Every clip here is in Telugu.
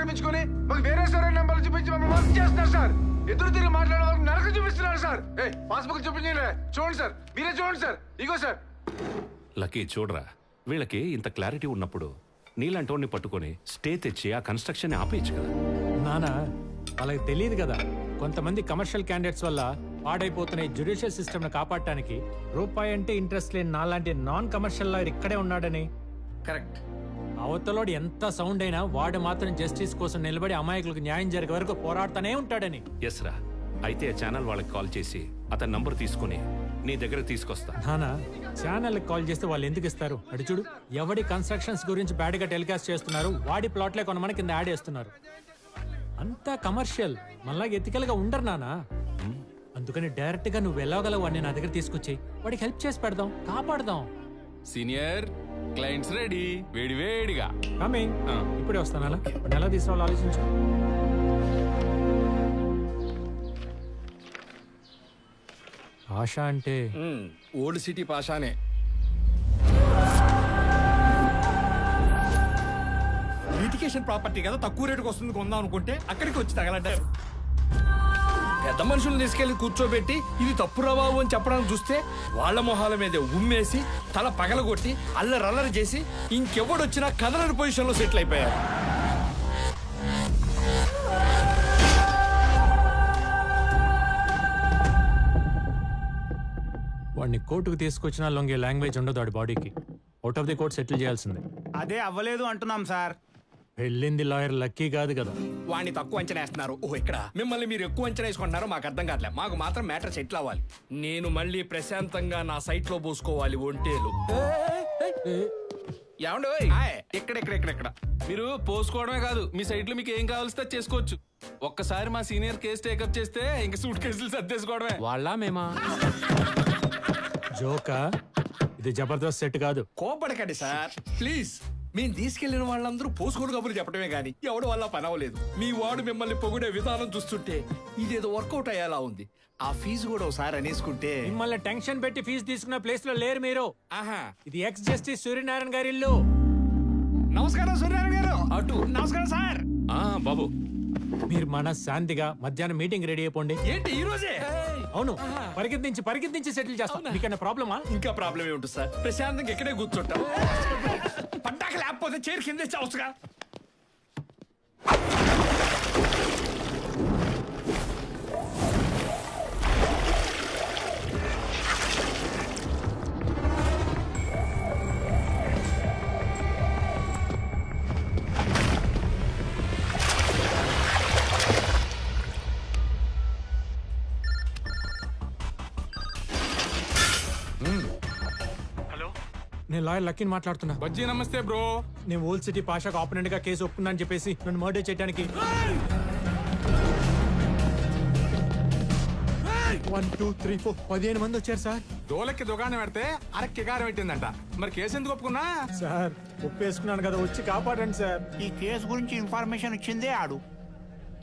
తప్పించుకొని మాకు వేరే సరైన నెంబర్లు చూపించి మమ్మల్ని వర్క్ చేస్తున్నారు సార్. ఎదురు తిరిగి మాట్లాడే వాళ్ళకి నరకం చూపిస్తున్నారు సార్. పాస్బుక్ చూపించండి, చూడండి సార్, మీరే చూడండి సార్. ఇగో సార్. లక్కీ చూడరా, వీళ్ళకి ఇంత క్లారిటీ ఉన్నప్పుడు నీలాంటోడిని పట్టుకొని స్టే తెచ్చి ఆ కన్స్ట్రక్షన్ ఆపేయచ్చు కదా. నానా వాళ్ళకి తెలియదు కదా, కొంతమంది కమర్షియల్ క్యాండిడేట్స్ వల్ల పాడైపోతున్న జ్యుడిషియల్ సిస్టమ్ ను కాపాడటానికి రూపాయి అంటే ఇంట్రెస్ట్ లేని నాలాంటి నాన్ కమర్షియల్ లాయర్ ఇక్కడే ఉన్నాడని. కరెక్ట్. అవతలోడు ఎంత సౌండ్ అయినా వాడు మాత్రం జస్టిస్ కోసం నిలబడి అమాయకులకు న్యాయం జరిగే వరకు పోరాడుతూనే ఉంటాడని. ఎస్ రా, అయితే ఆ ఛానల్ వాళ్ళకి కాల్ చేసి అతని నంబర్ తీసుకుని నీ దగ్గర తీసుకొస్తా. నానా ఛానల్ కాల్ చేస్తే వాళ్ళు ఎందుకు ఇస్తారు? అటు చూడు, ఎవడి కన్స్ట్రక్షన్స్ గురించి బ్యాడ్ గా టెలికాస్ట్ చేస్తున్నారు, వాడి ప్లాట్లే కొనమని కింద యాడ్ చేస్తున్నారు. అంతా కమర్షియల్, మళ్ళా ఎథికల్ గా ఉండరు నానా. అందుకని డైరెక్ట్ గా నువ్వు వెళ్ళగలవు అని నా దగ్గర తీసుకొచ్చి వాడికి హెల్ప్ చేసి పెడదాం, కాపాడదాం. సీనియర్ క్లయింట్స్ రెడీ, వేడి వేడిగా కమింగ్. ఇప్పుడే వస్తాను. అలా ఎలా తీసుకోవాలో ఆలోచించు. ఆశ అంటే ఓల్డ్ సిటీ పాషానే. లిటికేషన్ ప్రాపర్టీ కదా, తక్కువ రేటుకి వస్తుంది కొందాం అనుకుంటే అక్కడికి వచ్చి తగలంటారు. పెద్ద మనుషులను తీసుకెళ్లి కూర్చోబెట్టి ఇది తప్పు రాబాబు అని చెప్పడానికి చూస్తే వాళ్ళ మొహాల మీద ఉమ్మేసి తల పగలగొట్టి అల్లరల్లరి చేసి ఇంకెవడొచ్చినా కదలని పొజిషన్ లో సెటిల్ అయిపోయారు. వాడిని కోర్టుకు తీసుకొచ్చినా లొంగే లాంగ్వేజ్ ఉండదు వాడి బాడీకి. Out of the court settle చేయాల్సిందే. అదే అవ్వలేదు అంటున్నాం సార్. వెళ్ళింది లాయర్ లక్కీ కాదు కదా. వాడిని తక్కువ అంచనా వేస్తున్నారు. ఓ ఇక్కడ మిమ్మల్ని మీరు ఎక్కువ అంచనా వేసుకుంటున్నారో మాకు అర్థం కావట్లేదు. మాకు మాత్రం మ్యాటర్ సెటిల్ అవ్వాలి. నేను మళ్ళీ ప్రశాంతంగా నా సైట్ లో పోసుకోవాలి ఒంటేలు. ఏమండి ఇక్కడ మీరు పోసుకోవడమే కాదు, మీ సైట్ లో మీకు ఏం కావాల్సి చేసుకోవచ్చు. ఒక్కసారి మా సీనియర్ కేసు టేకప్ చేస్తే ఇంక సూట్ కేసులు సర్దేసుకోవడమే. వాళ్ళ మేమా జోకా? ఇది జబర్దస్త్ సెట్ కాదు. కోపడకండి సార్ ప్లీజ్. మేము తీసుకెళ్లిన వాళ్ళందరూ పోసుకోడు కబుర్లు చెప్పడమే గానీ ఎవడు వల్ల పని అవ్వలేదు. మీ వాడు మిమ్మల్ని పొగిడే విధానం చూస్తుంటే ఇదేదో వర్కౌట్ అయ్యేలా ఉంది. ఆ ఫీజు కూడా ఒకసారి అనేసుకుంటే. మిమ్మల్ని టెన్షన్ పెట్టి ఫీజు తీసుకున్న ప్లేస్ లో లేరు మీరు. ఆహా, ఇది ఎక్స్ జస్టిస్ సూర్యనారాయణ గారి ఇల్లు. నమస్కారం సూర్యనారాయణ గారు. అటు నమస్కారం సార్. బాబు, మీరు మన శాంతిగా మధ్యాహ్నం మీటింగ్ రెడీ అయిపోండి. ఏంటి ఈ రోజే? అవును, పరిగెత్తించి సెటిల్ చేస్తాం. మీకన్నా ప్రాబ్లమా? ఇంకా ప్రాబ్లం ఏముంటుంది సార్, ప్రశాంతంగా ఎక్కడే కూర్చుంటాం. పడ్డాక లేకపోతే చైర్ కింద చావచ్చుగా. నేను లాయర్ లక్కీని మాట్లాడుతున్నా. బజ్జీ నమస్తే బ్రో. నేను ఓల్డ్ సిటీ పాషాకు ఆపోనెంట్ గా కేసు ఒప్పుకున్నా అని చెప్పేసి నన్ను మర్డర్ చేయడానికి 1 2 3 4 15 మంది వచ్చారు సార్. దోలకి దుకాణం పెడితే అరక్కి కారం పెట్టిందంట. మరి కేసు ఎందుకు ఒప్పుకున్నా? సార్ ఒప్పేసుకున్నాను కదా, వచ్చి కాపాడండి సార్. ఈ కేసు గురించి ఇన్ఫర్మేషన్ ఇచ్చిందే ఆడు.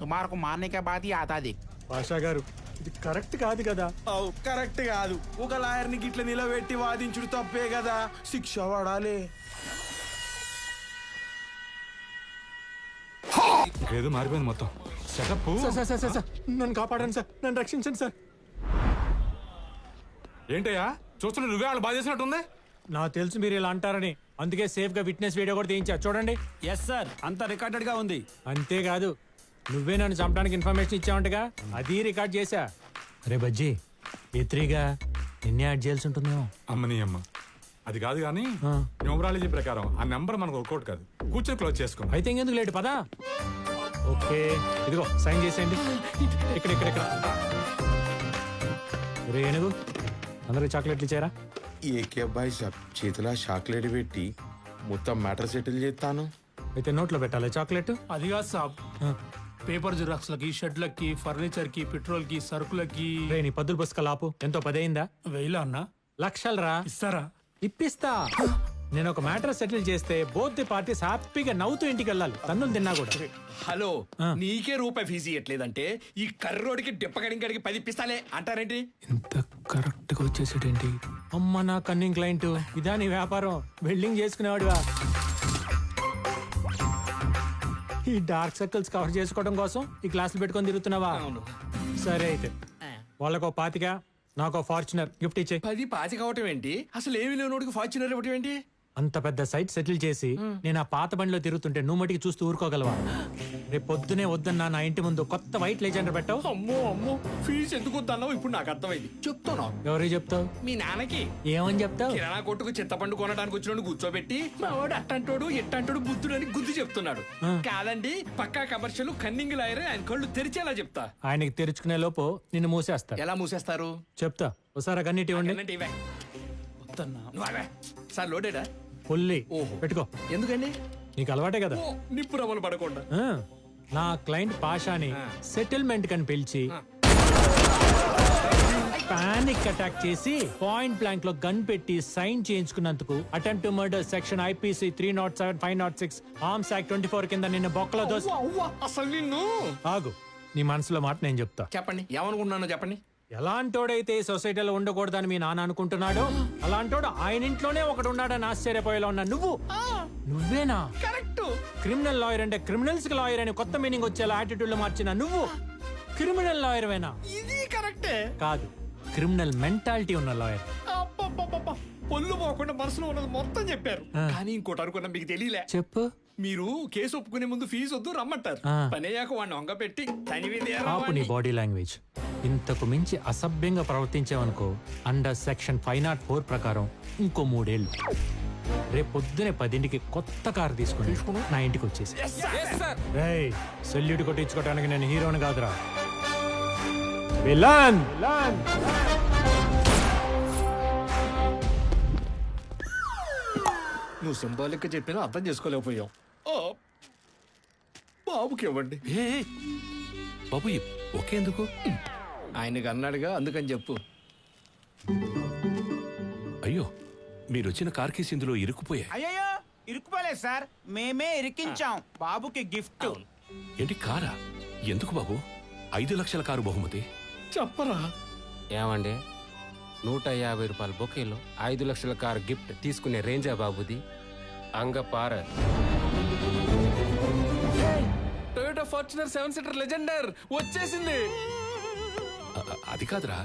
తుమారకు మారనే కే బాద్ ఆతా దే. పాషా గారు, ఇది కరెక్ట్ కాదు కదా. కరెక్ట్ కాదు. ఒక లాయర్ని గిట్ల నిలబెట్టి వాదించుడు తప్పే కదా, శిక్ష పడాలి. ఏదో మారిపోయింది మొత్తం సెటప్. సార్ నన్ను కాపాడండి సార్, నన్ను రక్షించండి సార్. ఏంటయ్యా చూస్తున్నా, నువ్వే వాళ్ళు బాధ చేసినట్టుంది. నాకు తెలుసు మీరు ఇలా అంటారని, అందుకే సేఫ్ గా విట్నెస్ వీడియో కూడా తీయించా. చూడండి. ఎస్ సార్, అంతా రికార్డెడ్ గా ఉంది. అంతేకాదు, నువ్వే నన్ను చంపడానికి ఇన్ఫర్మేషన్ ఇచ్చావంటగా, అది రికార్డ్ చేశా. అరే బజ్జీ, ఎత్రీగా నిన్నే యాడ్ చేయాల్సి ఉంటుందేమో. అమ్మని అమ్మ, అది కాదు కానీ న్యూమరాలజీ ప్రకారం ఆ నెంబర్ మనకు వర్కౌట్ కాదు. కూర్చొని క్లోజ్ చేసుకో. అయితే ఇంకెందుకు లేట్, పదా. ఓకే, ఇదిగో సైన్ చేసేయండి. ఇక్కడ రే ఏనుగు, అందరికి చాక్లెట్లు ఇచ్చారా? ఏకే అబ్బాయి సాబ్ చేతిలో చాక్లెట్ పెట్టి మొత్తం మ్యాటర్ సెటిల్ చేస్తాను. అయితే నోట్లో పెట్టాలి చాక్లెట్. అది కాదు సాబ్, పేపర్ జిరాక్స్ లకి, షెడ్లకి, ఫర్నిచర్ కి, పెట్రోల్ కి, సరుకులకి. రే నీ పద్దులు పుస్తకాలు ఎంతో 10 అయిందా? 1000 అన్నా? లక్షలు రా. ఇస్తారా? ఇప్పిస్తా. నేను ఒక మ్యాటర్ సెటిల్ చేస్తే బోత్ ది పార్టీస్ హ్యాపీగా నవ్వుతూ ఇంటికి వెళ్ళాలి, తన్నులు తిన్నా కూడా. హలో, నీకే రూపాయి ఫీజు ఇవ్వట్లేదంటే ఈ కర్రోడికి డిప్పగడికి 10 ఇప్పిస్తాలే అంటారేంటి? ఇంత కరెక్ట్ గా వచ్చేసేటేంటి? అమ్మ నా కన్నింగ్ క్లయింట్, ఇదా నీ వ్యాపారం? వెల్డింగ్ చేసుకునేవాడివా? ఈ డార్క్ సర్కిల్స్ కవర్ చేసుకోవడం కోసం ఈ క్లాసులు పెట్టుకొని తిరుగుతున్నావా? సరే అయితే వాళ్ళకో 25 నాకో ఫార్చునర్ గిఫ్ట్ ఇచ్చే. 10 పాతి కావటం ఏంటి? అసలు ఏమి లేనోడికి ఫార్చునర్ ఇవ్వటం ఏంటి? అంత పెద్ద సైట్ సెటిల్ చేసి నేను ఆ పాత బండిలో తిరుగుతుంటే నువ్వు మటుకి చూస్తూ ఊరుకోగలవా? రేపు పొద్దునే వద్దన్నా నా ఇంటి ముందు కొత్త వైట్ లెజెండర్ పెట్టావు. అమ్మో అమ్మో, ఫీజు ఎందుకు వద్దన్నావు ఇప్పుడు నాకు అర్థమైంది. చెప్తాను ఎవరికి చెప్తావు? మీ నాన్నకి. ఏమని చెప్తావు? కిరాణా కొట్టుకు చింతపండు కొనడానికి వచ్చినోడు కూర్చోబెట్టి మా వాడు అట్టంటోడు ఎట్టంటోడు బుద్ధుడని గుద్దు చెప్తున్నాడు. కాదండి, పక్కా కమర్షియల్ కన్నింగ్ లాయరే, ఆయన కళ్ళు తెరిచేలా చెప్తా. ఆయనకి తెరుచుకునే లోపు నిన్ను మూసేస్తా. ఎలా మూసేస్తారు? చెప్తా. ఒకసారి కన్నిటి ఇవ్వండి. అన్నంటే ఇవే. నువ్వు ఆగే. సార్ లోడేడా? పుల్లి ఓహో. పెట్టుకో. ఎందుకండి? నీకు అలవాటే కదా. ఓ, నిప్పు రవ్వలు పడకుండా. ఆ, నా క్లయింట్ పాషాని సెటిల్మెంట్ కని పిలిచి పానిక్ అటాక్ చేసి పాయింట్ బ్లాంక్ లో గన్ పెట్టి సైన్ చేయించుకున్నందుకు attempt to murder section IPC 307, 506, arms act 24 కింద నిన్న బొక్కలో దోసి. అసలు నిన్ను. ఆగు, నీ మనసులో మాట నేను చెప్తా. చెప్పండి, ఏమనుకుంటున్నానో చెప్పండి. ఎలాంటోడైతే ఈ సొసైటీలో ఉండకూడదని మీ నాన్న అనుకుంటున్నాడు, అలాంటోడు ఆయన ఇంట్లోనే ఒకడు ఉన్నాడని ఆశ్చర్యపోయేలా ఉన్నా నువ్వేనా? కరెక్ట్. క్రిమినల్ లాయర్ అంటే క్రిమినల్స్ కి లాయర్ అని కొత్త మీనింగ్ వచ్చేలా యాటిట్యూడ్ లో మార్చిన నువ్వు క్రిమినల్ లాయర్ వేనా? ఇది కరెక్టే. కాదు, క్రిమినల్ మెంటాలిటీ ఉన్న లాయర్. అబ్బబ్బబ్బబ్బ. పొల్లు పోకుండా మనసులో ఉన్నది మొత్తం చెప్పారు. కానీ ఇంకోటి అనుకున్నా మీకు తెలియలే. చెప్పు. మీరు కేసు ఒప్పుకునే ముందు ఫీజు వద్దు రమ్మంటారు. పని అయ్యాక వాడిని వంగ పెట్టి ఆపు నీ బాడీ లాంగ్వేజ్. ఇంతకు మించి అసభ్యంగా ప్రవర్తించావనుకో అండర్ సెక్షన్ 504 ప్రకారం ఇంకో 3 ఏళ్ళు. రేపు పొద్దునే 10ంటికి కొత్త కారు తీసుకుని నా ఇంటికి వచ్చేసి. సెల్యూట్ కొట్టించుకోవడానికి నేను హీరోని కాదురా, విలన్. నువ్వు సింబాలిక్ చెప్పినా అర్థం చేసుకోలేకపోయావు. బాబుకి ఇవ్వండి. బాబు ఒకేందుకు? ఆయనకి అన్నాడుగా, అందుకని చెప్పు. అయ్యో, మీరు వచ్చిన కార్ కేసు ఇందులో ఇరుక్కుపోయా. అయ్యో ఇరుక్కుపోలేదు సార్, మేమే ఇరికించాం బాబుకి గిఫ్ట్. ఏంటి కారా? ఎందుకు బాబు? 5 లక్షల కారు బహుమతి. చెప్పరా. ఏమండి, 150 రూపాయల బొకేలో 5 లక్షల కారు గిఫ్ట్ తీసుకునే రేంజా బాబుది? అంగపార. టొయోటా ఫార్చునర్ 7 సీటర్ లెజెండర్ వచ్చేసింది. అది కాదురా,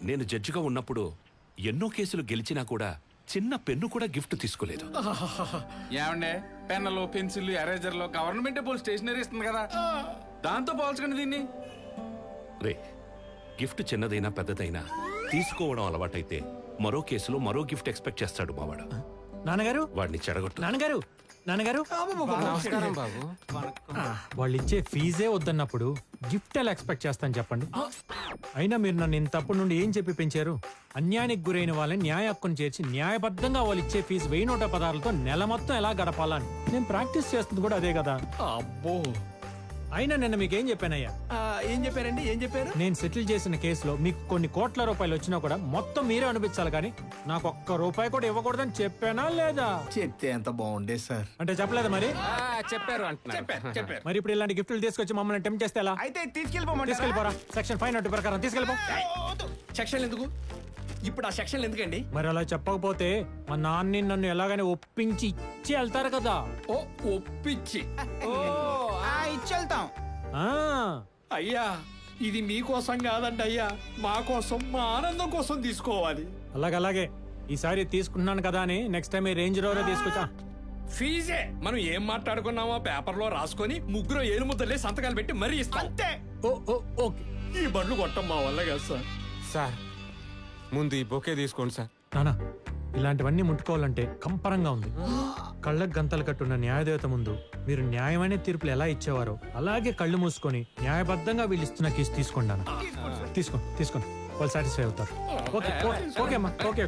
నేను జడ్జిగా ఉన్నప్పుడు ఎన్నో కేసులు గెలిచినా కూడా చిన్న పెన్ను కూడా గిఫ్ట్ తీసుకోలేదు. ఏమండే, పెన్నులు, పెన్సిల్, ఎరేజర్లు గవర్నమెంట్ పోల్ స్టేషనరీ ఇస్తుంది కదా, దాంతో పోల్చకండి దీన్ని. రే, గిఫ్ట్ చిన్నదైనా పెద్దదైనా తీసుకోవడం అలవాటైతే మరో కేసులో మరో గిఫ్ట్ ఎక్స్పెక్ట్ చేస్తాడు మావాడు. నాన్నగారు, వాడిని చెడగొట్టు. నాన్నగారు, నాన్నగారు. నమస్కారం బాబు. వాళ్ళు ఇచ్చే ఫీజే వద్దన్నప్పుడు గిఫ్ట్ ఎలా ఎక్స్పెక్ట్ చేస్తాను చెప్పండి? అయినా మీరు నన్ను ఇంతప్పటి నుండి ఏం చెప్పి పెంచారు? అన్యాయానికి గురైన వాళ్ళని న్యాయ హక్కును చేర్చి న్యాయబద్ధంగా వాళ్ళు ఇచ్చే ఫీజు 1116లతో నెల మొత్తం ఎలా గడపాలని నేను ప్రాక్టీస్ చేస్తుంది కూడా అదే కదా. అబ్బో. అయినా నిన్న మీకేం చెప్పానయ్యా? ఏం చెప్పారండి? ఏం చెప్పారు? నేను సెటిల్ చేసిన కేసులో మీకు కొన్ని కోట్ల రూపాయలు వచ్చినా కూడా మొత్తం మీరే అనిపించాలి, కానీ నాకు ఒక్క రూపాయి కూడా ఇవ్వకూడదని చెప్పానా లేదా? చెప్తే ఎంత బాగుండే సార్. అంటే చెప్పలేదా మరి? చెప్పారు అంటున్నారు. చెప్పారు. మరి ఇప్పుడు ఇలాంటి గిఫ్ట్లు తీసుకొచ్చి మమ్మల్ని టెంప్ట్ చేస్తే ఎలా? అయితే తీసుకెళ్ళిపోమంటారా? తీసుకెళ్ళిపోరా. సెక్షన్ 502 ప్రకారం తీసుకెళ్ళిపో. సెక్షన్ ఎందుకు ఇప్పుడు? ఆ సెక్షన్ ఎందుకండి? మరి అలా చెప్పకపోతే మా నాన్ని నన్ను ఎలాగైనా ఒప్పించి ఇచ్చి వెళ్తారు కదా. ఓ, ఒప్పించి. ఇచ్చెళ్తాం. ఆ, అయ్యా, ఇది మీకోసం కాదండి అయ్యా, మా కోసం, మా ఆనందం కోసం తీసుకోవాలి. అలాగే ఈసారి తీసుకుంటున్నాను కదా అని నెక్స్ట్ టైం ఈ రేంజ్ రోవర్ తీసుకొచ్చా. ఫీజే మనం ఏం మాట్లాడుకున్నామో పేపర్లో రాసుకొని ముగ్గురు ఏలు ముద్దలే సంతకాలు పెట్టి మరీ ఇస్తాం. అంతే. ఓకే. ఈ బండ్లు కొట్టం మా వల్ల కాదు సార్. సార్, ముందు ఈ బొకే తీసుకోండి సార్. నానా, ఇలాంటివన్నీ ముట్టుకోవాలంటే కంపరంగా ఉంది. కళ్ళకు గంతలు కట్టున్న న్యాయదేవత ముందు మీరు న్యాయమైన తీర్పులు ఎలా ఇచ్చేవారో అలాగే కళ్ళు మూసుకొని న్యాయబద్ధంగా వీళ్ళు ఇస్తున్న కేసు తీసుకోండి అన్న. తీసుకోండి, వాళ్ళు సాటిస్ఫై అవుతారు. ఓకే అమ్మా, ఓకే.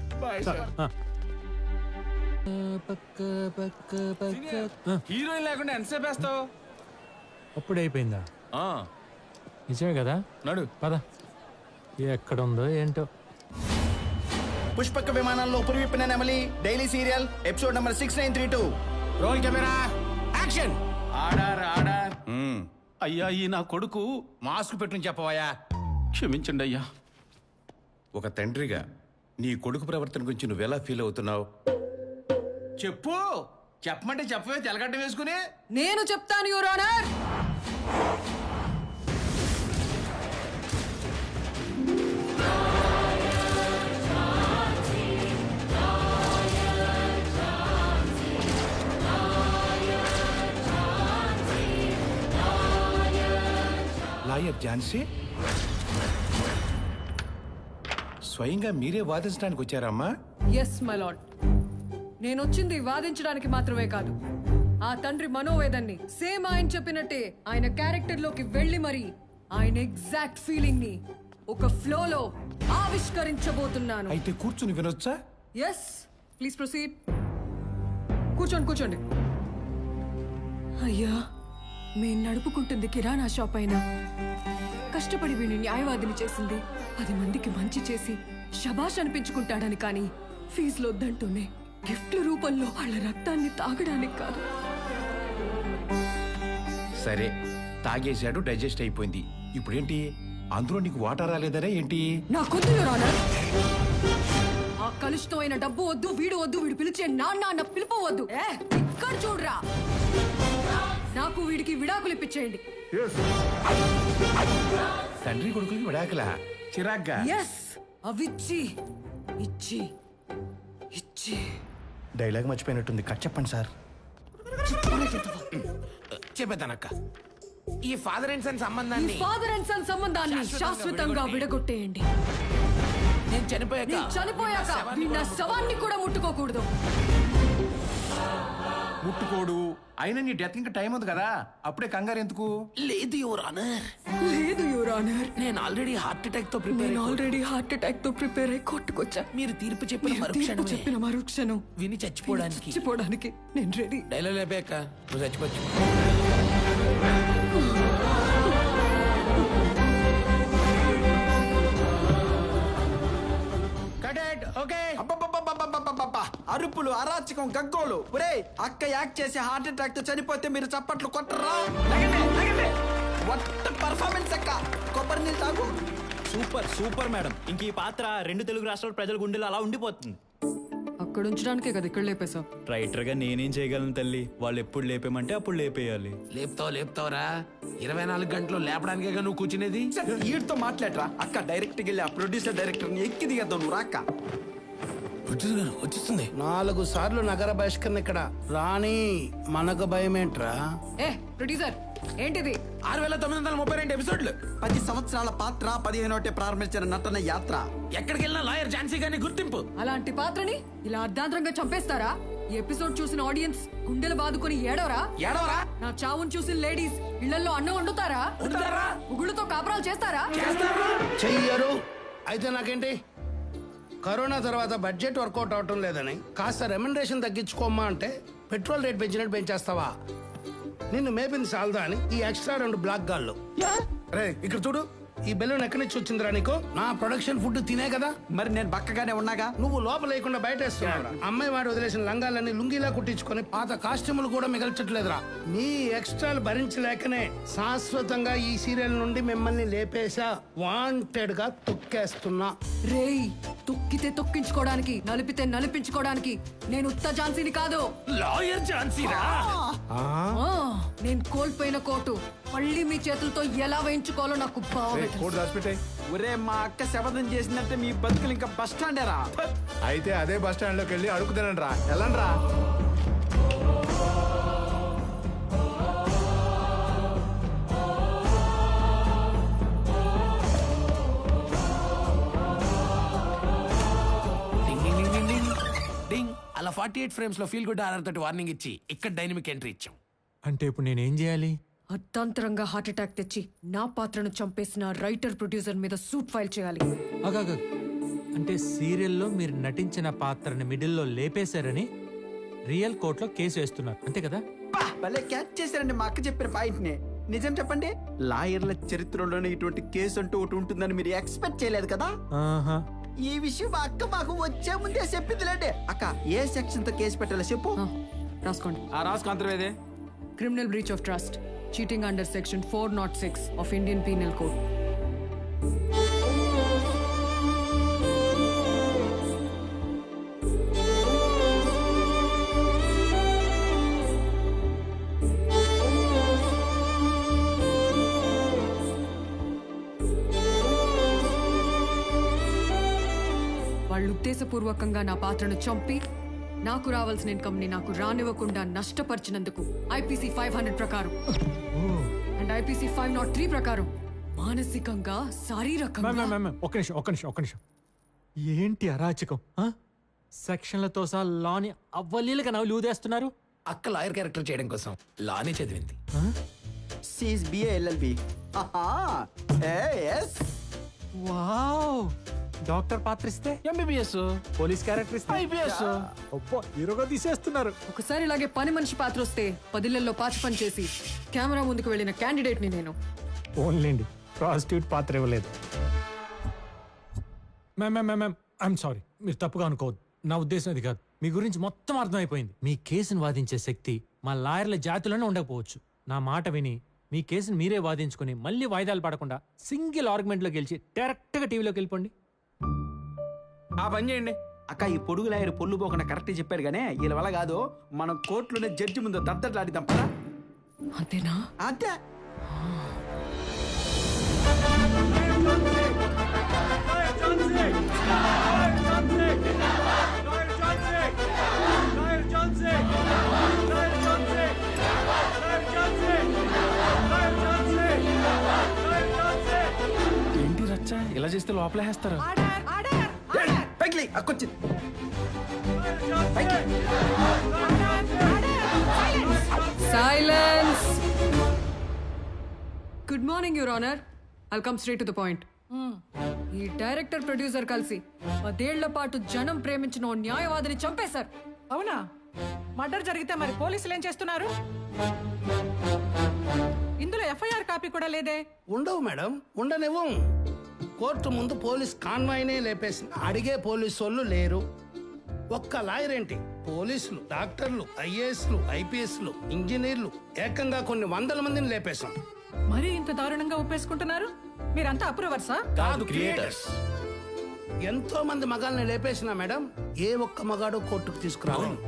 హీరోయిన్ లేకుండా ఎంతసేపు వేస్తావు? అప్పుడే అయిపోయిందా? నిజమే కదా. నడు పద. ఎక్కడుందో ఏంటో. పుష్పక విమానంలో పురివిప్పిన నెమలి daily serial episode number 6932. Roll camera action. Order. అయ్యా, ఈ నా కొడుకు మాస్క్ పెట్టుని చెప్పవయ్యా. క్షమించండి అయ్యా. ఒక తండ్రిగా నీ కొడుకు ప్రవర్తన గురించి నువ్వెలా ఫీల్ అవుతున్నావు? చెప్పు. చెప్పమంటే చెప్పవే తెలగడ్డ వేసుకుని. నేను చెప్తాను యువర్ ఆనర్. లాయర్ ఝాన్సీ స్వయంగా మీరే వాదించడానికి వచ్చారమ్మా? ఎస్ మై లార్డ్, నేను వచ్చింది వాదించడానికి మాత్రమే కాదు, ఆ తండ్రి మనోవేదన్ని సేమ్ ఆయన చెప్పినట్టే ఆయన క్యారెక్టర్ లోకి వెళ్ళి మరి ఆయన ఎగ్జాక్ట్ ఫీలింగ్ ని ఒక ఫ్లోలో ఆవిష్కరించబోతున్నాను. అయితే కూర్చుని వినొచ్చా? Yes, please proceed. కూర్చోండి కూర్చోండి. అయ్యా, మేము నడుపుకుంటుంది కిరాణా షాప్ అయినా కష్టపడి వీడిని న్యాయవాదిని చేసింది 10 మందికి మంచి చేసి శబాష్ అనిపించుకుంటాడని, కానీ ఫీజులు వద్దంటూనే గిఫ్ట్ల రూపంలో వాళ్ళ రక్తాన్ని తాగడానికి కాదు. సరే, తాగేశాడు, డైజెస్ట్ అయిపోయింది. ఇప్పుడేంటి? అందులో నీకు వాటర్ రాలేదనే ఏంటి? నాకొద్దు యువర్ ఆనర్. ఆ కలుషితమైన డబ్బు వద్దు, వీడు వద్దు, వీడు పిలిచే నాన్న అన్న పిలుపు వద్దు. ఇక్కడ చూడరా, నాకు వీడికి విడాకులు ఇప్పించేయండి. తండ్రి కొడుకులకి విడాకలా? చిరాగ్గా. ఎస్, అవిచ్చి ఇచ్చి ఇచ్చి. డైలాగ్ మర్చిపోయినట్టుంది, కట్ చెప్పండి సార్. చెప్పేదానక్క, ఈ ఫాదర్ అండ్ సన్ ఈ సంబంధాన్ని ఫాదర్ అండ్ సన్ సంబంధాన్ని శాశ్వతంగా విడగొట్టేయండి. నేను చనిపోయాక వీడి నా శవాన్ని కూడా ముట్టుకోకూడదు. ముట్టుకోడు. అయినా నీ డెత్ ఇంకా టైం ఉంది కదా, అప్పుడే కంగారు ఎందుకు? లేదు యువర్ ఆనర్, లేదు యువర్ ఆనర్, నేను ఆల్రెడీ హార్ట్ అటాక్ తో ప్రిపేర్ అయి కొట్టుకొచ్చా. మీరు తీర్పు చెప్పిన చెప్పిన మరుక్షణం విని చచ్చిపోవడానికి నేను రెడీ. డైలాగ్ లేపాక నువ్వు చచ్చిపోవచ్చు. అరుపులు, అరాచకం, గగ్గోలు. ఒరే, అక్క యాక్ట్ చేసి హార్ట్ అటాక్ తో చనిపోతే మీరు చప్పట్లు కొట్టరా? వాట్ పర్ఫార్మెన్స్ అక్క. కొబ్బరి నీళ్ళు తాగు. Super super madam. ఇంక ఈ పాత్ర 2 తెలుగు రాష్ట్రాల ప్రజల గుండెలు అలా ఉండిపోతుంది. అక్కడ ఉంచడానికే కదా ఇక్కడ లేపేశావు. రైటర్ గా నేనేం చేయగలను తల్లి? వాళ్ళు ఎప్పుడు లేపేమంటే అప్పుడు లేపేయాలి. లేపుతావురా, 24 గంటలు లేపడానికే నువ్వు కూర్చునేది. వీడితో మాట్లాడరా అక్క. డైరెక్ట్ వెళ్ళి ఆ ప్రొడ్యూసర్ డైరెక్టర్ ని ఎక్కి దిగద్దాం. నువ్వు రాక్క. వచ్చేస్తుంది. 4 సార్లు నగర బహిష్కరణ ఇక్కడ రాణి. మనకు భయమేంట్రా? ఏ ప్రొడ్యూసర్, ఏంటిది? 6932 ఎపిసోడ్లు, 10 సంవత్సరాల పాత్ర, 15 ప్రారంభించిన నటన యాత్ర. ఎక్కడికి వెళ్ళినా లాయర్ ఝాన్సీ గారిని గుర్తింపు. అలాంటి పాత్రని ఇలా అర్ధాంతరంగా చంపేస్తారా? ఈ ఎపిసోడ్ చూసిన ఆడియన్స్ గుండెలు బాదుకొని ఏడవరా? నా చావును చూసిన లేడీస్ ఇళ్లలో అన్నం వండుతారా? ఉగుళ్ళతో కాపురాలు చేస్తారా? చెయ్యరు. అయితే నాకేంటి? కరోనా తర్వాత బడ్జెట్ వర్కౌట్ అవటం లేదని కాస్త రెమ్యునరేషన్ తగ్గించుకోమ్మా అంటే పెట్రోల్ రేట్ పెంచినట్టు పెంచేస్తావా? నిన్ను మేపింది చాలదా అని ఈ ఎక్స్ట్రా 2 బ్లాక్ గాళ్ళు. రే ఇక్కడ చూడు, ఈ బెలూన్ ఎక్కడి నుంచి వచ్చిందిరా నీకు? నా ప్రొడక్షన్ ఫుడ్ తినే కదా. మరి నేను బక్కగానే ఉన్నాగా. నువ్వు లోపల లేకుండా బయట వేస్తున్నావు. అమ్మాయి వాడు వదిలేసిన లంగాలన్నీ లుంగిలా కుట్టించుకొని పాత కాస్ట్యూములు కూడా మిగల్చట్లేదురా. మీ ఎక్స్ట్రాలు భరించలేకనే శాశ్వతంగా ఈ సీరియల్ నుండి మిమ్మల్ని లేపేశా. వాంటెడ్ గా తొక్కేస్తున్నా. రేయ్, తొక్కితే తొక్కించుకోవడానికి, నలిపితే నలిపించుకోవడానికి నేను ఉత్త ఝాన్సీని కాదు. లాయర్ ఝాన్సీరా? నేను కోల్పోయిన కోటు మళ్ళీ మీ చేతులతో ఎలా వేయించుకోవాలో నాకు బాగా ఒరే, మా అక్క శపథం చేసినట్టే మీ బతుకులు ఇంకా బస్ స్టాండేరా? అయితే అదే బస్ స్టాండ్ లోకి వెళ్ళి అడుగుతానండి రా. వెళ్ళండి రా. అలా 48 ఫ్రేమ్స్ లో ఫీల్ గుడ్ ఆర్ఆర్ తోటి వార్నింగ్ ఇచ్చి ఇక్కడ డైనమిక్ ఎంట్రీ ఇచ్చాం. అంటే ఇప్పుడు నేనేం చేయాలి? అర్ధాంతరంగా హార్ట్ అటాక్ తెచ్చి నా పాత్రను చంపేసిన రైటర్ ప్రొడ్యూసర్ మీద సూట్ ఫైల్ చేయాలి. అంటే సీరియల్లో మీరు నటించిన పాత్రని మిడిల్లో లేపేశారని రియల్ కోర్టులో కేసు వేస్తున్నారు, అంతే కదా? భలే క్యాచ్ చేశారండి మా అక్క చెప్పిన పాయింట్ ని. నిజం చెప్పండి, లాయర్ల చరిత్రలోనే ఇటువంటి కేసు అంటూ ఒకటి ఉంటుందని మీరు ఎక్స్పెక్ట్ చేయలేదు కదా. ఈ విషయం మా అక్క మాకు వచ్చే ముందే చెప్పిందిలేండి. అక్క, ఏ సెక్షన్ తో కేసు పెట్టాలో చెప్పు. రాసుకోండి. రాసుకుంటారు. Criminal breach of trust, cheating under section 406 of Indian penal code. వాళ్ళు ఉద్దేశపూర్వకంగా నా పాత్రను చంపి నాకు రావాల్సిన ఇన్కమ్ ని నాకు రానివ్వకుండా నష్టపరిచినందుకు IPC 500 ప్రకారం అండ్ IPC 503 ప్రకారం మానసికంగా శారీరకంగా ఒక్క నిమిషం ఏంటి అరాచకం ఆ? సెక్షన్లతో సహా లాని అవ్వలీలుగా నవ్వులు ఊదేస్తున్నారు. అక్క లాయర్ క్యారెక్టర్ చేయడం కోసం లానే చదివింది. సీస్ బిఏ ఎల్ఎల్బి. వావ్, డాక్టర్ పాత్ర ఇస్తే ఎంబీబీఎస్, పోలీస్ క్యారెక్టర్ ఇస్తే ఐపీఎస్. అబ్బా, హీరోగా తీసేస్తున్నారు. ఒకసారి ఇలాగే పని మనిషి పాత్ర వస్తే 10 పాచి పని చేసి కెమెరా ముందుకు వెళ్ళిన క్యాండిడేట్ ని నేను. ఓన్లేండి, ప్రాస్టిట్యూట్ పాత్ర ఇవ్వలేదు. మ్యామ్ ఐఎమ్ సారీ, మీరు తప్పుగా అనుకోవద్దు. నా ఉద్దేశం అది కాదు. మీ గురించి మొత్తం అర్థమైపోయింది. మీ కేసును వాదించే శక్తి మా లాయర్ల జాతిలోనే ఉండకపోవచ్చు. నా మాట విని మీ కేసును మీరే వాదించుకుని మళ్ళీ వాయిదాలు పడకుండా సింగిల్ ఆర్గ్యుమెంట్లో గెలిచి డైరెక్ట్గా టీవీలోకి వెళ్ళిపోండి. ఆ పని చేయండి అక్క. ఈ పొడుగు లాయర్ పొల్లు పోకుండా కరెక్ట్ చెప్పాడు గానే వీళ్ళ వల్ల కాదు. మనం కోర్టులోనే జడ్జి ముందు దద్దట్లాడిద్దాం పదా. అంతేనా? అంతే. ఏంటి రచ్చ ఇలా చేస్తే లోపలేస్తారు. పైకి అక్కొచ్చింది. Silence. Good morning your honour. I'll come straight to the point. ఈ డైరెక్టర్ ప్రొడ్యూసర్ కలిసి 10 ఏళ్ల పాటు జనం ప్రేమించిన ఓ న్యాయవాదిని చంపేశారు. అవునా? మర్డర్ జరిగితే మరి పోలీసులు ఏం చేస్తున్నారు? ఇందులో ఎఫ్ఐఆర్ కాపీ కూడా లేదే. ఉండవు మేడం, ఉండనివ్వం. కోర్టు ముందు పోలీస్ కాన్వాయ్నే లేపేసి అడిగే పోలీసు వాళ్ళు లేరు. ఒక్క లాయర్ ఏంటి, పోలీసులు, డాక్టర్లు, ఐఏఎస్లు, ఐపీఎస్లు, ఇంజనీర్లు, ఏకంగా కొన్ని 100 మందిని లేపేశాం. మరి ఇంత దారుణంగా ఒప్పేసుకుంటున్నారు? మీరంతా అప్రూవర్సా? కాదు, క్రియేటర్స్. ఎంతో మంది మగాల్ని లేపేసినా మేడం, ఏ ఒక్క మగాడు కోర్టుకు తీసుకురావాలి.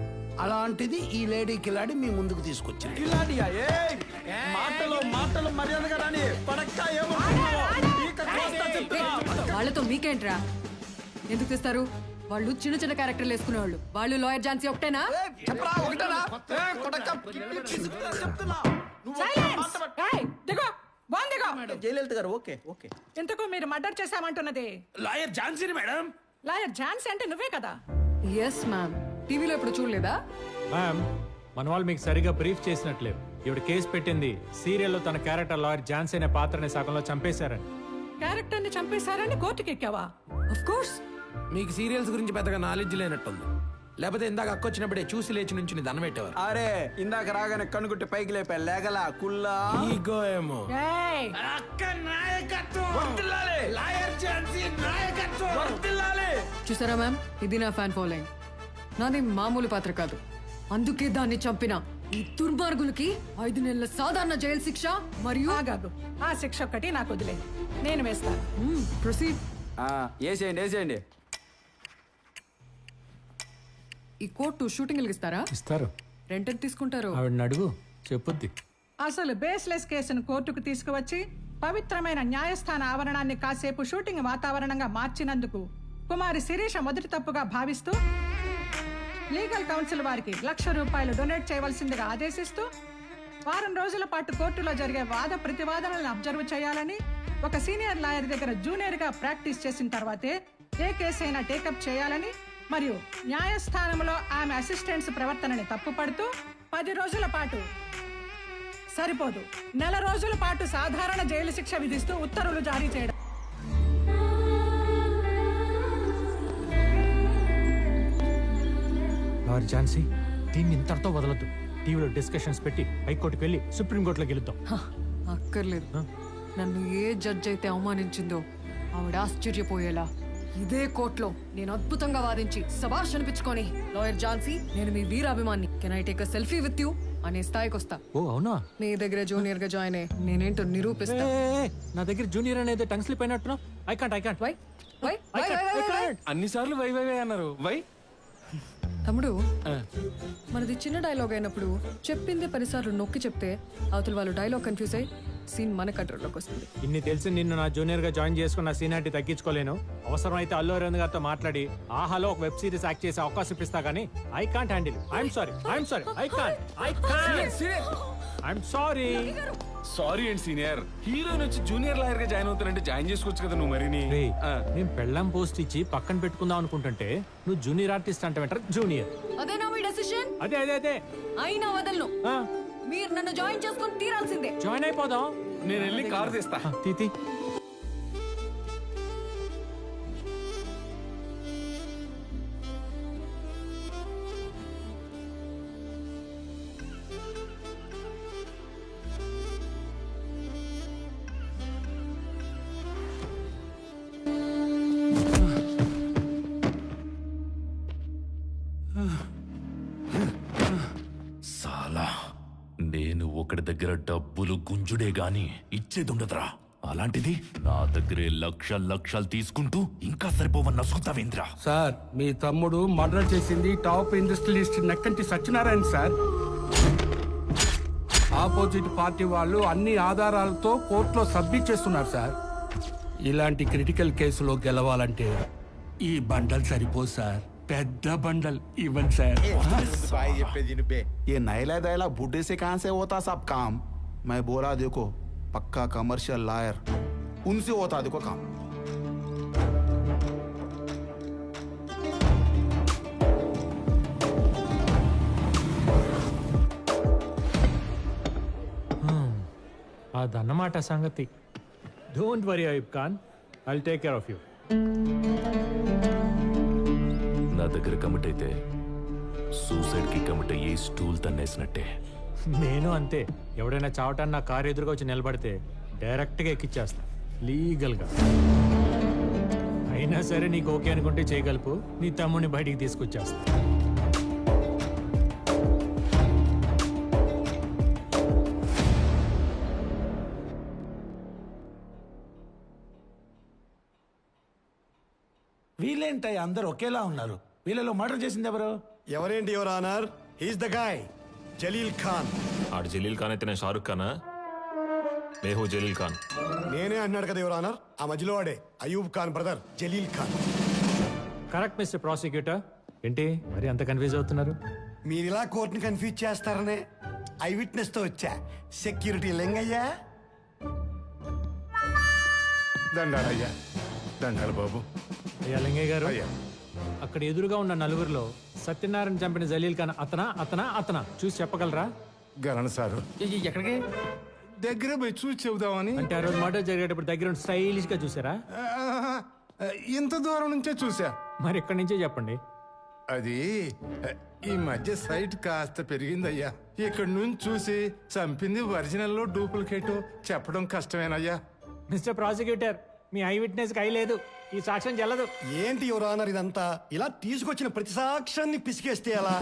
అలాంటిది ఈ లేడీ కిలాడి మీ ముందుకు తీసుకొచ్చింది. మాటలు మర్యాదగా రాని పడక్క. వాళ్ళతో మీకేంట్రా? ఎందుకు తీస్తారు? వాళ్ళు చిన్న చిన్న క్యారెక్టర్లు వేసుకునేవాళ్ళు. వాళ్ళు లాయర్ ఝాన్సీ ఒకటేనా? జయలలిత గారు ఓకే ఓకే. ఇంతకు మీరు మర్డర్ చేశామంటున్నది లాయర్ ఝాన్సీని మేడం. లాయర్ ఝాన్సీ అంటే నువ్వే కదా? Yes ma'am. టీవీలో ఇప్పుడు చూడలేదా? మ్యామ్, మన వాళ్ళు మీకు సరిగా బ్రీఫ్ చేసినట్లేవు. ఇవిడ కేసు పెట్టింది సీరియల్లో తన క్యారెక్టర్ లాయర్ ఝాన్సీ అనే పాత్రని సగంలో చంపేశారని. క్యారెక్టర్ ని చంపేశారని కోర్టుకి ఎక్కావా? Of course. మీకు సీరియల్స్ గురించి పెద్దగా నాలెడ్జ్ లేనట్టుంది. లేకపోతే ఇందాక అక్కొచ్చినప్పుడే చూసి లేచి నుంచి దండం పెట్టేవారు. అరే ఇందాక రాగానే కనుగుట్టి పైకి లేపా లేగలా కుల్లా. ఈగో ఏమో. ఏయ్! చూసారా మ్యామ్, ఇది నా ఫ్యాన్ ఫాలోయింగ్. నాది మామూలు పాత్ర కాదు. అందుకే దాన్ని చంపిన ఈ దుర్మార్గులకి 5 నెలల సాధారణ జైలు శిక్ష మరియు ఆగాగు. ఆ శిక్ష ఒక్కటి నాకు వదిలే, నేను వేస్తాను. ప్రొసీడ్. వేసేయండి వేసేయండి. ఈ కోర్టు షూటింగ్ ఇస్తారా? ఇస్తారు. రెంట్ ఎంత తీసుకుంటారు? ఆవిడని అడుగు, చెప్పుద్ది. అసలు బేస్లెస్ కేసును కోర్టుకు తీసుకువచ్చి పవిత్రమైన న్యాయస్థాన ఆవరణాన్ని కాసేపు షూటింగ్ వాతావరణంగా మార్చినందుకు కుమారి శిరీష మొదటి తప్పుగా భావిస్తూ లీగల్ కౌన్సిల్ వారికి ₹1,00,000 డొనేట్ చేయవలసిందిగా ఆదేశిస్తూ 4 రోజుల పాటు కోర్టులో జరిగే వాద ప్రతివాదనలను అబ్జర్వ్ చేయాలని, ఒక సీనియర్ లాయర్ దగ్గర జూనియర్ గా ప్రాక్టీస్ చేసిన తర్వాతే ఏ కేసు అయినా టేకప్ చేయాలని, మరియు న్యాయస్థానంలో ఆమె అసిస్టెంట్స్ ప్రవర్తనని తప్పుపడుతూ 10 రోజుల పాటు సరిపోదు 1 రోజుల పాటు సాధారణ జైలు శిక్ష విధిస్తూ ఉత్తర్వులు జారీ చేయడం. లాయర్ ఝాన్సీ, దీన్ని ఇంతటితో వదలొద్దు. టీవీలో డిస్కషన్స్ పెట్టి హైకోర్టుకి వెళ్ళి సుప్రీంకోర్టులో గెలుద్దాం. అక్కర్లేదు. నన్ను ఏ జడ్జ్ అయితే అవమానించిందో ఆవిడ ఆశ్చర్యపోయేలా ఇదే కోర్టులో నేను అద్భుతంగా వాదించి శభాష్ అనిపించుకొని, లాయర్ ఝాన్సీ, నేను మీ వీరాభిమాని, can I take a selfie with you అనే స్థాయికి వస్తా. ఓ అవునా? నీ దగ్గర జూనియర్ గా జాయిన్ అయ్యి నేనేంటో నిరూపిస్తా. నా దగ్గర జూనియర్ అనేది టంగ్ స్లిప్ అయినట్టున్నా. I can't. Why why why why why అన్నిసార్లు వై వై వై అన్నారు. వై తమ్ముడు, మనది చిన్న డైలాగ్ అయినప్పుడు చెప్పింది 10 సార్లు నొక్కి చెప్తే అవతల వాళ్ళు డైలాగ్ కన్ఫ్యూజ్ అయ్యి సీన్ మన కంట్రోల్లోకి వస్తుంది. ఇన్ని తెలిసి నిన్ను నా జూనియర్ గా జాయిన్ చేసుకున్న సీనియారిటీ తగ్గించుకోలేను. అవసరం అయితే అల్లు అరవింద్ గారితో మాట్లాడి ఆహాలో ఒక వెబ్ సిరీస్ యాక్ట్ చేసే అవకాశం ఇప్పిస్తా గానీ I can't handle. I'm sorry. I can't. Sorry అండి సీనియర్, హీరోయిన్ వచ్చి జూనియర్ లాయర్ గా జాయిన్ అవుతానంటే జాయిన్ చేసుకోవచ్చు కదా నువ్వు మరిని. రేయ్, నేను పెళ్ళం పోస్ట్ ఇచ్చి పక్కన పెట్టుకుందాం అనుకుంటుంటే నువ్వు జూనియర్ ఆర్టిస్ట్ అంటే వెంటారు జూనియర్. అదేనా మీ డెసిషన్? అదే అదే అదే అయినా వదలను. మీరు నన్ను జాయిన్ చేసుకొని తీరాల్సిందే. జాయిన్ అయిపోదాం. నేను వెళ్ళి కారు తీస్తా. తీతి సాలా, నేను ఒకటి దగ్గర డబ్బులు గుంజుడే గాని ఇచ్చేదుండదురా. అలాంటిది నా దగ్గరే లక్షలు తీసుకుంటూ ఇంకా సరిపోవన్న నసుకుతావేంద్రా. సార్ మీ తమ్ముడు మర్డర్ చేసింది top industrialist Nekkanti Satyanarayana sir. Opposite party వాళ్ళు అన్ని ఆధారాలతో కోర్టులో సబ్మిట్ చేస్తున్నారు సార్. ఇలాంటి క్రిటికల్ కేసులో గెలవాలంటే ఈ బండల్ సరిపోదు సార్, పెద్ద బండల్ ఇవ్వండి సార్. ये नैला दैला बुढ़े से कहां से होता सब काम? मैं बोला देखो पक्का कमर्शियल लायर, उनसे होता देखो काम. అదన్నమాట సంగతి. Don't worry Ayub Khan, I'll take care of you. నా దగ్గర కమిట్ అయితే సూసైడ్ కి కమిట్ అయ్యి స్టూల్ తన్నేసినట్టే. నేను అంతే. ఎవడైనా చావటాన్ని నా కారు ఎదురుగా వచ్చి నిలబడితే డైరెక్ట్గా ఎక్కిచ్చేస్తా లీగల్గా. అయినా సరే నీకు ఓకే అనుకుంటే చేయగలుపు, నీ తమ్ముడిని బయటికి తీసుకొచ్చేస్తా. వీళ్ళేంటయ్య అందరు ఒకేలా ఉన్నారు? వీళ్ళలో మర్డర్ చేసింది ఎవరు? ఎవరేంటి your honour, he's the guy Jalil Khan. ఆడు జలీల్ ఖాన్ అయితే నేను షారుఖ్ ఖానా? మేహూ జలీల్ ఖాన్. నేనే అన్నాడు కదా యువర్ ఆనర్, ఆ మధ్యలో వాడే Ayub Khan brother Jalil Khan. Correct mister prosecutor. ఏంటి మరి అంత కన్ఫ్యూజ్ అవుతున్నారు? మీరు ఇలా కోర్టుని కన్ఫ్యూజ్ చేస్తారనే ఐ విట్నెస్ తో వచ్చా. సెక్యూరిటీ లెంగయ్యా. దండాలయ్యా, దండాలు బాబు. అయ్యా లింగయ్య గారు, అక్కడ ఎదురుగా ఉన్న నలుగురిలో సత్యనారాయణ చంపిన జలీల్ ఖాన్ అతనా చూసి చెప్పగలరా? గరణ్ సారు ఎక్కడికి? దగ్గర పోయి చూసి చెబుదామని. అంటే ఆ రోజు మర్డర్ జరిగేటప్పుడు దగ్గర స్టైలిష్ గా చూసారా? ఇంత దూరం నుంచే చూసా. మరి ఇక్కడి నుంచే చెప్పండి. అది ఈ మధ్య సైట్ కాస్త పెరిగిందయ్యా. ఇక్కడ నుంచి చూసి చంపింది ఒరిజినల్ లో డూప్లికేట్ చెప్పడం కష్టమేనయ్యా. మిస్టర్ ప్రాసిక్యూటర్, మీ ఐ విట్నెస్ కి లేదు, ఈ సాక్ష్యం చెల్లదు. ఏంటి యువర్ ఆనర్ ఇదంతా? ఇలా తీసుకొచ్చిన ప్రతి సాక్ష్యాన్ని పిసికేస్తే ఎలా?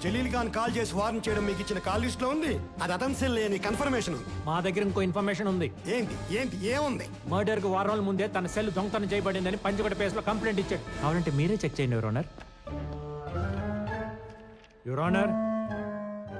జలీల్ ఖాన్ కాల్ చేసి వార్న్ చేయడం మీకు ఇచ్చిన కాల్ లిస్ట్ లో ఉంది. అది అతని లేని కన్ఫర్మేషన్. మా దగ్గర ఇంకో ఇన్ఫర్మేషన్ ఉంది. ఏంటి ఏంటి ఏముంది? మర్డర్ కు 6 రోజుల ముందే తన సెల్ దొంగతనం చేయబడిందని పంచగడ పేస్ లో కంప్లైంట్ ఇచ్చాడు. కావాలంటే మీరే చెక్ చేయండి యువర్ ఆనర్. యువర్ ఆనర్,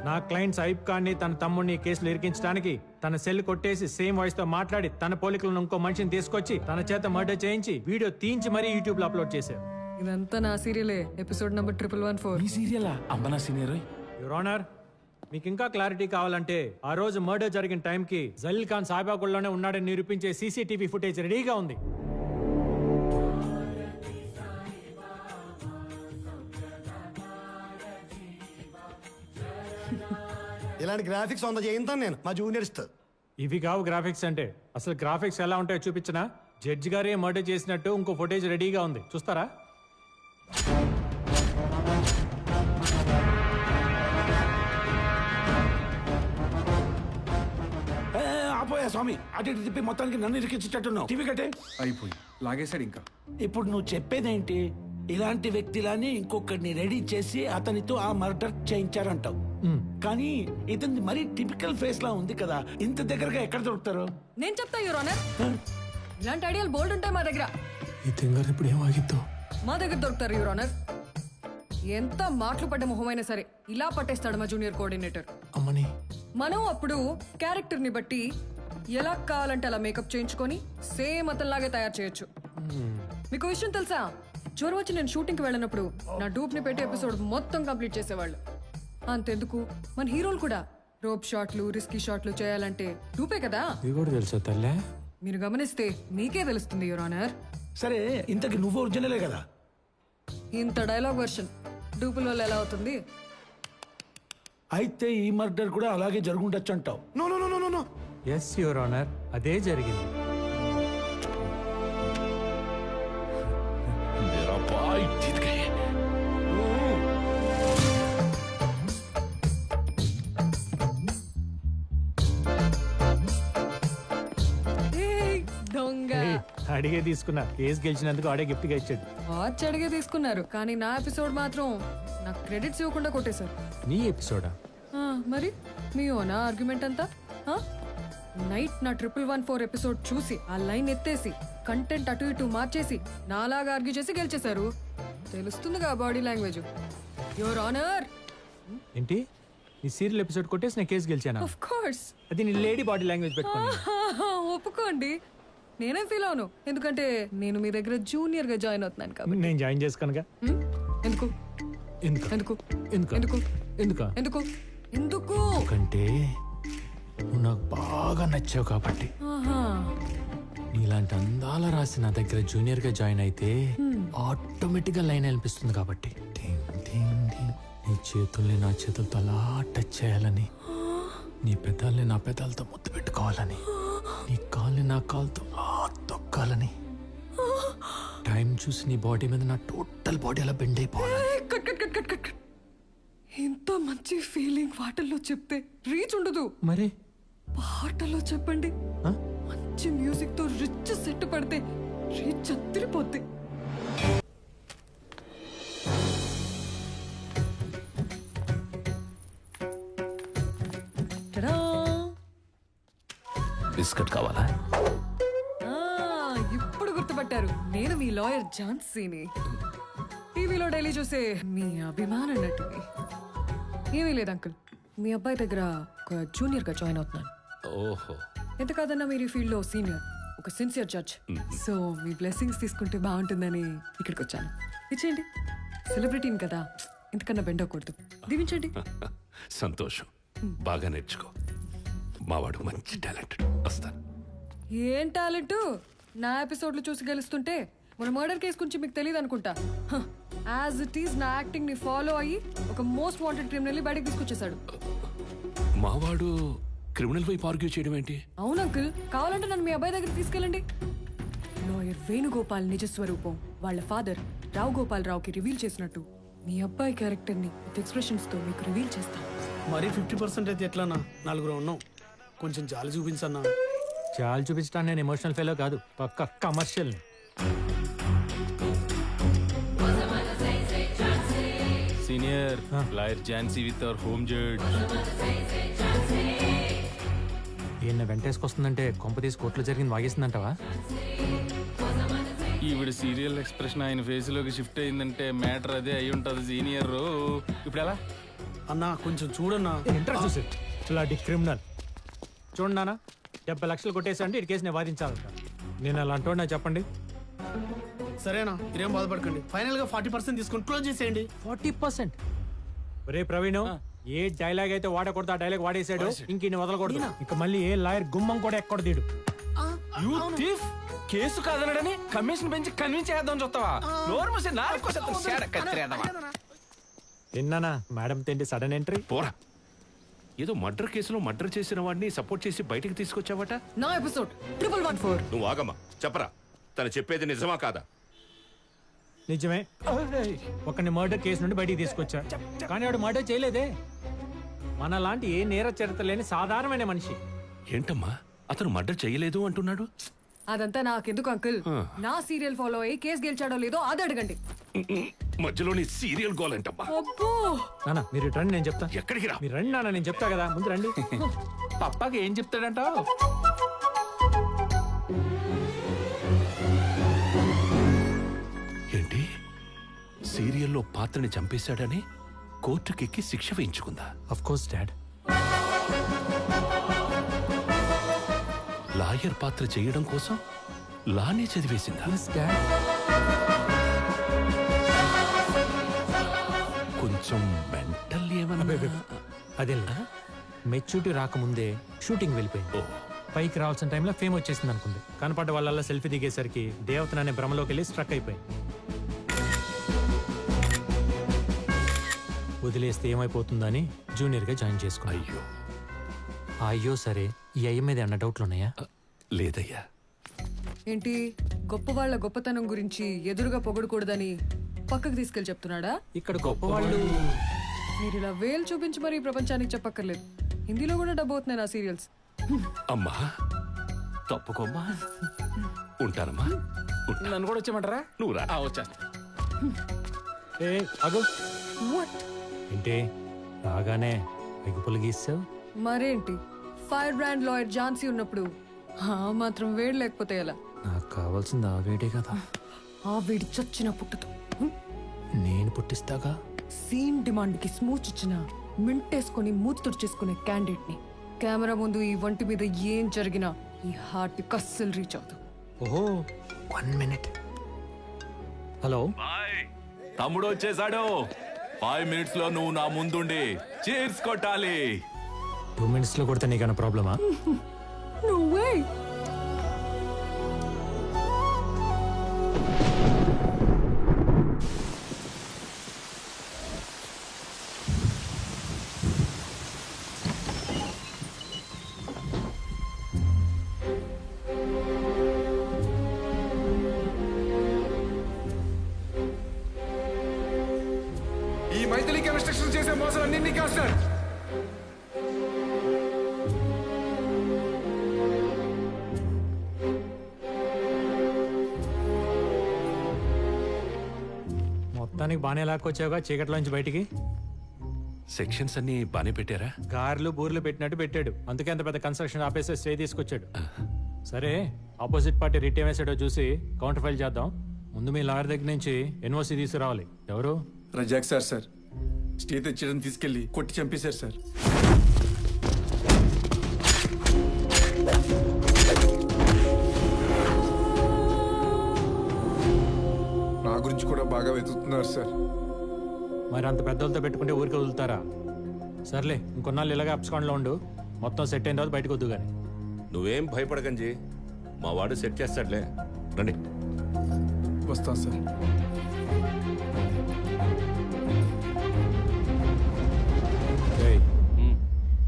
నా క్లయింట్ సైబ్ ఖాన్ ని తన తమ్ముడిని కేసులు ఇరికించడానికి తన సెల్ కొట్టేసి సేమ్ వాయిస్ తో మాట్లాడి తన పోలికలను ఇంకో మనిషిని తీసుకొచ్చి తన చేత మర్డర్ చేయించి వీడియో తీయించి మరీ యూట్యూబ్ లో అప్లోడ్ చేశారు. ఇదంతా నా సీరియలే, ఎపిసోడ్ నంబర్ 1114. సీరియలా అంబనా సీనియర్? యువర్ ఆనర్, మీకు ఇంకా క్లారిటీ కావాలంటే ఆ రోజు మర్డర్ జరిగిన టైంకి జలీల్ ఖాన్ సాయిబాగుల్లోనే ఉన్నాడని నిరూపించే సీసీటీవీ ఫుటేజ్ రెడీగా ఉంది. ఇలాంటి గ్రాఫిక్స్ వంద చేయింతాను నేను మా జూనియర్స్ తో. ఇవి కావు గ్రాఫిక్స్ అంటే. అసలు గ్రాఫిక్స్ ఎలా ఉంటాయో చూపించినా? జడ్జి గారే మర్డర్ చేసినట్టు ఇంకో ఫుటేజ్ రెడీగా ఉంది, చూస్తారా? ఆపోయా స్వామి, అటు ఇటు తిప్పి మొత్తానికి నన్ను ఇరికించేటట్టున్నావు. టీవీ కట్టే. అయిపోయి లాగేశాడు ఇంకా. ఇప్పుడు నువ్వు చెప్పేదేంటి? ఇలాంటి వ్యక్తిలాని ఇంకొకరిని రెడీ చేసి అతనితో ఆ మర్డర్ చేయించారంటావు. కానీ ఇతని మరీ టిపికల్ ఫేస్ లా ఉంది కదా, ఇంత దగ్గరగా ఎక్కడ దొరుకుతారు? నేను చెప్తా యువర్ ఆనర్, ఇలాంటి ఐడియాలు బోల్డ్ ఉంటాయి మా దగ్గర. ఈ తింగర్ ఇప్పుడు ఏమాగిద్దో? మా దగ్గర దొరుకుతారు యువర్ ఆనర్. ఎంత మాటలు పడ్డ మొహమైనా సరే ఇలా పట్టేస్తాడు మా జూనియర్ కోఆర్డినేటర్. అమ్మని మనం అప్పుడు క్యారెక్టర్ ని బట్టి ఎలా కావాలంటే అలా మేకప్ చేయించుకొని సేమ్ అతనిలాగే తయారు చేయొచ్చు. మీకు విషయం తెలుసా? జ్వరం వచ్చి నేను షూటింగ్ కి వెళ్ళినప్పుడు నా డూప్ ని పెట్టి ఎపిసోడ్ మొత్తం కంప్లీట్ చేసేవాళ్ళు. అంతెందుకు, మన హీరోలు కూడా రోప్ షాట్లు రిస్కీ షాట్లు చేయాలంటే డూపే కదా. ఇది కూడా తెలుసా తల్లే? మీరు గమనిస్తే మీకే తెలుస్తుంది యువర్ ఆనర్. సరే ఇంతకి నువ్వు ఒరిజినలే కదా? ఇంత డైలాగ్ వర్షన్ డూపుల వల్ల ఎలా అవుతుంది? అయితే ఈ మర్డర్ కూడా అలాగే జరుగుండొచ్చు అంటావు? No no no no no yes your honour, అదే జరిగింది. मेरा भाई जीत गए। ఏయ్, దొంగ. అడిగే తీసుకున్నా, కేసు గెలిచినందుకు ఆడే గిఫ్ట్ గా ఇచ్చాడు. వాచ్ అడిగే తీసుకున్నారు కానీ నా ఎపిసోడ్ మాత్రం నాకు క్రెడిట్స్ ఇవ్వకుండా కొట్టేశారు. నీ ఎపిసోడా? మరి మీ ఓనా ఆర్గ్యుమెంట్ అంతా? నైట్ నా 1114 ఎపిసోడ్ చూసి ఆ లైన్ ఎత్తేసి కంటెంట్ అటు ఇటు మార్చేసి నాలాగా ఆర్గ్యూ చేసి గెలిచేశారు. తెలుస్తుందిగా బాడీ లాంగ్వేజ్. Your honour. ఏంటి నీ సీరియల్ ఎపిసోడ్ కొట్టేసి నేను కేసు గెలిచానా? Of course. అది నీ లేడీ బాడీ లాంగ్వేజ్ పెట్టుకోండి. ఒప్పుకోండి, నేనేం ఫీల్ అవును, ఎందుకంటే నేను మీ దగ్గర జూనియర్ గా జాయిన్ అవుతున్నాను కాబట్టి. నేను జాయిన్ చేసుకోనుగా. ఎందుకు ఎందుకు ఎందుకు ఎందుకు ఎందుకు ఎందుకు ఎందుకు ఎందుకు? ఎందుకంటే నువ్వు నాకు బాగా నచ్చావు కాబట్టి. ఆహా. నీలాంటి అందాల రాసి నా దగ్గర జూనియర్ గా జాయిన్ అయితే ఆటోమేటిక్ గా లైన్ అనిపిస్తుంది కాబట్టి. టింగ్ టింగ్ టింగ్. నీ చేతుల్ని నా చేతులతో అలా టచ్ చేయాలని, నీ పెదాల్ని నా పెదాలతో ముద్దు పెట్టుకోవాలని, నీ కాల్ని నా కాలుతో అలా తొక్కాలని, టైం చూసి నీ బాడీ మీద నా టోటల్ బాడీ అలా బెండ్ అయిపోవాలని. Cut cut cut cut cut cut. ఇంత మంచి ఫీలింగ్ పాటల్లో చెప్తే రీచ్ ఉండదు. మరి పాటల్లో చెప్పండి. మంచి మ్యూజిక్ తో రిచ్ సెట్ పడితే రీచ్ అదిరిపోద్ది. టడా! బిస్కెట్ కావాలా? ఇప్పుడు గుర్తుపట్టారు, నేను మీ లాయర్ ఝాన్సీని. టీవీలో డైలీ చూసే మీ అభిమాన నటిని. ఏమీ లేదు అంకుల్, మీ అబ్బాయి దగ్గర ఒక జూనియర్ గా జాయిన్ అవుతున్నాను. ఓహో, ఎంత కాదన్నా మీరు ఈ ఫీల్డ్ లో సీనియర్, ఒక సిన్సియర్ జడ్జ్. సో మీ బ్లెస్సింగ్స్ తీసుకుంటే బాగుంటుందని ఇక్కడికి వచ్చాను. ఇచ్చేయండి, సెలబ్రిటీని కదా, ఇంతకన్నా బెండ్ అవ్వకూడదు. దీవించండి. సంతోషం. బాగా నేర్చుకో. మావాడు మంచి టాలెంటెడ్. వస్తాను. ఏం టాలెంట్? నా ఎపిసోడ్లు చూసి గెలుస్తుంటే మన మర్డర్ కేసు గురించి మీకు తెలియదు అనుకుంటా. యాజ్ ఇట్ ఈస్ నా యాక్టింగ్ ని ఫాలో అయ్యి ఒక మోస్ట్ వాంటెడ్ క్రిమినల్ బయటకు తీసుకొచ్చేసాడు. మావాడు క్రిమినల్ వైపు ఆర్గ్యూ చేయడం ఏంటి? అవును అంకుల్, కావాలంటే నన్ను మీ అబ్బాయి దగ్గర తీసుకెళ్ళండి. లాయర్ వేణుగోపాల్ నిజ స్వరూపం వాళ్ళ ఫాదర్ రావు గోపాల్ రావుకి రివీల్ చేసినట్టు మీ అబ్బాయి క్యారెక్టర్ ని విత్ ఎక్స్ప్రెషన్స్ తో మీకు రివీల్ చేస్తాను. మరి 50% అయితే ఎట్లానా? నలుగురు ఉన్నాం, కొంచెం జాలి చూపించన్నా. చాలు చూపించడానికి నేను ఎమోషనల్ ఫెలో కాదు, పక్క commercial. Senior lawyer Jhansi with our home judge. ఈయన వెంటేసుకొస్తుందంటే కొంప తీసి కోర్టులో జరిగింది వాగేసిందంటవా? ఈవిడ సీరియల్ ఎక్స్ప్రెషన్ ఆయన ఫేస్ లోకి షిఫ్ట్ అయిందంటే మ్యాటర్ అదే అయి ఉంటది సీనియర్. ఇప్పుడు ఎలా అన్నా కొంచెం చూడన్నా. ఇంట్రెస్ట్ చూసి ఇలాంటి క్రిమినల్ చూడండి నాన్న, 70 లక్షలు కొట్టేసండి ఈ కేసు నేను వాదించాలంట. నేను అలా అంటున్నా చెప్పండి. సరేనా, మీరేం బాధపడకండి. ఫైనల్ గా 40% తీసుకొని క్లోజ్ చేసేయండి. 40%? ఒరే ప్రవీణ్, ఏ డైలాగ్ అయితే వాడకూడదు ఆ డైలాగ్ వాడేసాడు. ఇంక ఈయన వదలకూడదు. ఇక మళ్ళీ ఏ లాయర్ గుమ్మం కూడా ఎక్కడ తీడు. You thief. కేసు కాదనడని కమిషన్ పెంచి కన్విన్స్ చేద్దాం చూస్తావా? నోరు మూసి విన్నానా మేడం తిండి సడన్ ఎంట్రీ. పోరా, ఏదో మర్డర్ కేసులో మర్డర్ చేసిన వాడిని సపోర్ట్ చేసి బయటికి తీసుకొచ్చావట. నా ఎపిసోడ్ 1114. నువ్వు ఆగమ్మా, చెప్పరా, తను చెప్పేది నిజమా కాదా? నిజమే, ఒకని మర్డర్ కేసు నుండి బయటికి తీసుకొచ్చా. కానీ వాడు మర్డర్ చేయలేదే. మన లాంటి ఏ నేర చరిత్ర లేని సాధారణమైన మనిషి. ఏంటమ్మా, అతను మర్డర్ చేయలేదు అంటున్నాడు? అదంతా నాకెందుకు అంకుల్, నా సీరియల్ ఫాలో అయ్యి కేసు గెలిచాడో లేదో అది అడగండి. మధ్యలోని సీరియల్ గోల్ ఏంటమ్మా? అబ్బో, నాన్న మీరు ఇటు రండి, నేను చెప్తా. ఎక్కడికి రా? మీరు రండి నాన్న, నేను చెప్తా కదా, ముందు రండి. పప్పాకి ఏం చెప్తాడంటావు? ఏంటి, సీరియల్లో పాత్రని చంపేశాడని కోర్టుకెక్కి శిక్ష వేయించుకుందా? Of course dad. లాయర్ పాత్ర చేయడం కోసం లానే చదివేసిందా? కొంచెం మెంటల్ ఏమన్నా? అదే మెచ్యూరిటీ రాకముందే షూటింగ్ వెళ్ళిపోయింది. పైకి రావాల్సిన టైంలో ఫేమ్ వచ్చేసింది అనుకుంది. కనపడ్డ వాళ్ళ సెల్ఫీ దిగేసరికి దేవతననే భ్రమలోకి వెళ్ళి స్ట్రక్ అయిపోయింది. వదిలేస్తే ఏమైపోతుందని జూనియర్గా జాయిన్ చేసుకున్నా. అయ్యో సరే, ఈ అయ్య మీద అన్న డౌట్లు ఉన్నాయా? లేదయ్యా. ఏంటి గొప్ప వాళ్ళ గొప్పతనం గురించి ఎదురుగా పొగడకూడదని పక్కకు తీసుకెళ్లి చెప్తున్నాడా? ఇక్కడ గొప్ప వాళ్ళు మీరు ఇలా వేలు చూపించి మరి ప్రపంచానికి చెప్పక్కర్లేదు. హిందీలో కూడా డబ్బు అవుతున్నాయి నా సీరియల్స్. అమ్మా తప్పుకోమ్మా. ఉంటానమ్మా. నన్ను కూడా వచ్చేయమంటారా? నువ్వు రా. వచ్చేస్తా. ఏ అగు ఏంటి రాగానే ఎగుపులు గీసావు? మరేంటి, ఫైర్ బ్రాండ్ లాయర్ ఝాన్సీ ఉన్నప్పుడు ఆ మాత్రం వేడి లేకపోతే ఎలా? నాకు కావాల్సింది ఆ వేడే కదా. ఆ వేడి చచ్చిన పుట్టుతో నేను పుట్టిస్తాగా. సీన్ డిమాండ్ కి స్మూచ్ ఇచ్చిన మింటేసుకొని మూతి తుడిచేసుకునే క్యాండిడేట్ ని కెమెరా ముందు ఈ వంటి మీద ఏం జరిగినా ఈ హార్ట్ కస్సలు రీచ్ అవుతావు. ఓహో 1 minute. హలో, తమ్ముడు వచ్చేసాడు. 5 minutes లో నువ్వు నా ముందుండి చీర్స్ కొట్టాలి. 2 minutes లో కొడితే నీకన్నా ప్రాబ్లమా? No way. ఈ మైథిలికి ఇన్స్ట్రక్షన్ చేసే మోసం అన్ని కాదు సార్. మొత్తానికి బాగానే లాక్కొచ్చావుగా చీకట్లోంచి బయటికి. సెక్షన్స్ అన్ని బానే పెట్టారా? గార్లు బూర్లు పెట్టినట్టు పెట్టాడు. అందుకే అంత పెద్ద కన్స్ట్రక్షన్ ఆపేసి స్టే తీసుకొచ్చాడు. సరే, ఆపోజిట్ పార్టీ రిట్ ఏమేసాడో చూసి కౌంటర్ ఫైల్ చేద్దాం. ముందు మీ లాయర్ దగ్గర నుంచి ఎన్ఓసి తీసుకురావాలి. ఎవరు? రజాక్ సార్ స్టే తెచ్చడం తీసుకెళ్లి కొట్టి చంపేశారు సార్. నా గురించి కూడా బాగా వెతుకుతున్నారు సార్. మరి అంత పెద్దలతో పెట్టుకుంటే ఊరికి వదులుతారా? సర్లే, ఇంకొన్నాళ్ళు ఇలాగే అప్స్కాండ్లో ఉండు. మొత్తం సెట్ అయిన తర్వాత బయటకు వద్దు కానీ. నువ్వేం భయపడకంజీ, మా వాడు సెట్ చేస్తాడులే. రండి. వస్తాం సార్.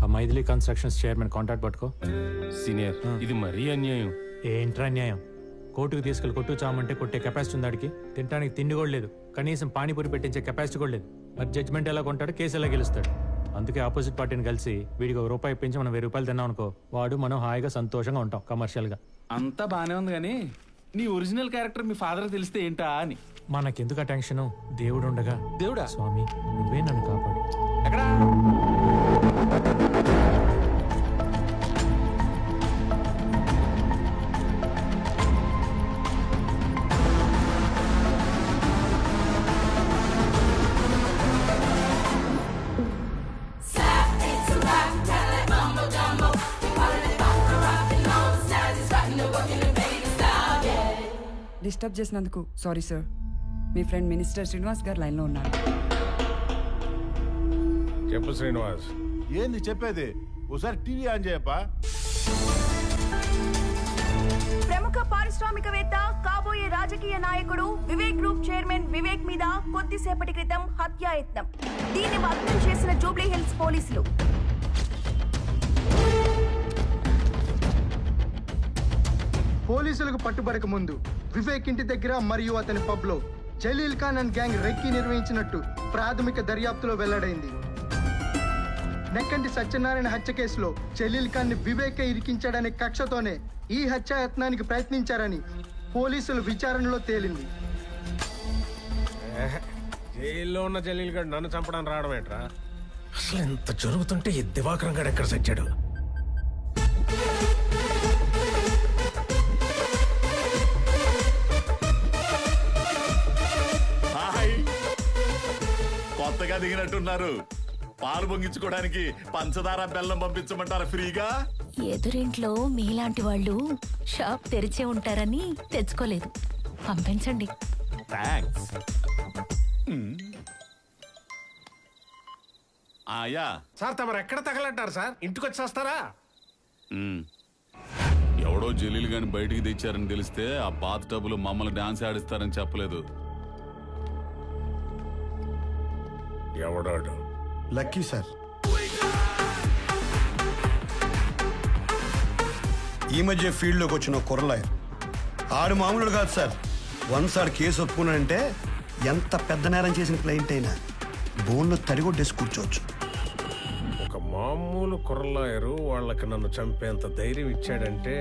ఆ మైథిలి కన్స్ట్రక్షన్స్ చైర్మన్ కాంటాక్ట్ పట్టుకో. సీనియర్, ఇది మరీ అన్యాయం. ఏంట్రా అన్యాయం? కోర్టుకు తీసుకెళ్లి కొట్టు చామంటే కొట్టే కెపాసిటీ ఉంది ఆడికి. తినడానికి తిండి కూడా లేదు, కనీసం పానీపూరి పెట్టించే కెపాసిటీ కూడా లేదు. మరి జడ్జ్మెంట్ ఎలా కొంటాడు, కేసు ఎలా గెలుస్తాడు? అందుకే ఆపోజిట్ పార్టీని కలిసి వీడికి ₹1 ఇప్పించి మనం ₹1000 తిన్నాం అనుకో, వాడు మనం హాయిగా సంతోషంగా ఉంటాం కమర్షియల్ గా. అంతా బానే ఉంది కానీ నీ ఒరిజినల్ క్యారెక్టర్ మీ ఫాదర్ తెలిస్తే ఏంటా అని. మనకెందుకు ఆ టెన్షన్? దేవుడు ఉండగా. దేవుడా? స్వామి, నువ్వే నన్ను కాపాడు. ఎక్కడా? డిస్టర్బ్ చేసినందుకు సారీ సార్. మీ ఫ్రెండ్ మినిస్టర్ శ్రీనివాస్ గారు లైన్లో ఉన్నారు. చెప్పు శ్రీనివాస్. ఏంది చెప్పేది? ఒకసారి టీవీ ఆన్ చేయప్పా. ప్రముఖ పారిశ్రామికవేత్త, కాబోయే రాజకీయ నాయకుడు వివేక్ గ్రూప్ చైర్మన్ వివేక్ మీద కొద్దిసేపటి క్రితం హత్యాయత్నం. దీన్ని భగ్నం చేసిన జూబ్లీ హిల్స్ పోలీసులు. పోలీసులకు పట్టుబడక ముందు వివేక్ ఇంటి దగ్గర మరియు అతని పబ్ లో Jalil Khan and gang recce నిర్వహించినట్టు ప్రాథమిక దర్యాప్తులో వెల్లడైంది. నెక్కంటి సత్యనారాయణ హత్య కేసులో జలీల్ ఖాన్ ని వివేకే ఇరికించాడనే కక్షతోనే ఈ హత్యాయత్నానికి ప్రయత్నించారని పోలీసులు విచారణలో తేలింది. జైల్లో ఉన్న జలీల్ గడ్ నన్ను చంపడానికి రావడం ఏంట్రా? అసలు ఎంత జరుగుతుంటే ఈ దివాకరం గడు ఎక్కడ సచ్చాడు? కొత్తగా దిగినట్టున్నారు. పాలు పొంగించుకోవడానికి పంచదార బెల్లం పంపించమంటారా ఫ్రీగా? ఎదురింట్లో మీలాంటి వాళ్ళు షాప్ తెరిచే ఉంటారని తెచ్చుకోలేదు. పంపించండి. థ్యాంక్స్. అయ్యా సార్ తమరు ఎక్కడ తగలంటారు సార్? ఇంటికి వచ్చేస్తారా? ఎవడో జలీలు గాని బయటికి తెచ్చారని తెలిస్తే ఆ బాత్ టబ్బులు మమ్మల్ని డాన్స్ ఆడిస్తారని చెప్పలేదు. ఎవడాడు? Lucky sir. ఈ మధ్య ఫీల్డ్లోకి వచ్చిన కుర్రలాయర్ ఆడు మామూలు కాదు సార్. వన్స్ ఆడు కేసు ఒప్పుకున్నాడంటే ఎంత పెద్ద నేరం చేసిన క్లయింట్ అయినా బోన్లో తడిగొట్టేసి కూర్చోవచ్చు. ఒక మామూలు కుర్రలాయరు వాళ్ళకి నన్ను చంపేంత ధైర్యం ఇచ్చాడంటే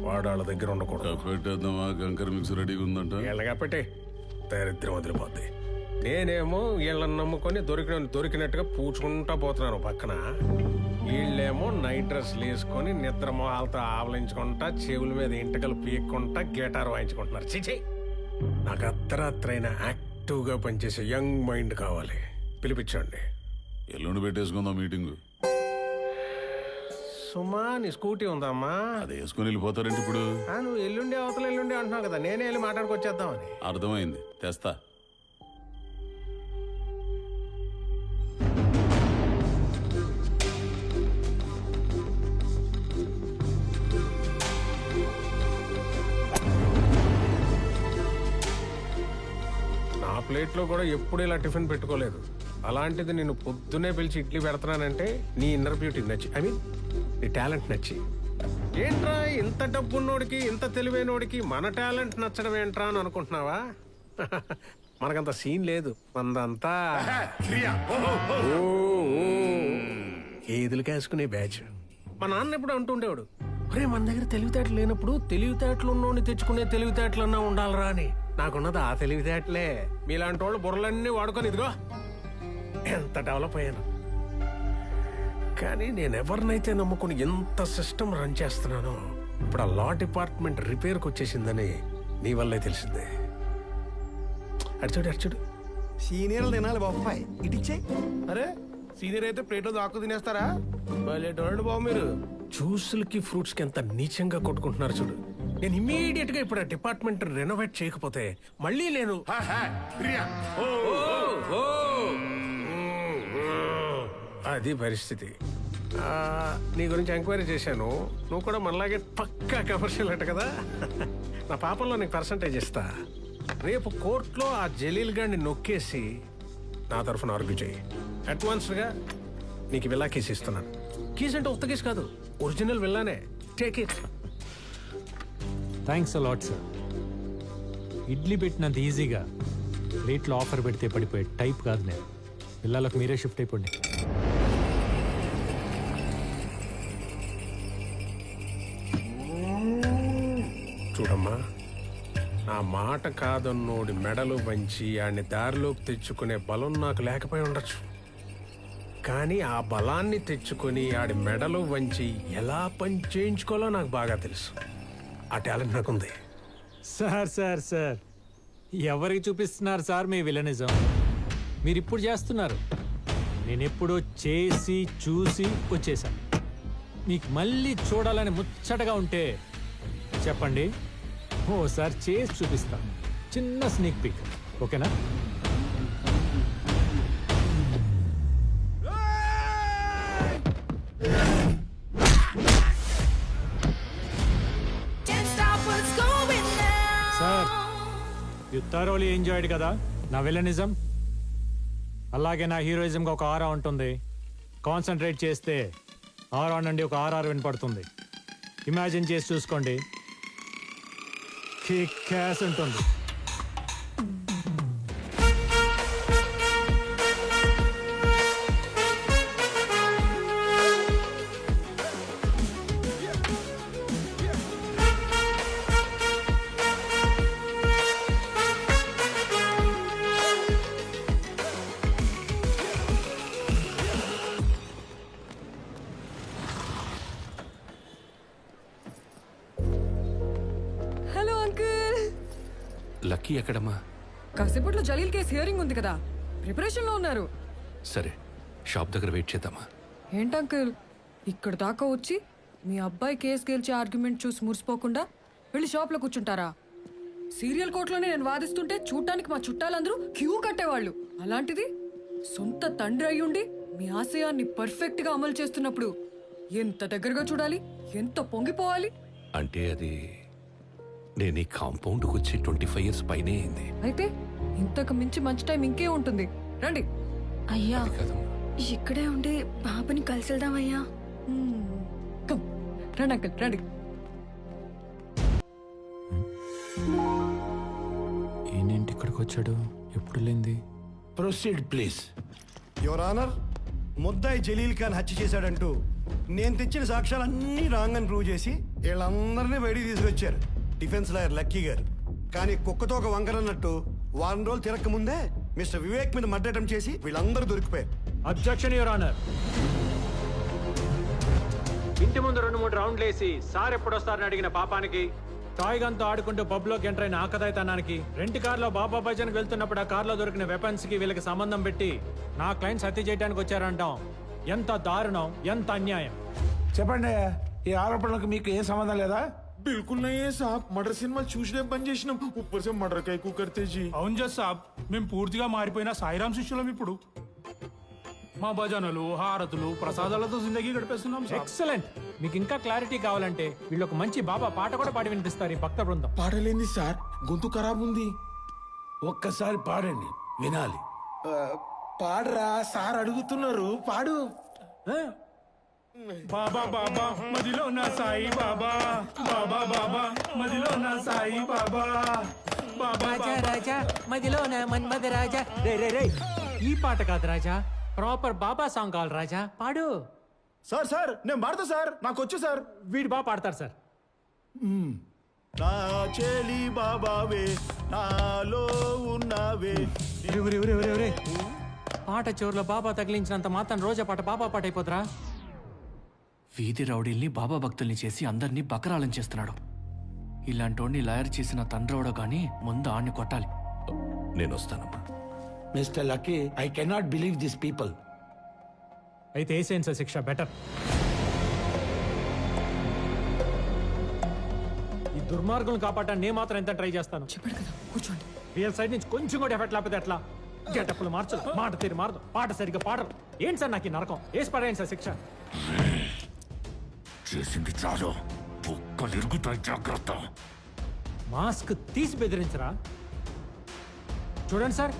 వాడు వాళ్ళ దగ్గర ఉండకూడదు. పెట్టేద్దామా? కంకర మిక్స్ రెడీగా ఉందంట. వీళ్ళగా పెట్టి దరిద్రం వదిలిపోద్ది. నేనేమో వీళ్ళని నమ్ముకొని దొరికినట్టుగా పూచుకుంటా పోతున్నాను పక్కన. వీళ్ళేమో నైట్ డ్రెస్లు వేసుకొని నిద్ర మొహాలతో ఆవలించుకుంటా చెవుల మీద ఇంటకలు పీక్కుంటా గిటార్ వాయించుకుంటున్నారు. చిచి, నాకు అర్ధరాత్రైన యాక్టివ్గా పనిచేసే యంగ్ మైండ్ కావాలి. పిలిపించండి. ఎల్లుండి పెట్టేసుకుందాం మీటింగ్. సుమా, నీ స్కూటీ ఉందమ్మా? అది వేసుకుని వెళ్ళిపోతారంటే ఇప్పుడు. నువ్వు ఎల్లుండి అవతల ఎల్లుండి అంటున్నావు కదా, నేనే వెళ్ళి మాట్లాడుకొచ్చేద్దామని. అర్థమైంది, తెస్తా. నా ప్లేట్లో కూడా ఎప్పుడు ఇలా టిఫిన్ పెట్టుకోలేదు. అలాంటిది నేను పొద్దునే పిలిచి ఇడ్లీ పెడుతున్నానంటే నీ ఇన్నర్ బ్యూటీ నచ్చి, ఐ మీన్ నీ టాలెంట్ నచ్చి. ఏంట్రా ఇంత డబ్బున్నోడికి ఇంత తెలివైనోడికి మన టాలెంట్ నచ్చడం ఏంట్రా అని అనుకుంటున్నావా? మనకంత సీన్ లేదు. మనదంతా ఏదులు కాసుకునే బ్యాచ్. మా నాన్న ఎప్పుడు అంటుండేవాడు, ఒరే మన దగ్గర తెలివితేటలు లేనప్పుడు తెలివితేటలు ఉన్నోడిని తెచ్చుకునే తెలివితేటలన్నా ఉండాలరా అని. నాకున్నది ఆ తెలివితేటలే. మీలాంటి వాళ్ళు బుర్రలన్నీ వాడుకొని ఇదిగో ఎంత డెవలప్ అయ్యాను. కానీ నేను ఎవరినైతే నమ్ముకుని ఎంత సిస్టమ్ రన్ చేస్తున్నానో ఇప్పుడు ఆ లా డిపార్ట్మెంట్ రిపేర్కి వచ్చేసిందని నీ వల్లే తెలిసిందే. అర్చుడు సీనియర్లు తినాలి బాబాయ్, ఇటిచ్చే. అరే సీనియర్ అయితే ప్లేట్లో దాక్కు తినేస్తారా? బాబు మీరు జ్యూసులకి ఫ్రూట్స్ కి ఎంత నీచంగా కొట్టుకుంటున్నారు చూడు. నేను ఇమీడియట్ గా ఇప్పుడు ఆ డిపార్ట్మెంట్ రెనోవేట్ చేయకపోతే మళ్ళీ నేను అది పరిస్థితి. నీ గురించి ఎంక్వైరీ చేశాను. నువ్వు కూడా మనలాగే పక్కా కమర్షియల్ అట కదా. నా పాపంలో నీకు పర్సంటేజ్ ఇస్తా. రేపు కోర్టులో ఆ జలీల్ గారిని నొక్కేసి నా తరఫున ఆర్గ్యూ చేయి. అడ్వాన్స్గా నీకు విల్లా కేసు ఇస్తున్నాను. కేసు అంటే ఉత్త కేసు కాదు, ఒరిజినల్ విల్లానే. Take it. Thanks a lot sir. Idli పెట్టినంత ఈజీగా రేట్లో ఆఫర్ పెడితే పడిపోయే టైప్ కాదు నేను. పిల్లలకు మీరే షిఫ్ట్ అయిపోండి. చూడమ్మా, నా మాట కాదన్నోడి మెడలు వంచి ఆడిని దారిలోకి తెచ్చుకునే బలం నాకు లేకపోయి ఉండొచ్చు. కానీ ఆ బలాన్ని తెచ్చుకొని ఆడి మెడలు వంచి ఎలా పని చేయించుకోవాలో నాకు బాగా తెలుసు. ఆ టాలెంట్ నాకుంది. సార్ సార్ సార్ ఎవరికి చూపిస్తున్నారు సార్ మీ విలనిజం? మీరు ఇప్పుడు చేస్తున్నారు. నేను ఎప్పుడో చేసి చూసి వచ్చేసాను. మీకు మళ్ళీ చూడాలని ముచ్చటగా ఉంటే చెప్పండి, ఓసారి చేసి చూపిస్తాను. చిన్న స్నీక్ పిక్, ఓకేనా? సార్, యు థరోలీ ఎంజాయ్డ్ కదా నా విలనిజం? అలాగే నా హీరోయిజంగా ఒక ఆరా ఉంటుంది. కాన్సన్ట్రేట్ చేస్తే ఆరా నుండి ఒక ఆర్ఆర్ వినపడుతుంది. ఇమాజిన్ చేసి చూసుకోండి, కిక్ ఉంటుంది. Hello uncle. లక్కీ ఎక్కడమ్మా? కాసేపట్లో జలీల్ కేసు హియరింగ్ ఉంది కదా, ప్రిపరేషన్ లో ఉన్నారు. సరే, షాప్ దగ్గర వెయిట్ చేద్దామా? ఏంటి అంకుల్ ఇక్కడ దాకా వచ్చి మీ అబ్బాయి కేసు గెలిచే ఆర్గ్యుమెంట్ చూసి మురిసిపోకుండా వెళ్ళి షాప్ లో కూర్చుంటారా? సీరియల్ కోర్టులోనే నేను వాదిస్తుంటే చూడటానికి మా చుట్టాలందరూ క్యూ కట్టేవాళ్ళు. అలాంటిది సొంత తండ్రి అయ్యుండి మీ ఆశయాన్ని పర్ఫెక్ట్ గా అమలు చేస్తున్నప్పుడు ఎంత దగ్గరగా చూడాలి, ఎంత పొంగిపోవాలి. అంటే అది నేను ఈ కాంపౌండ్కి వచ్చి 25 years పైనే అయింది. అయితే ఇంతకు మించి మంచి టైం ఇంకే ఉంటుంది. రండి. అయ్యా ఇక్కడే ఉండి బాబుని కలిసి వెళ్దామయ్యా. కమ్, రండి అంకుల్ రండి. ఏంటి ఇక్కడికి వచ్చాడు? ఎప్పుడు లేంది? Proceed please. యువర్ ఆనర్, ముద్దాయి జలీల్ ఖాన్ హత్య చేశాడంటూ నేను తెచ్చిన సాక్ష్యాలన్నీ రాంగ్ అని ప్రూవ్ చేసి వీళ్ళందరినీ బయటికి తీసుకొచ్చారు డిఫెన్స్ లాయర్ లక్కీ గారు. కానీ కుక్కతో ఒక వంకరన్నట్టు వారం రోజులు తిరక్క ముందే మిస్టర్ వివేక్ మీద మర్డర్ అటెంప్ట్ చేసి వీళ్ళందరూ దొరికిపోయారు. Objection your honour. ఇంటి ముందు 2-3 రౌండ్లు వేసి సార్ ఎప్పుడు వస్తారని అడిగిన పాపానికి, టాయ్ గన్తో ఆడుకుంటూ పబ్లోకి ఎంటర్ అయిన ఆకదాయితనానికి, రెంట్ కార్లో బాబా భజన్కి వెళ్తున్నప్పుడు ఆ కార్లో దొరికిన వెపన్స్ కి వీళ్ళకి సంబంధం పెట్టి నా క్లయింట్స్ హత్య చేయడానికి వచ్చారంటాం. ఎంత దారుణం, ఎంత అన్యాయం. చెప్పండి, ఈ ఆరోపణలకు మీకు ఏం సంబంధం లేదా? బిల్కుల్ నయ్యే సాబ్, మర్డర్ సినిమాలు చూసినే పని చేసినాం. ఉప్పర్ సే మర్డర్ కై కుకర్తే జీ. అవును జస్ సాబ్, మేము పూర్తిగా మారిపోయిన సాయిరాం శిష్యులం. ఇప్పుడు మా భజనలు, హారతులు, ప్రసాదాలతో జిందగీ గడిపేస్తున్నాం. ఎక్సలెంట్. మీకు ఇంకా క్లారిటీ కావాలంటే వీళ్ళు ఒక మంచి బాబా పాట కూడా పాడి వినిపిస్తారు ఈ భక్త బృందం. పాడలేంది సార్, గొంతు ఖరాబ్ ఉంది. ఒక్కసారి పాడండి, వినాలి. పాడరా సార్, అడుగుతున్నారు, పాడు. బాబా బాబా మదిలో నా సాయి బాబా, బాబా బాబా మదిలో నా సాయి బాబా, బాబా రాజా మదిలో నా మన్మద రాజా. రే రే రే, ఈ పాట కాదు రాజా, ప్రాపర్ బాబా సాంగ్ కావాలి రాజా, పాడు. సార్ నేను పాడతా సార్, నాకు వచ్చు సార్. వీడు బాగా పాడతారు సార్. నా చెలి బాబావే, నాలో ఉన్నావే. పాట చివరిలో బాబా తగిలించినంత మాత్రం రోజా పాట బాబా పాట అయిపోతురా? వీధి రౌడీల్ని బాబా భక్తుల్ని చేసి అందరినీ బకరాలం చేస్తున్నాడు. ఇలాంటోడిని లాయర్ చేసిన తండ్రోడో గాని ముందు ఆడిని కొట్టాలి. నేను వస్తానమ్మా. Mister lucky, I cannot believe this people. అయితే వేసేయండి సార్ శిక్ష, బెటర్. ఈ దుర్మార్గులను కాపాడటాన్ని నేను మాత్రం ఎంత ట్రై చేస్తాను. చెప్పాడు కదా, కూర్చోండి. రియల్ సైడ్ నుంచి కొంచెం కూడా ఎఫెక్ట్ లేకపోతే ఎట్లా? గెటప్పులు మార్చదు, మాట తీరు మారదు, పాట సరిగ్గా పాడరు. ఏంటి సార్ నాకు ఈ నరకం? వేసి పడేయండి సార్ శిక్ష. చేసింది చాలు, బుక్కలిరుగుతాయి, జాగ్రత్త. మాస్క్ తీసి బెదిరించరా? చూడండి సార్,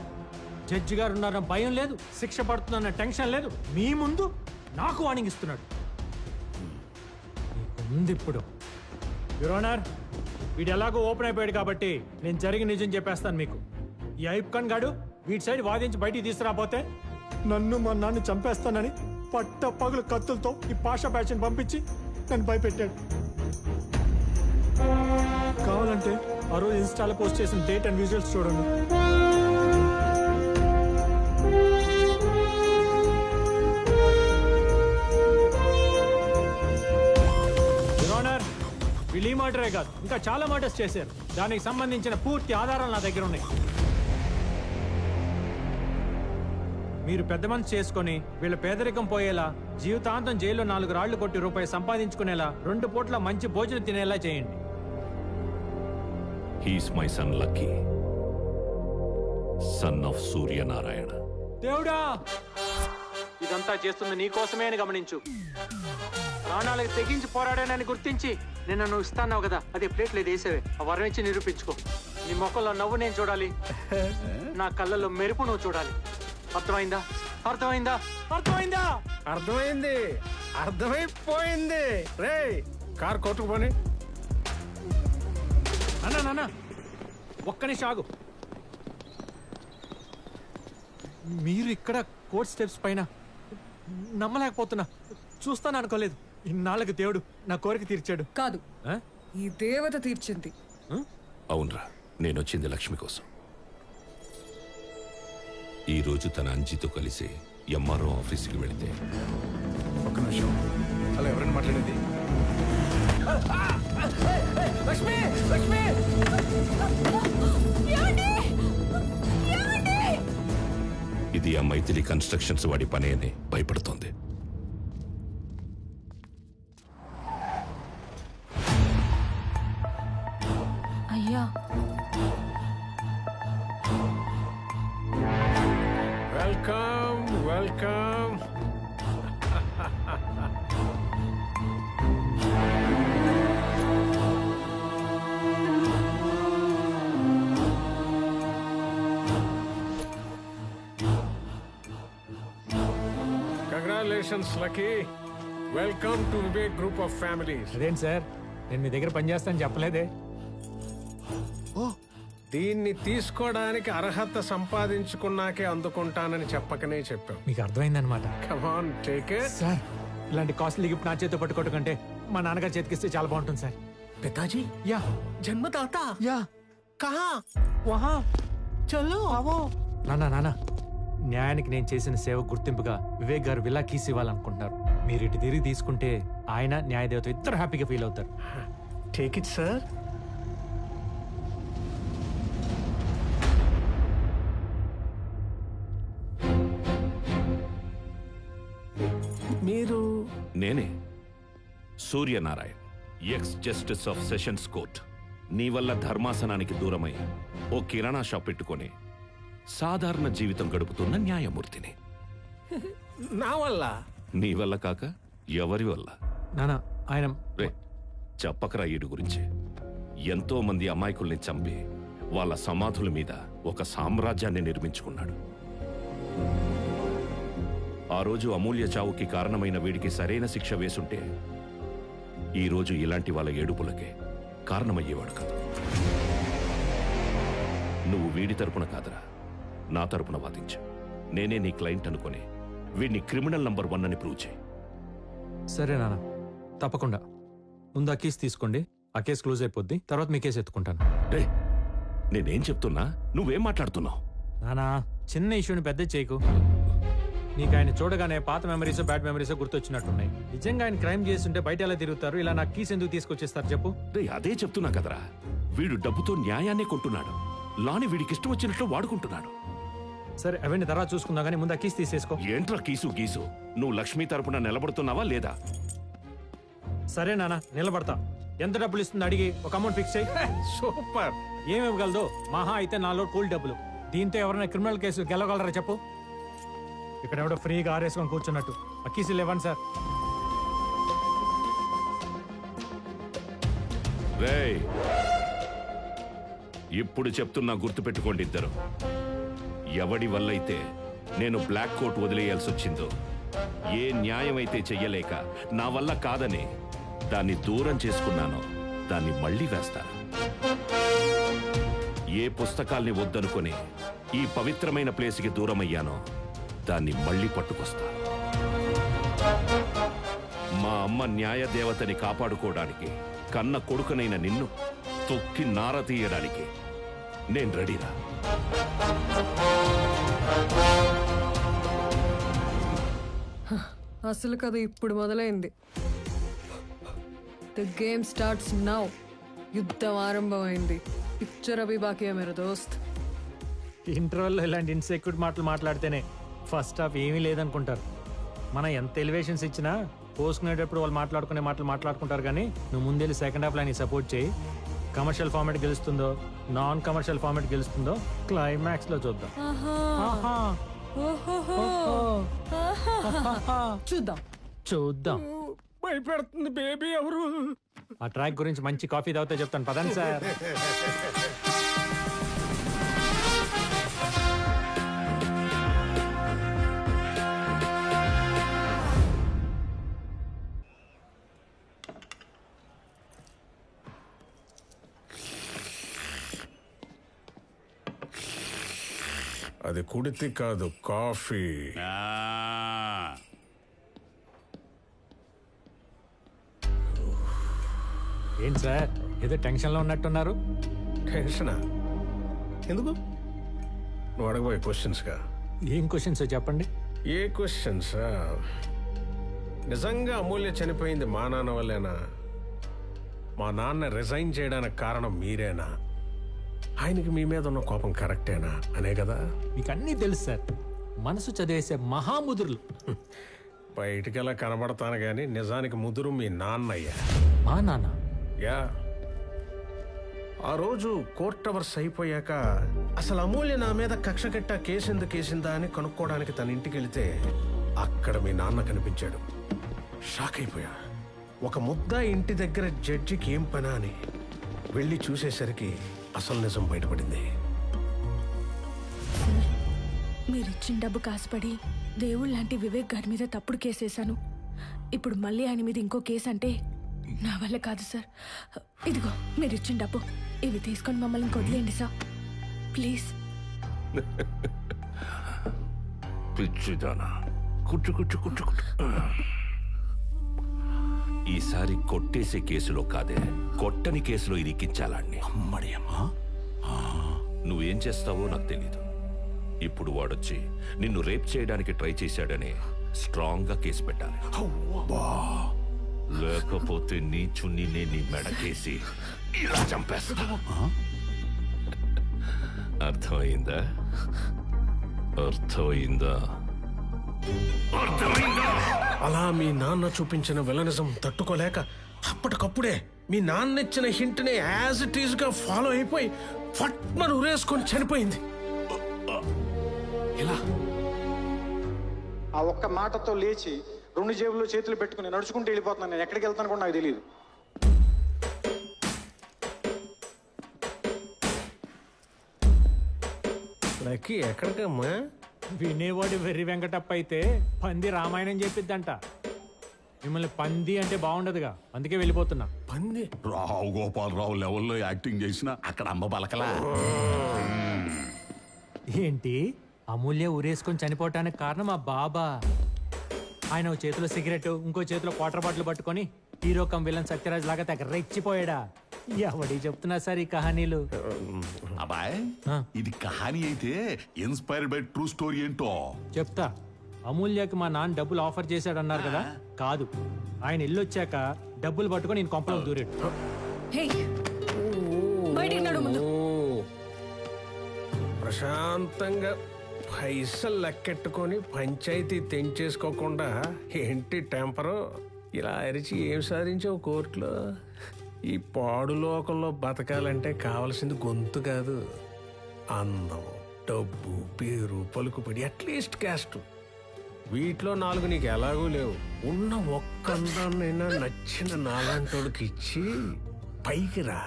జడ్జి గారు ఉన్నారన్న భయం లేదు, శిక్ష పడుతుందన్న టెన్షన్ లేదు. మీ ముందు నాకు వార్నింగ్ ఇస్తున్నాడు. ఉంది ఇప్పుడు. యువర్ ఆనర్, వీడు ఎలాగో ఓపెన్ అయిపోయాడు కాబట్టి నేను జరిగి నిజం చెప్పేస్తాను మీకు. ఈ ఐబ్ ఖాన్ గాడు వీడి సైడ్ వాదించి బయటికి తీసుకురాపోతే నన్ను మా నాన్ని చంపేస్తానని పట్ట పగులు కత్తులతో ఈ పాషా బ్యాచ్ని పంపించి నన్ను భయపెట్టాడు. కావాలంటే ఆ రోజు ఇన్స్టాలో పోస్ట్ చేసిన డేట్ అండ్ విజువల్స్ చూడండి. వీళ్ళు ఈ మర్డరే కాదు, ఇంకా చాలా మర్డర్స్ చేశారు. దానికి సంబంధించిన పూర్తి ఆధారాలు నా దగ్గర ఉన్నాయి. మీరు పెద్ద మనసు చేసుకొని వీళ్ళ పేదరికం పోయేలా, జీవితాంతం జైల్లో 4 రాళ్లు కొట్టి రూపాయి సంపాదించుకునేలా, 2 పూట్ల మంచి భోజనం తినేలా చేయండి. He's my son lucky, son of Suryanarayana. దేవుడా, ఇదంతా చేస్తుంది నీకోసమే అని గమనించు. ప్రాణాలకు తెగించి పోరాడానని గుర్తించి నిన్న నువ్వు ఇస్తాన్నావు కదా, అదే ప్లేట్లు వేసేవే. ఆ వరం ఇచ్చి నిరూపించుకో. నీ మొక్కల్లో నవ్వు నేను చూడాలి, నా కళ్ళల్లో మెరుపు నువ్వు చూడాలి. అర్థమైందా? అర్థమైందా? అర్థమైందా? అర్థమైంది, అర్థమైపోయింది. రే కార్ కొట్టుకుపోని. అన్నా నాన్న, ఒక్క నిమిషం ఆగు. మీరు ఇక్కడ కోర్ట్ స్టెప్స్ పైన, నమ్మలేకపోతున్నా. చూస్తాను అనుకోలేదు. ఇన్నాళ్ళకి దేవుడు నా కోరిక తీర్చాడు. కాదు, ఈ దేవత తీర్చింది. అవునరా, నేను వచ్చింది లక్ష్మి కోసం. ఈ రోజు తన అంజితో కలిసి ఎంఆర్ఓ ఆఫీస్కి వెళితే. ఒక్క నిమిషం, అలా ఎవరైనా మాట్లాడేది? లక్ష్మి, లక్ష్మి! ఇది ఆ మైథిలి కన్స్ట్రక్షన్స్ వాడి పని అని భయపడుతోంది. అయ్యా, welcome welcome. Congratulations lucky. Welcome to Vivek group of families. అదేంటి సార్, నేను మీ దగ్గర పనిచేస్తాను చెప్పలేదే. దీన్ని తీసుకోవడానికి అర్హత సంపాదించుకున్నాకే అందుకుంటానని చెప్పకనే చెప్పాం. మీకు అర్థమైందనమాట. Come on take it. Sir, ఇలాంటి కాస్ట్లీ గిఫ్ట్ నా చేతితో పట్టుకోవటం కంటే మా నాన్నగారు చేతికిస్తే చాలా బాగుంటుంది సార్. పితాజీ యా జన్మదాత యా కహా వహా చలో అవో. నాన్న, న్యాయానికి నేను చేసిన సేవ గుర్తింపుగా వివేక్ గారు విలా కీస్ ఇవ్వాలనుకుంటున్నారు. మీరు ఇటు తిరిగి తీసుకుంటే ఆయన న్యాయదేవత ఇద్దరు హ్యాపీగా ఫీల్ అవుతారు. Take it sir. మీరు? నేనే Suryanarayan, X justice of sessions court. నీ వల్ల ధర్మాసనానికి దూరమై ఓ కిరాణా షాప్ పెట్టుకొని సాధారణ జీవితం గడుపుతున్న న్యాయమూర్తిని. నా వల్ల? నీ వల్ల కాక ఎవరి వల్ల? నానా ఆయన రే చెప్పకరా ఈడు గురించి. ఎంతో మంది అమాయకుల్ని చంపి వాళ్ళ సమాధుల మీద ఒక సామ్రాజ్యాన్ని నిర్మించుకున్నాడు. ఆ రోజు అమూల్య చావుకి కారణమైన వీడికి సరైన శిక్ష వేసుంటే ఈ రోజు ఇలాంటి వాళ్ళ ఏడుపులకే కారణమయ్యేవాడు కాదు. నువ్వు వీడి తరపున కాదురా, నా తరపున వాదించు. నేనే నీ క్లయింట్ అనుకుని వీడిని క్రిమినల్ నంబర్ 1 అని ప్రూవ్ చేయి. సరే నాన్న, తప్పకుండా. ముందు ఆ కేసు తీసుకోండి, ఆ కేసు క్లోజ్ అయిపోద్ది, తర్వాత మీ కేసు ఎత్తుకుంటాను. రే నేనేం చెప్తున్నా, నువ్వేం మాట్లాడుతున్నావు? నానా, చిన్న ఇష్యూని పెద్ద చేయకు. నీకు ఆయన చూడగానే పాత మెమరీస్ బ్యాడ్ మెమరీస్ గుర్తొచ్చినట్టున్నాయి. నిజంగా ఆయన క్రైమ్ చేస్తుంటే బయట ఎలా తిరుగుతారు? ఇలా నాకు కీస్ ఎందుకు తీసుకొచ్చేస్తారు చెప్పు? రే అదే చెప్తున్నా కదరా, వీడు డబ్బుతో న్యాయాన్నే కొంటున్నాడు. లాని వీడికి ఇష్టం వచ్చినట్లు వాడుకుంటున్నాడు. సరే అవన్నీ తర్వాత చూసుకుందాం, కానీ ముందు ఆ కీస్ తీసేసుకో. ఏంట్రా కీసు గీసు? నువ్వు లక్ష్మి తరపున నిలబడుతున్నావా లేదా? సరే నాన్న, నిలబడతా. ఎంత డబ్బులు ఇస్తుంది అడిగి ఒక అమౌంట్ ఫిక్స్ చేయి. సూపర్. ఏమివ్వగలదు? మహా అయితే 4 కూల్ డబ్బులు. దీంతో ఎవరైనా క్రిమినల్ కేసు గెలవగలరా చెప్పు? ఇక్కడ ఎవడో ఫ్రీగా ఆరేసుకొని కూర్చున్నట్టు. ఆ కీసులు ఇవ్వండి సార్. రేయ్ ఇప్పుడు చెప్తున్నా, గుర్తుపెట్టుకోండి ఇద్దరు. ఎవడి వల్లైతే నేను బ్లాక్ కోట్ వదిలేయాల్సి వచ్చిందో, ఏ న్యాయం అయితే చెయ్యలేక నా వల్ల కాదని దాన్ని దూరం చేసుకున్నానో దాన్ని మళ్ళీ వేస్తాను. ఏ పుస్తకాల్ని వద్దనుకొని ఈ పవిత్రమైన ప్లేస్కి దూరం అయ్యానో దాన్ని మళ్ళీ పట్టుకొస్తాను. మా అమ్మ న్యాయ దేవతని కాపాడుకోవడానికి కన్న కొడుకునైన నిన్ను తొక్కి నార తీయడానికి నేను రెడీరా. అసలు కథ ఇప్పుడు మొదలైంది. The game starts now. యుద్ధం ఆరంభమైంది. పిక్చర్ అభి బాకీ హై మేరా దోస్త్. ఇంటర్వెల్లో ఇలాంటి ఇన్సెక్యూర్ మాటలు మాట్లాడితేనే ఫస్ట్ హాఫ్ ఏమీ లేదనుకుంటారు. మనం ఎంత ఎలివేషన్స్ ఇచ్చినా పోసుకునేటప్పుడు వాళ్ళు మాట్లాడుకునే మాటలు మాట్లాడుకుంటారు. కానీ నువ్వు ముందెళ్ళి సెకండ్ హాఫ్ లైన్ సపోర్ట్ చేయి. కమర్షియల్ ఫార్మాట్ గెలుస్తుందో నాన్ కమర్షియల్ ఫార్మాట్ గెలుస్తుందో క్లైమాక్స్ లో చూద్దాం. చూద్దాం. భయపెడుతుంది బేబీ ఎవరు? ఆ ట్రాక్ గురించి మంచి కాఫీ తాగితే చెప్తాను, పదండి సార్. అది కుడితి కాదు, కాఫీ. ఏంటి సార్, ఏదో టెన్షన్లో ఉన్నట్టున్నారు? టెన్షనా? ఎందుకు? నువ్వు అడగబోయే క్వశ్చన్స్గా. ఏం క్వశ్చన్స్ చెప్పండి. ఏ క్వశ్చన్స్? నిజంగా అమూల్య చనిపోయింది మా నాన్న వల్లేనా? మా నాన్న రిజైన్ చేయడానికి కారణం మీరేనా? ఆయనకి మీ మీద ఉన్న కోపం కరెక్టేనా అనే కదా? మీకు అన్నీ తెలుసు సార్, మనసు చదివేసే మహాముదురులు. బయటికి ఎలా కనబడతాను కానీ నిజానికి ముదురు మీ నాన్నయ్యా. మా నాన్న? యా. ఆ రోజు కోర్ట్ అవర్స్ అయిపోయాక అసలు అమూల్య నా మీద కక్ష కట్ట కేసు ఎందుకు వేసిందా అని కనుక్కోవడానికి తన ఇంటికి వెళితే అక్కడ మీ నాన్న కనిపించాడు. షాక్ అయిపోయా. ఒక ముద్ద ఇంటి దగ్గర జడ్జికి ఏం పనా అని వెళ్ళి చూసేసరికి అసలు నిజం బయటపడింది. మీరిచ్చిన డబ్బు కాసుపడి దేవుళ్ళ లాంటి వివేక్ గారి మీద తప్పుడు కేసేశాను. ఇప్పుడు మళ్ళీ ఆయన మీద ఇంకో కేసు అంటే నా వల్ల కాదు సార్. ఇదిగో మీరు ఇచ్చిన డబ్బు, ఇవి తీసుకొని మమ్మల్ని వదిలేయండి సార్ ప్లీజ్. పిచ్చిదానా, కుట్టు కుట్టు కుట్టు కుట్టు. ఈసారి కొట్టేసే కేసులో కాదే, కొట్టని కేసులో ఇరికించాలాన్ని. అమ్మడి అమ్మా, నువ్వేం చేస్తావో నాకు తెలీదు. ఇప్పుడు వాడొచ్చి నిన్ను రేప్ చేయడానికి ట్రై చేశాడని స్ట్రాంగ్ గా కేసు పెట్టాలి. లేకపోతే నీ చున్నీనే నీ మెడకేసి ఇలా చంపేస్తా. అర్థమైందా? అర్థమైందా? అలా మీ నాన్న చూపించిన విలనిజం తట్టుకోలేక అప్పటికప్పుడే మీ నాన్న ఇచ్చిన హింట్ ని యాజ్ ఇట్ ఈజ్ గా ఫాలో అయిపోయి ఫట్మను ఉరేసుకొని చనిపోయింది. ఇలా ఆ ఒక్క మాటతో లేచి 2 జేబుల్లో చేతులు పెట్టుకుని నడుచుకుంటూ వెళ్ళిపోతున్నాను. నేను ఎక్కడికి వెళ్తాను కూడా నాకు తెలియదు. లక్కీ ఎక్కడికమ్మా? వినేవాడు వెర్రి వెంకటప్ప అయితే పంది రామాయణం చెప్పిద్దంట. మిమ్మల్ని పంది అంటే బాగుండదుగా, అందుకే వెళ్ళిపోతున్నా. పంది? రావు గోపాలరావు లెవెల్లో యాక్టింగ్ చేసిన అక్కడ అమ్మ బలకలా. ఏంటి అమూల్య ఊరేసుకొని చనిపోవటానికి కారణం మా బాబా. ఆయన ఓ చేతిలో సిగరెట్, ఇంకో చేతిలో వాటర్ బాటిల్ పట్టుకొని హీరో కమ్ విలన్ సత్యరాజ్ లాగా తెగ రెచ్చిపోయాడా? ఎవడి చెప్తున్నా సార్ ఈ కహానీలు? అబ్బాయ్, ఇది కహానీ అయితే ఇన్స్పైర్డ్ బై ట్రూ స్టోరీ ఏంటో చెప్తా. అమూల్యకి మా నాన్న డబ్బులు ఆఫర్ చేశాడు అన్నారు కదా, కాదు. ఆయన ఇల్లు వచ్చాక డబ్బులు పట్టుకొని నేను కొంపలో దూరాడు. బయటికి నడు ముందు. ప్రశాంతంగా పైసలు లెక్కెట్టుకొని పంచాయతీ తెంచేసుకోకుండా ఏంటి టెంపరు? ఇలా అరిచి ఏం సాధించావు కోర్టులో? ఈ పాడు లోకంలో బతకాలంటే కావలసింది గొంతు కాదు, అందం, డబ్బు, పేరు, పలుకుబడి, అట్లీస్ట్ క్యాస్ట్. వీటిలో 4 నీకు ఎలాగూ లేవు. ఉన్న ఒక్క అందాన్నైనా నచ్చిన నాలాంటోడికి ఇచ్చి పైకి రా.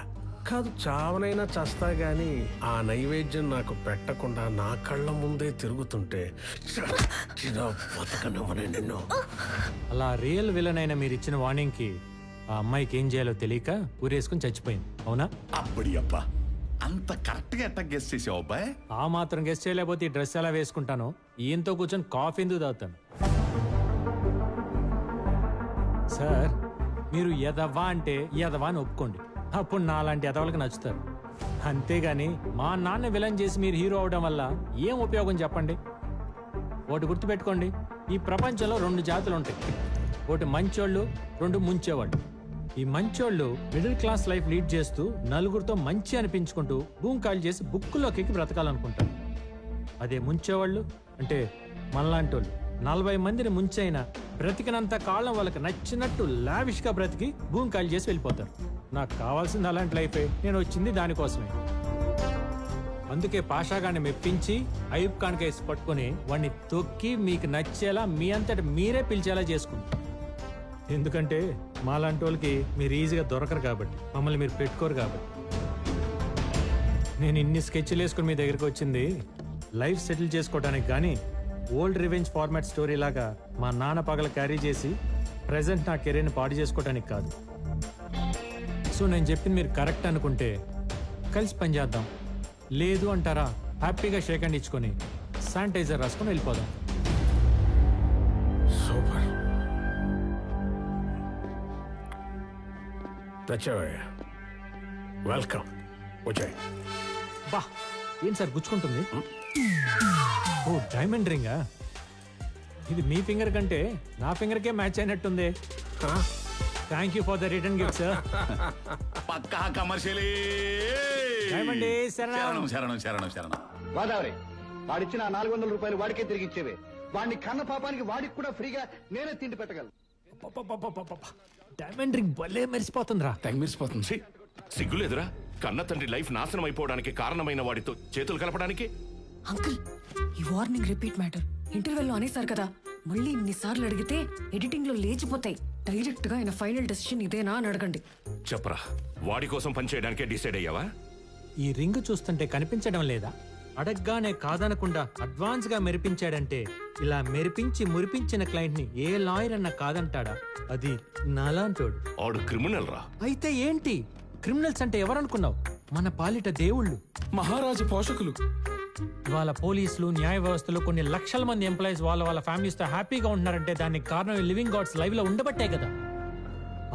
కాదు చావనైనా చస్తా గాని ఆ నైవేద్యం నాకు పెట్టకుండా నా కళ్ళ ముందే తిరుగుతుంటే బతకనివ్వనే నిన్ను. అలా రియల్ విలన్ అయిన మీరు ఇచ్చిన వార్నింగ్ కి ఆ అమ్మాయికి ఏం చేయాలో తెలియక ఊరేసుకుని చచ్చిపోయింది, అవునా? అబ్బడి అబ్బా, అంత కరెక్ట్ గా ఎట్లా గెస్ చేసావు అబ్బాయి? ఆ మాత్రం గెస్ట్ చేయలేకపోతే ఈ డ్రెస్ ఎలా వేసుకుంటాను? ఈయంతో కూర్చొని కాఫీ ఎందుకు తాగుతాను? సార్, మీరు ఎదవా అంటే ఎదవా అని ఒప్పుకోండి, అప్పుడు నాలాంటి ఎదవలకు నచ్చుతారు. అంతేగాని మా నాన్న విలన్ చేసి మీరు హీరో అవడం వల్ల ఏం ఉపయోగం చెప్పండి? ఒకటి గుర్తుపెట్టుకోండి, ఈ ప్రపంచంలో 2 జాతులు ఉంటాయి. ఒకటి మంచోళ్ళు, 2 ముంచేవాళ్ళు. ఈ మంచోళ్ళు మిడిల్ క్లాస్ లైఫ్ లీడ్ చేస్తూ నలుగురితో మంచి అనిపించుకుంటూ భూమికాయలు చేసి బుక్కులోకి బ్రతకాలనుకుంటారు. అదే ముంచేవాళ్ళు అంటే మనలాంటోళ్ళు 40 మందిని ముంచైనా బ్రతికినంత కాలం వాళ్ళకి నచ్చినట్టు లావిష్గా బ్రతికి భూమికాయలు చేసి వెళ్ళిపోతారు. నాకు కావాల్సింది అలాంటి లైఫే, నేను వచ్చింది దానికోసమే. అందుకే పాషాగాన్ని మెప్పించి అయూబ్ ఖాన్ కేసు పట్టుకుని వాడిని తొక్కి మీకు నచ్చేలా మీ అంతటి మీరే పిలిచేలా చేసుకుంటారు. ఎందుకంటే మాలాంటి వాళ్ళకి మీరు ఈజీగా దొరకరు కాబట్టి, మమ్మల్ని మీరు పెట్టుకోరు కాబట్టి. నేను ఇన్ని స్కెచ్లు వేసుకుని మీ దగ్గరికి వచ్చింది లైఫ్ సెటిల్ చేసుకోవడానికి కానీ ఓల్డ్ రివెంజ్ ఫార్మాట్ స్టోరీ లాగా మా నాన్న పగల క్యారీ చేసి ప్రెసెంట్ నా కెరీర్ని పాడు చేసుకోవడానికి కాదు. సో నేను చెప్పింది మీరు కరెక్ట్ అనుకుంటే కలిసి పనిచేద్దాం, లేదు అంటారా హ్యాపీగా షేక్ హ్యాండ్ ఇచ్చుకొని శానిటైజర్ రాసుకొని వెళ్ళిపోదాం. సూపర్, తెచ్చావయ్యా, వెల్కమ్. వచ్చాయి. బా, ఏం సార్ గుచ్చుకుంటుంది? ఓ డైమండ్ రింగా? ఇది మీ ఫింగర్ కంటే నా ఫింగర్కే మ్యాచ్ అయినట్టుంది. Thank you for the return gift sir. పక్కా కమర్షియలీ. డైమండ్ శరణం శరణం శరణం శరణం. గోదావరి, వాడిచ్చిన 400 రూపాయలు వాడికే తిరిగి ఇచ్చేవే. వాడిని కన్న పాపానికి వాడికి కూడా ఫ్రీగా నేనే తిండి పెట్టగలను. డైమండ్ రింగ్ భలే మెరిసిపోతుందిరా. తెగ మెరిసిపోతుంది. సిగ్గులేదురా? కన్న తండ్రి లైఫ్ నాశనం అయిపోవడానికి కారణమైన వాడితో చేతులు కలపడానికి? అంకుల్, ఈ వార్నింగ్ రిపీట్ మ్యాటర్. ఇంటర్వెల్లో అనేసారు కదా, మళ్ళీ ఇన్నిసార్లు అడిగితే ఎడిటింగ్ లో లేచిపోతాయి. డైరెక్ట్ గా ఆయన ఫైనల్ డెసిషన్ ఇదేనా అని అడగండి. చెప్పరా, వాడి కోసం పనిచేయడానికే డిసైడ్ అయ్యావా? ఈ రింగ్ చూస్తుంటే కనిపించడం లేదా? అడగ్గానే కాదనకుండా అడ్వాన్స్ గా మెరిపించాడంటే ఇలా మెరిపించి మురిపించిన క్లయింట్ ని ఏ లాయర్ అన్న కాదంటాడా? అది నాలాంటోడు. ఆడు క్రిమినల్ రా. అయితే ఏంటి? క్రిమినల్స్ అంటే ఎవరనుకున్నావు? మన పాలిట దేవుళ్ళు, మహారాజు పోషకులు. ఇవాళ పోలీసులు, న్యాయ వ్యవస్థలో కొన్ని లక్షల మంది ఎంప్లాయీస్ వాళ్ళ ఫ్యామిలీస్ తో హ్యాపీగా ఉంటున్నారంటే దానికి కారణం ఈ లివింగ్ గాడ్స్ లైవ్ లో ఉండబట్టే కదా.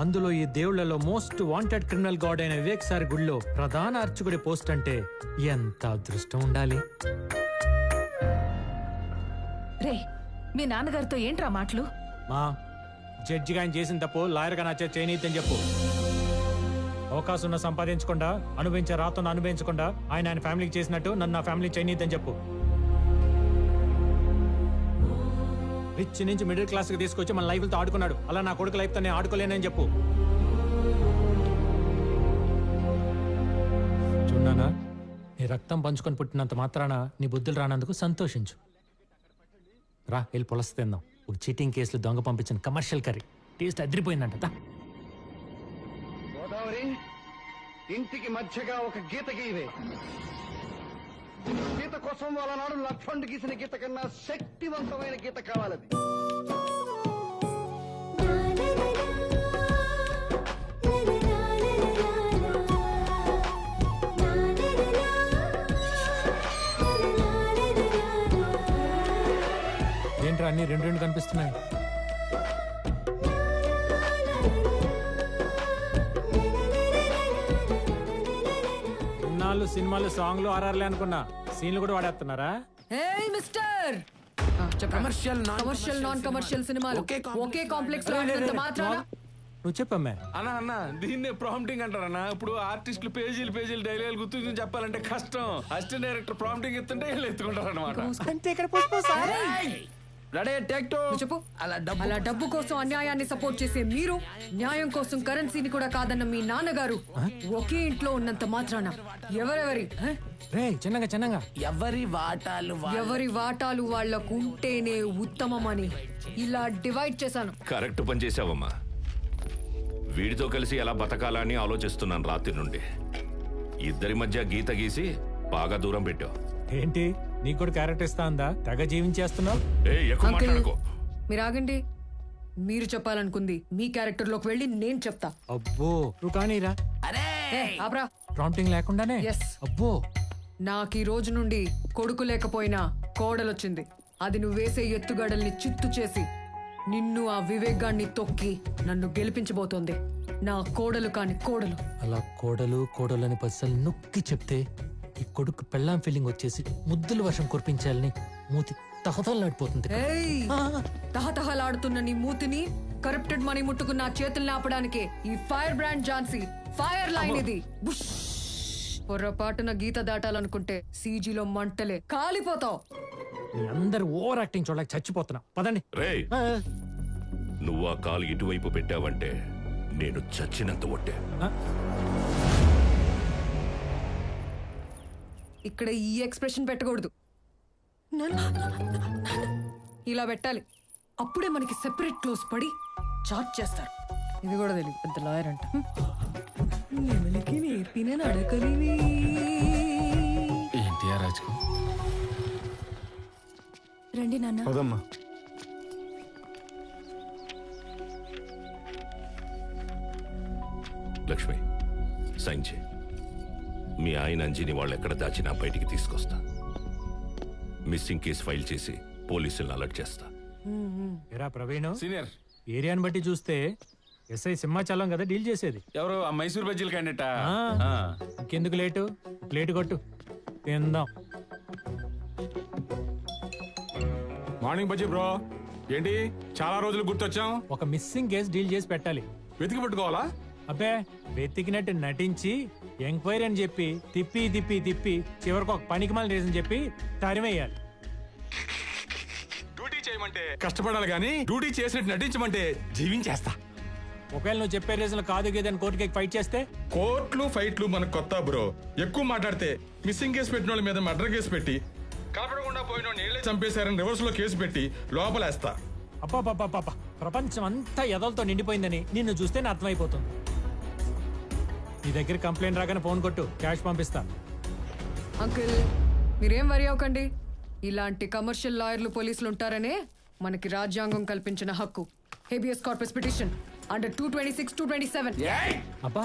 అందులో ఈ దేవుళ్లలో మోస్ట్ వాంటెడ్ క్రిమినల్ గాడ్ అయిన వివేక్ సార్ గుడిలో ప్రధాన అర్చకుడి పోస్ట్ అంటే ఎంత అదృష్టం ఉండాలి. రే, మీ నాన్నగారితో ఏంట్రా మాటలు? మా జడ్జిగా ఆయన చేసిన తప్పు లాయర్గా నా చేతి చేయనీద్దని చెప్పు. అవకాశం ఉన్న సంపాదించకుండా, అనుభవించే రాతను అనుభవించకుండా ఆయన ఫ్యామిలీకి చేసినట్టు నన్ను నా ఫ్యామిలీ చేయనీద్దని చెప్పు. రిచ్ నుంచి మిడిల్ క్లాస్ కి తీసుకొచ్చి మన లైఫ్తో ఆడుకున్నాడు. అలా నా కొడుకు లైఫ్తో నేను ఆడుకోలేనని చెప్పు. చూడనా, నీ రక్తం పంచుకొని పుట్టినంత మాత్రాన నీ బుద్ధులు రానందుకు సంతోషించు. రా, వెళ్ళి పులస తిందాం. ఒక చీటింగ్ కేసులు దొంగ పంపించిన కమర్షియల్ కర్రీ టేస్ట్ అదిరిపోయిందంట. గోదావరి, ఇంటికి మధ్యగా ఒక గీత గీవే. గీత కోసం వాళ్ళ నాడు లక్ష్మణ్ గీసిన గీత కన్నా శక్తివంతమైన గీత కావాలది. ఏంట్రా అన్ని రెండు రెండు కనిపిస్తున్నాయి? ఇన్నాళ్ళు సినిమాలు, సాంగ్లు, ఆర్ఆర్లే అనుకున్నా, సీన్లు కూడా వాడేస్తున్నారా? ఏయ్ మిస్టర్, కమర్షియల్ నాన్ కమర్షియల్ సినిమాలు ఒకే కాంప్లెక్స్ లో ఆడినంత మాత్రాన నువ్వు చెప్పమ్మా. అన్న దీన్నే ప్రాంప్టింగ్ అంటారన్నా. ఇప్పుడు ఆర్టిస్టులు పేజీలు డైలాగులు గుర్తు చెప్పాలంటే కష్టం. అసిస్టెంట్ డైరెక్టర్ ప్రాంప్టింగ్ ఎత్తుంటే వీళ్ళు ఎత్తుకుంటారు అనమాట. అంటే ఇక్కడ చెప్పు. అలా డబ్బు కోసం అన్యాయాన్ని సపోర్ట్ చేసే మీరు, న్యాయం కోసం కరెన్సీని కూడా కాదన్న మీ నాన్నగారు ఒకే ఇంట్లో ఉన్నంత మాత్రాన చిన్నగా ఎవరి వాటాలు వాళ్లకు ఉంటేనే ఉత్తమమని ఇలా డివైడ్ చేశాను. కరెక్ట్ పని చేసావమ్మా. వీడితో కలిసి ఎలా బతకాలని ఆలోచిస్తున్నాను రాత్రి నుండి. ఇద్దరి మధ్య గీత గీసి బాగా దూరం పెట్టావు. ఏంటి, నీకు కూడా క్యారెక్టర్ ఇస్తా ఉందా? తెగ జీవించేస్తున్నావు. మీరు ఆగండి. మీరు చెప్పాలనుకుంది మీ క్యారెక్టర్ లోకి వెళ్ళి నేను చెప్తా. అబ్బో, నువ్వు కానీరా. ఆబ్రా, ప్రాంప్టింగ్ లేకుండానే. అబ్బో, నాకు ఈ రోజు నుండి కొడుకు లేకపోయినా కోడలొచ్చింది. అది నువ్వు వేసే ఎత్తుగడల్ని చిత్తు చేసి నిన్ను ఆ వివేక్ గాన్ని తొక్కి నన్ను గెలిపించబోతోంది. నా కోడలు కాని కోడలు. అలా కోడలు అని పసలు నొక్కి చెప్తే ఈ కొడుకు పెళ్ళాం ఫీలింగ్ వచ్చేసి ముద్దుల వర్షం కురిపించాలని మూతి తహతలాడిపోతుంది. తహతహలాడుతున్న నీ మూతిని, కరప్టెడ్ మనీ ముట్టుకున్న నా చేతుల్ని ఆపడానికి ఈ fire brand Jhansi fire line ఇది. పొర్రపాటున గీత దాటాలనుకుంటే సీజీలో మంటలే కాలిపోతావు. అందరు ఓవర్ యాక్టింగ్ చూడలేక చచ్చిపోతున్నా. పదండి. నువ్వు ఆ కాలు ఇటువైపు పెట్టావంటే నేను చచ్చినంత ఒట్టే. ఇక్కడ ఈ ఎక్స్ప్రెషన్ పెట్టకూడదు, ఇలా పెట్టాలి. అప్పుడే మనకి సెపరేట్ క్లోజ్ పడి చార్జ్ చేస్తారు. ఇది కూడా తెలియదు, పెద్ద లాయర్ అంట. నేర్పిన నడకలివి ఏంటి రాజుకు? రండి నాన్న. లక్ష్మి, సైన్ చేయి. మీ ఆయన అంజీని వాళ్ళు ఎక్కడ దాచినా బయటికి తీసుకొస్తా. మిస్సింగ్ కేసు ఫైల్ చేసి పోలీసులను అలర్ట్ చేస్తా. ఎరా ప్రవీణ్, సీనియర్, ఏరియాని బట్టి చూస్తే ఎస్ఐ సింహాచలం కదా డీల్ చేసేది. ఎవరు? ఆ మైసూర్ బజ్జీల క్యాండిడేట్. ఇంకెందుకు లేటు, ప్లేట్ కొట్టు తిందాం. Morning bajji bro. ఏంటి చాలా రోజులు గుర్తొచ్చాం? ఒక మిస్సింగ్ కేసు డీల్ చేసి పెట్టాలి. వెతికి పట్టుకోవాలా? అబ్బే, వెతికినట్టు నటించి ఎంక్వైరీ అని చెప్పి తిప్పి తిప్పి తిప్పి చివరికి ఒక పనికి మళ్ళీ రీజన్ చెప్పి తరిమేయాలి. డ్యూటీ చేయమంటే కష్టపడాలి కానీ డ్యూటీ చేసినట్టు నటించమంటే జీవించేస్తా. ఒకవేళ నువ్వు చెప్పే రీజన్ కాదు గేదని కోర్టుకి ఫైట్ చేస్తే? కోర్టులు ఫైట్లు మనకు కొత్త బ్రో. ఎక్కువ మాట్లాడితే మిస్సింగ్ కేసు పెట్టిన వాళ్ళ మీద మర్డర్ కేసు పెట్టి, కనపడకుండా పోయిన నీళ్ళే చంపేశారని రివర్స్ లో కేసు పెట్టి లోపలేస్తా. అబ్బా, ప్రపంచం అంతా ఎదలతో నిండిపోయిందని నిన్ను చూస్తేనే అర్థమైపోతుంది. నీ దగ్గర కంప్లైంట్ రాగానే ఫోన్ కొట్టు, క్యాష్ పంపిస్తా. అంకుల్, మీరేం వరి అవ్వకండి. ఇలాంటి కమర్షియల్ లాయర్లు పోలీసులు ఉంటారనే మనకి రాజ్యాంగం కల్పించిన హక్కు. Habeas corpus petition under 226, 227. అబ్బా,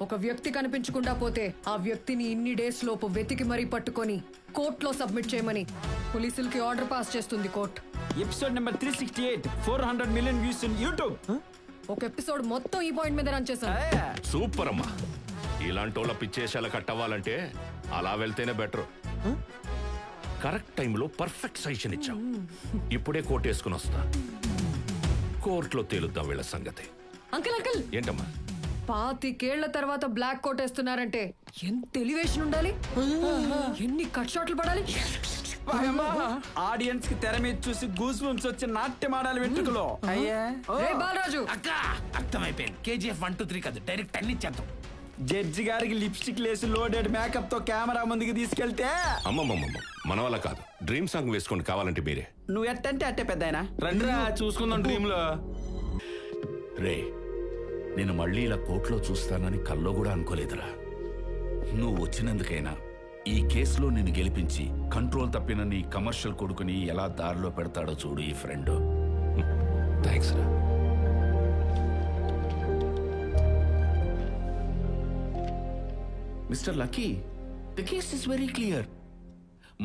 ఒక వ్యక్తి కనిపించకుండా పోతే ఆ వ్యక్తిని ఇన్ని డేస్ లోపు వెతికి మరీ పట్టుకొని కోర్టులో సబ్మిట్ చేయమని పోలీసులకి ఆర్డర్ పాస్ చేస్తుంది court. Episode number 368, 400 million views in YouTube. ఒక ఎపిసోడ్ మొత్తం ఈ పాయింట్ మీద రన్ చేశాను. సూపర్ అమ్మా. ఇలాంటి వాళ్ళ పిచ్చేసాల కట్టవ్వాలంటే అలా వెళ్తేనే బెటర్. కరెక్ట్ టైంలో పర్ఫెక్ట్ సజెషన్ ఇచ్చాం. ఇప్పుడే కోర్టు వేసుకుని వస్తా. కోర్టులో తేలుద్దాం వీళ్ళ సంగతి. అంకుల్ అంకుల్ ఏంటమ్మా? 25 తర్వాత బ్లాక్ కోట్ వేస్తున్నారంటే ఎంత ఎలివేషన్ ఉండాలి, ఎన్ని కట్ షాట్లు పడాలి. ఆడియన్స్ కి తెర మీద చూసి గూస్ బంప్స్ వచ్చి నాట్యం ఆడాలి వెంట్రుకలో. రే బాలరాజు, అర్థమైపోయింది. KGF 1, 2, 3 కాదు, డైరెక్ట్ అన్ని ఇచ్చేద్దాం. జడ్జి గారికి లిప్స్టిక్ లేసి లోడెడ్ మేకప్ తో కెమెరా ముందుకి తీసుకెళ్తే అమ్మమ్మమ్మ, మన వల్ల కాదు. డ్రీమ్ సాంగ్ వేసుకోండి కావాలంటే మీరే. నువ్వు ఎట్టంటే అట్టే పెద్ద రండిరా చూసుకుందాం డ్రీమ్ లో. రే, నేను మళ్ళీ ఇలా కోర్టులో చూస్తానని కల్లో కూడా అనుకోలేదురా. నువ్వు వచ్చినందుకైనా ఈ కేసులో నిన్ను గెలిపించి కంట్రోల్ తప్పిన నీ కమర్షియల్ కొడుకుని ఎలా దారిలో పెడతాడో చూడు ఈ ఫ్రెండ్. థ్యాంక్స్ రా. Mister lucky, the case is very clear.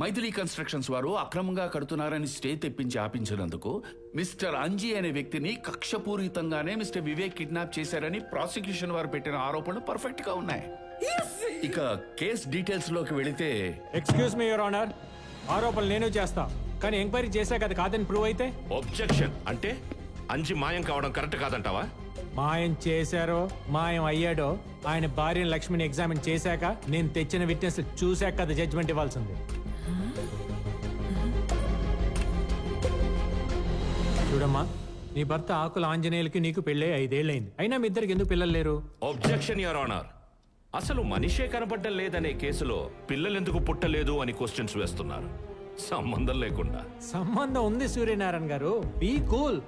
Mythili constructions వారు అక్రమంగా కడుతున్నారని స్టే తెప్పించి ఆపించినందుకు మిస్టర్ అంజీ అనే వ్యక్తిని కక్షపూరితంగానే మిస్టర్ వివేక్ కిడ్నాప్ చేశారని ప్రాసిక్యూషన్ వారు పెట్టిన ఆరోపణలు పర్ఫెక్ట్ గా ఉన్నాయి. ఇక కేస్ డీటెయిల్స్ లోకి వెళితే, ఎక్స్క్యూజ్ మీ యువర్ ఆనర్, ఆరోపణలు నేను చేస్తా, కానీ ఎంక్వైరీ చేశాక అది కాదని ప్రూవ్ అయితే. ఒబ్జెక్షన్. అంటే అంజి మాయం కావడం కరెక్ట్ కాదంటావా? మాయం చేశారో మాయం అయ్యాడో ఆయన భార్యను లక్ష్మిని ఎగ్జామిన్ చేశాక నేను తెచ్చిన విట్నెస్ చూశాక అది జడ్జ్మెంట్ ఇవ్వాల్సింది. చూడమ్మా, నీ భర్త ఆకుల ఆంజనేయులకి నీకు పెళ్ళే 5 ఏళ్ళైంది. అయినా మీ ఇద్దరికి ఎందుకు పిల్లలు లేరు? Objection your honour. అసలు మనిషే కనపడ్డం లేదనే కేసులో పిల్లలెందుకు పుట్టలేదు అని క్వశ్చన్స్ వేస్తున్నారు, సంబంధం లేకుండా. సంబంధం ఉంది సూర్యనారాయణ గారు, be cool.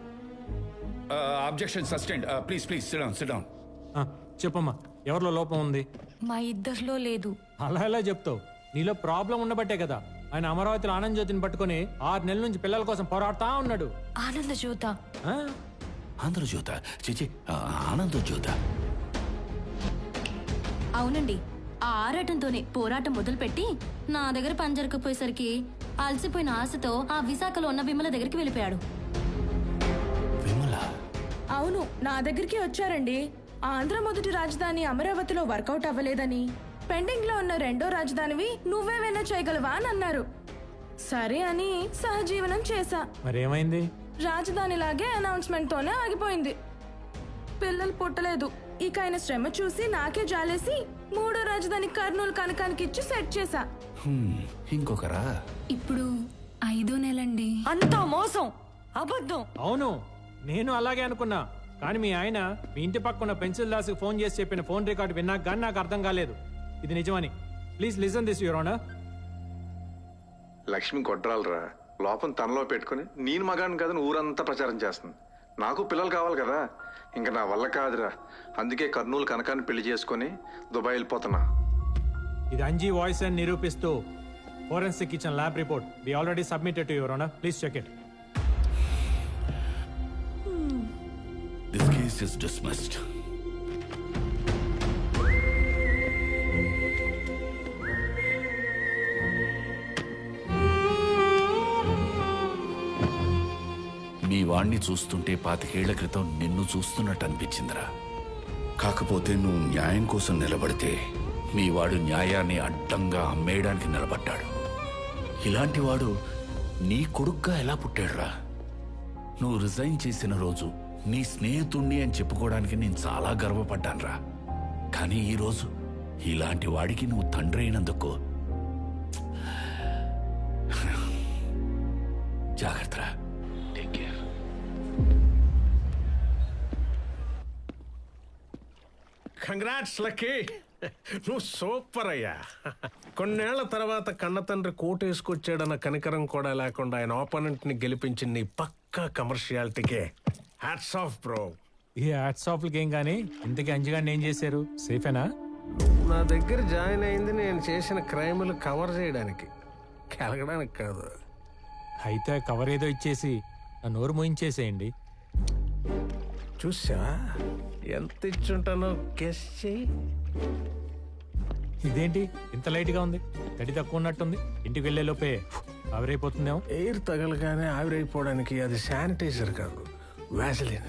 Objection sustained. Please please sit down. చెప్పమ్మా, ఎవరిలో లోపం ఉంది? మా ఇద్దరిలో లేదు. అలా ఎలా చెప్తావు? నీలో ప్రాబ్లం ఉండబట్టే కదా ఆయన అమరావతిలో ఆనంద్ జ్యోతిని పట్టుకుని 6 నెలల నుంచి పిల్లల కోసం పోరాడుతా ఉన్నాడు. ఆనంద జ్యోత? ఆంధ్రజ్యోత? చిచి, ఆనంద జ్యోత. అవునండి, ఆ ఆరాటంతోనే పోరాటం మొదలుపెట్టి నా దగ్గర పని జరగకపోయేసరికి అలసిపోయిన ఆశతో ఆ విశాఖలో ఉన్న విమల దగ్గరికి వెళ్ళిపోయాడు. అవును, నా దగ్గరికి వచ్చారండి. ఆంధ్ర మొదటి రాజధాని అమరావతిలో వర్కౌట్ అవ్వలేదని, పెండింగ్ లో ఉన్న రెండో రాజధానివి నువ్వేమైనా చేయగలవా అని అన్నారు. సరే అని సహజీవనం చేశా. మరేమైంది? రాజధానిలాగే అనౌన్స్మెంట్ తోనే ఆగిపోయింది. పిల్లలు పుట్టలేదు. ఇక ఆయన శ్రమ చూసి నాకే జాలేసి మూడో రాజధాని కర్నూలు కనకానికి ఇచ్చి సెట్ చేశా. ఇంకొకరా? ఇప్పుడు 5వ నెలండి. అంతా మోసం, అబద్ధం. అవును, నేను అలాగే అనుకున్నా. కానీ మీ ఆయన మీ ఇంటి పక్కన పెన్సిల్ దాస్కి ఫోన్ చేసి చెప్పిన ఫోన్ రికార్డు విన్నాక కానీ నాకు అర్థం కాలేదు ఇది నిజమని. Please listen this your honour. Lakshmi గొడ్రాలరా, లోపం తనలో పెట్టుకుని నేను మగాడిని కదని ఊరంతా ప్రచారం చేస్తుంది. నాకు పిల్లలు కావాలి కదా, ఇంకా నా వల్ల కాదురా. అందుకే కర్నూలు కనకాన్ని పెళ్లి చేసుకుని దుబాయ్ వెళ్ళిపోతున్నా. ఇది అంజీ వాయిస్ అని నిరూపిస్తూ ఫోరెన్సిక్ ఇచ్చిన lab report we already submitted to your honour. Please check it. This case is dismissed. మీ వాణ్ణి చూస్తుంటే 25 ఏళ్ల క్రితం నిన్ను చూస్తున్నట్టు అనిపించిందిరా. కాకపోతే నువ్వు న్యాయం కోసం నిలబడితే మీ వాడు న్యాయాన్ని అడ్డంగా అమ్మేయడానికి నిలబడ్డాడు. ఇలాంటి వాడు నీ కొడుగ్గా ఎలా పుట్టాడురా? నువ్వు రిజైన్ చేసిన రోజు నీ స్నేహితుణ్ణి అని చెప్పుకోవడానికి నేను చాలా గర్వపడ్డానురా. కానీ ఈరోజు ఇలాంటి వాడికి నువ్వు తండ్రి అయినందుకు జాగ్రత్త. Take care. కంగ్రాట్స్ లక్కీ, నువ్వు సూపర్ అయ్యా. కొన్నేళ్ల తర్వాత కన్న తండ్రి కోటేసుకొచ్చాడన్న కనికరం కూడా లేకుండా ఆయన ఆపోనెంట్ ని గెలిపించిన నీ పక్కా కమర్షియాలిటీకే హ్యాట్స్ ఆఫ్ బ్రో. ఈ హ్యాట్స్ ఆఫ్ గేమ్ కానీ ఇంతకీ అంజగాడిని ఏం చేశారు? సేఫేనా? నా దగ్గర జాయిన్ అయింది నేను చేసిన క్రైములు కవర్ చేయడానికి. కెలగడానికి కాదు. అయితే కవర్ ఏదో ఇచ్చేసి నా నోరు మోయించేసేయండి. చూసావా ఎంత ఇచ్చుంటానో గెస్ చెయ్యి. ఇదేంటి ఇంత లైట్గా ఉంది? గడి తక్కువ ఉన్నట్టుంది. ఇంటికి వెళ్ళే లోపే ఆవిరైపోతుందేమో. ఎయిర్ తగలగానే ఆవిరైపోవడానికి అది శానిటైజర్ కాదు, వ్యాజిలిన్.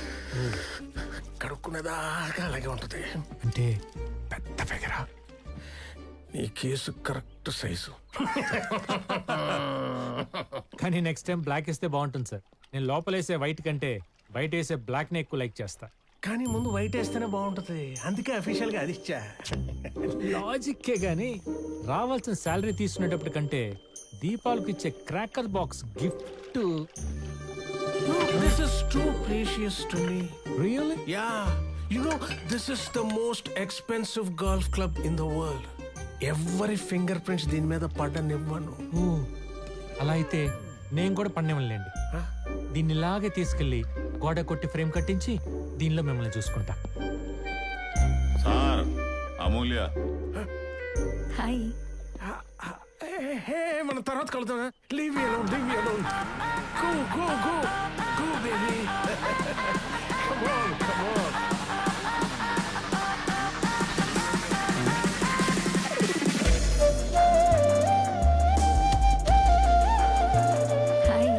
కడుక్కునేదాకా అలాగే ఉంటుంది. అంటే పెద్ద ఫిగరా. నీ కేసు కరెక్ట్ సైజు. కానీ నెక్స్ట్ టైం బ్లాక్ వేస్తే బాగుంటుంది సార్. నేను లోపలేసే వైట్ కంటే బయట వేసే బ్లాక్ నే ఎక్కువ లైక్ చేస్తా. కానీ ముందు వైట్ వేస్తేనే బాగుంటుంది, అందుకే అఫీషియల్ గా అది ఇచ్చా. లాజిక్కే గానీ రావాల్సిన శాలరీ తీసుకునేటప్పుడు కంటే దీపాలకు ఇచ్చే cracker box gift. This is too precious to me. Really? Yeah. You know, this is the most expensive golf club in the world. Every fingerprints దీని మీద పడ్డనివ్వను. అలా అయితే నేను కూడా పన్నేమలేండి. దీన్ని ఇలాగే తీసుకెళ్లి గోడ కొట్టి ఫ్రేమ్ కట్టించి దీనిలో మిమ్మల్ని చూసుకుంటా. సార్ అమూల్య. హాయ్. హే మన తర్వాత కలుద్దామా? Leave me alone, leave me alone. Go, go, go. Go, baby. Come on, come on. Hi.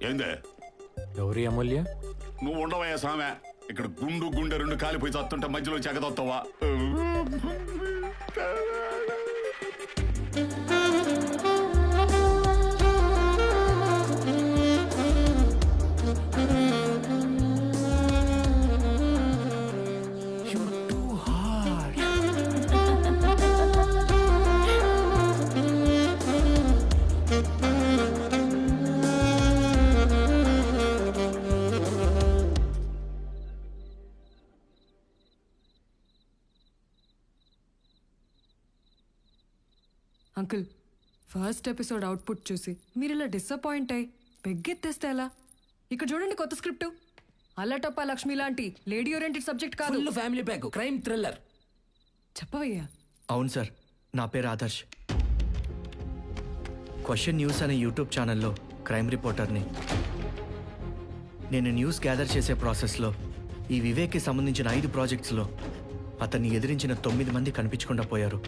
ఏందే గౌరీ అమూల్య, నువ్వు ఉండవయ్యా సామె. ఇక్కడ గుండు గుండె రెండు కాలిపోయి చస్తుంటే మధ్యలో చెగదొస్తావా? అంకుల్, ఫస్ట్ ఎపిసోడ్ అవుట్పుట్ చూసి మీరు ఇలా డిసప్పాయింట్ అయ్యి పెగ్గెత్తేస్తే ఎలా? ఇక్కడ చూడండి కొత్త స్క్రిప్ట్. అల్లటప్ప లక్ష్మి లాంటి లేడీ ఓరియంటెడ్ సబ్జెక్ట్ కాదు, ఫ్యామిలీ ప్యాక్, క్రైమ్ థ్రిల్లర్. చెప్పవయ్యా. అవును సార్, నా పేరు ఆదర్శ్. క్వశ్చన్ న్యూస్ అనే యూట్యూబ్ ఛానల్లో క్రైమ్ రిపోర్టర్ని. నేను న్యూస్ గ్యాదర్ చేసే ప్రాసెస్లో ఈ వివేక్కి సంబంధించిన 5 ప్రాజెక్ట్స్లో అతన్ని ఎదిరించిన 9 మంది కనిపించకుండా పోయారు.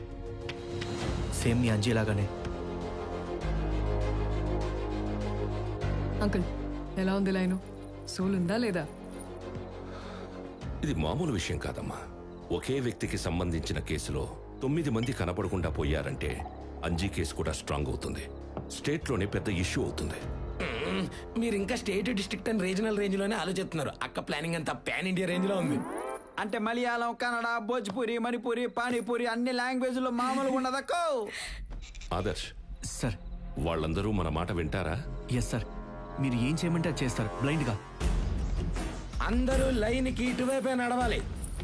సేమ్ మీ అంజీలాగానే. అంకుల్, ఎలా ఉంది లైను? సోల్ ఉందా లేదా? ఇది మామూలు విషయం కాదమ్మా. ఒకే వ్యక్తికి సంబంధించిన కేసులో 9 మంది కనపడకుండా పోయారంటే అంజీ కేసు కూడా స్ట్రాంగ్ అవుతుంది. స్టేట్లోనే పెద్ద ఇష్యూ అవుతుంది. మీరు ఇంకా state, district and regional range లోనే ఆలోచిస్తున్నారు. అక్క ప్లానింగ్ అంతా పాన్ ఇండియా రేంజ్ లో ఉంది. అంటే మలయాళం, కన్నడ, భోజ్పురి, మణిపురి, పానీపూరి అన్ని లాంగ్వేజ్లో మామూలుగా ఉండదక్కో. ఆదర్శ్ సార్, వాళ్ళందరూ మన మాట వింటారా? ఎస్ సార్, మీరు ఏం చేయమంటే చేస్తారు బ్లైండ్గా. అందరూ లైన్కి ఇటువైపే నడవాలి.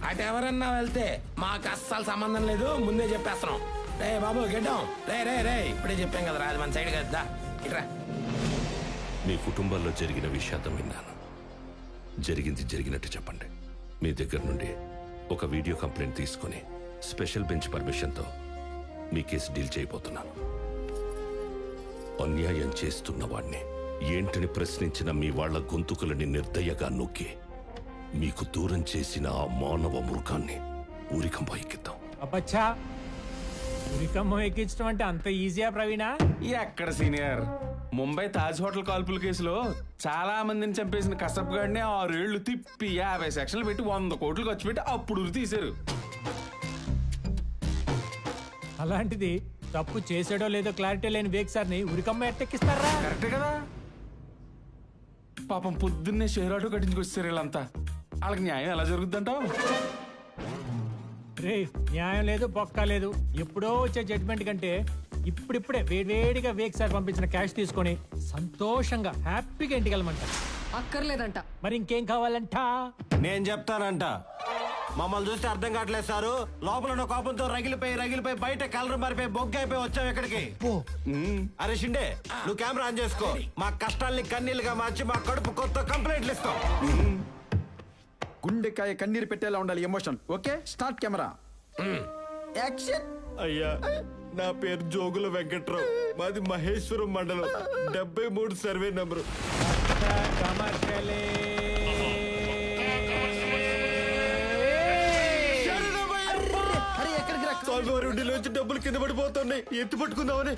అటు ఎవరన్నా వెళ్తే మాకు అస్సలు సంబంధం లేదు, ముందే చెప్పేస్తున్నాం. రే బాబు గెడ్డాం, రే రే రే ఇప్పుడే చెప్పాం కదా, రాదు మన సైడ్ కదా, ఇట్రా. మీ కుటుంబంలో జరిగిన విషాదం విన్నాను. జరిగింది జరిగినట్టు చెప్పండి. మీ దగ్గర నుండి ఒక వీడియో కంప్లైంట్ తీసుకుని స్పెషల్ బెంచ్ పర్మిషన్తో మీ కేసు డీల్ చేయబోతున్నాను. అన్యాయం చేస్తున్న వాణ్ణి ఏంటని ప్రశ్నించిన మీ వాళ్ల గొంతుకులని నిర్దయగా నొక్కి మీకు దూరం చేసిన ఆ మానవ మృగాన్ని ఊరికంప ఎక్కిద్దాం. అబ్బచ్చా, ఉరికమ్మ ఎక్కించడం అంటే అంత ఈజీయా ప్రవీణా? ఎక్కడ సీనియర్, ముంబై తాజ్ హోటల్ కాల్పుల కేసులో చాలా మందిని చంపేసిన కసబ్ గాడిని 6 ఏళ్లు తిప్పి 50 సెక్షన్లు పెట్టి 100 కోట్లు ఖర్చు పెట్టి అప్పుడు ఉరి తీశారు. అలాంటిది తప్పు చేసాడో లేదో క్లారిటీ లేని వేక్ సార్ని ఉరికమ్మ ఎట్టెక్కిస్తారా? కరెక్టే కదా. పాపం పొద్దున్నే షేర్ ఆటో కట్టించుకొచ్చారు వీళ్ళంతా. వాళ్ళకి న్యాయం ఎలా జరుగుద్దంటావు? రే, న్యాయం లేదు, బొక్క లేదు. ఎప్పుడో వచ్చే జడ్జ్మెంట్ కంటే ఇప్పుడిప్పుడే వేడివేడిగా వేక్ సార్ పంపించిన క్యాష్ తీసుకొని సంతోషంగా హ్యాపీగా ఇంటికి వెళ్ళమంట. అక్కర్లేదంట. మరి ఇంకేం కావాలంట? నేను చెప్తానంట. మమ్మల్ని చూస్తే అర్థం కావట్లేదు సారు. లోపల ఉన్న కోపంతో రగిలిపోయి బయట కలర్ మారిపోయి బొగ్గ అయిపోయి వచ్చావు ఇక్కడికి. అరే షిండే, నువ్వు కెమెరా ఆన్ చేసుకో. మా కష్టాల్ని కన్నీళ్ళుగా మార్చి మా కడుపు కొత్త కంప్లైంట్లు ఇస్తాం. గుండెకాయ కన్నీరు పెట్టేలా ఉండాలి emotion. Okay, start camera, action. అయ్యా, నా పేరు జోగుల వెంకట్రావు, మాది మహేశ్వరం మండలం, 73 సర్వే నంబరు. స్వామివారి డబ్బులు కింద పడిపోతున్నాయి, ఎత్తి పట్టుకుందామని.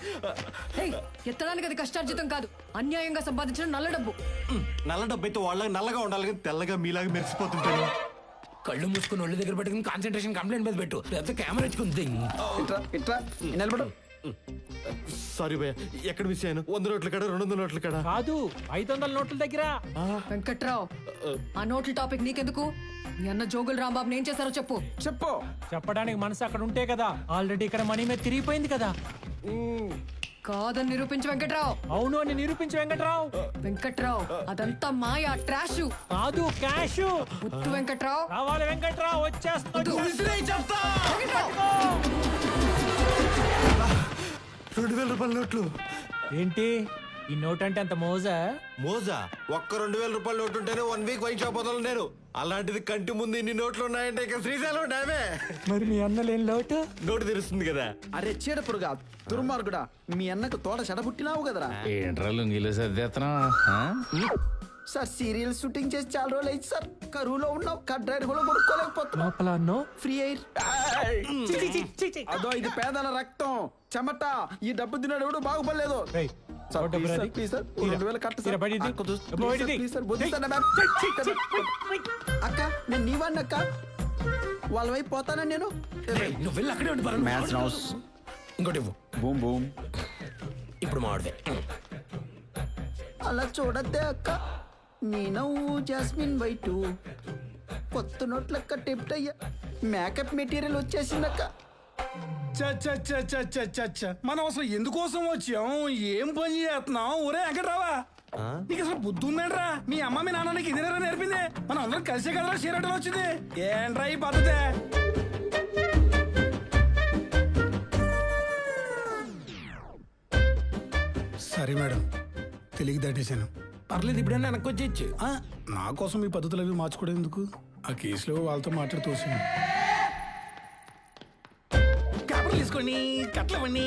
ఎత్తడానికి అది కష్టార్జితం కాదు, అన్యాయంగా సంపాదించిన నల్ల డబ్బు. నల్ల డబ్బు అయితే వాళ్ళకి నల్లగా ఉండాలి కానీ తెల్లగా మీలాగా మెరిసిపోతుంటాను. కళ్ళు మూసుకుని ఒళ్ళు దగ్గర పెట్టుకుని కాన్సన్ట్రేషన్ కంప్లైంట్ మీద పెట్టు, లేకపోతే కెమెరా ఇచ్చుకుంది. నిలబడు. సారీ భయ్య, ఎక్కడ మిస్ అయ్యాను? 100 నోట్ల కాడ, 200 నోట్ల కాడ కాదు, 500 నోట్ల దగ్గర. వెంకట్రావు, ఆ నోట్ల టాపిక్ నీకెందుకు? మీ అన్న జోగులు రాంబాబు ఏం చేశారో చెప్పు. చెప్పడానికి మనసు అక్కడ ఉంటే కదా, ఆల్రెడీ ఇక్కడ మనీ మీద తిరిగిపోయింది కదా. కాదని నిరూపించు వెంకట్రావు. అవును అని నిరూపించు వెంకట్రావు. వెంకట్రావు, అదంతా మాయా, ట్రాష్ కాదు, క్యాష్. ముత్తు వెంకట్రావు. రావాలి వెంకట్రావు, వచ్చేస్తాడు. 2000 రూపాయల నోట్లు. ఏంటి ఈ నోట్ అంటే అంత మోజా? మోజా? ఒక్క 2000 రూపాయల నోటు ఉంటేనే 1 వీక్ వైన్ షాప్ వదలను నేను. అలాంటిది కంటి ముందు ఇన్ని నోట్లు ఉన్నాయంటే ఇక శ్రీశైలం డామే. మరి మీ అన్న లేని లోటు? నోటు తెరుస్తుంది కదా. అరే చీడపురుగా, దుర్మార్గుడా, మీ అన్నకు తోడ చెడబుట్టినావు కదరా. ఏంట్రా లుంగిలో సర్దేతనా? సార్ సీరియల్ షూటింగ్ చేసి చాలా రోజులు అయింది సార్. కరువులో ఉన్నావు, కట్ డ్రైర్ కూడా కొనుక్కోలేకపోతున్నావు. Free air. అదో ఇది పేదల రక్తం చెమట. ఈ డబ్బు తిన్నాడు ఎవడు బాగుపడలేదు. అక్క నేను నీ వాడిని అక్క, వాళ్ళ వైపు పోతానా నేను. నువ్వు వెళ్ళి అక్కడే ఉండి ఇంకోటి బూమ్ బూమ్. ఇప్పుడు మాడితే అలా చూడద్దే అక్క, నీ నవ్వు జాస్మిన్ వైటు, కొత్త నోట్లక్క టెప్ట్ అయ్యా, మేకప్ మెటీరియల్ వచ్చేసిందక్క. మనం అసలు ఎందుకోసం వచ్చాం, ఏం పని చేస్తున్నాం? ఒరే వెంకట్రావా, నీకు అసలు బుద్ధి ఉందంట్రా? మీ అమ్మ మీ నాన్న నీకు ఇదేనా నేర్పింది? మనం అందరం కలిసే కదరా చీరటం వచ్చింది. ఏంట్రా ఈ పద్ధతి? సరే మేడం, తెలిగి దాటేశాను. పర్లేదు, ఇప్పుడైనా వెనక్కి వచ్చేయచ్చు. నా కోసం ఈ పద్ధతులు అవి మార్చుకోవడం ఎందుకు? ఆ కేసులో వాళ్ళతో మాట్లాడుతూ వచ్చాను. తీసుకోండి, కట్లవండి.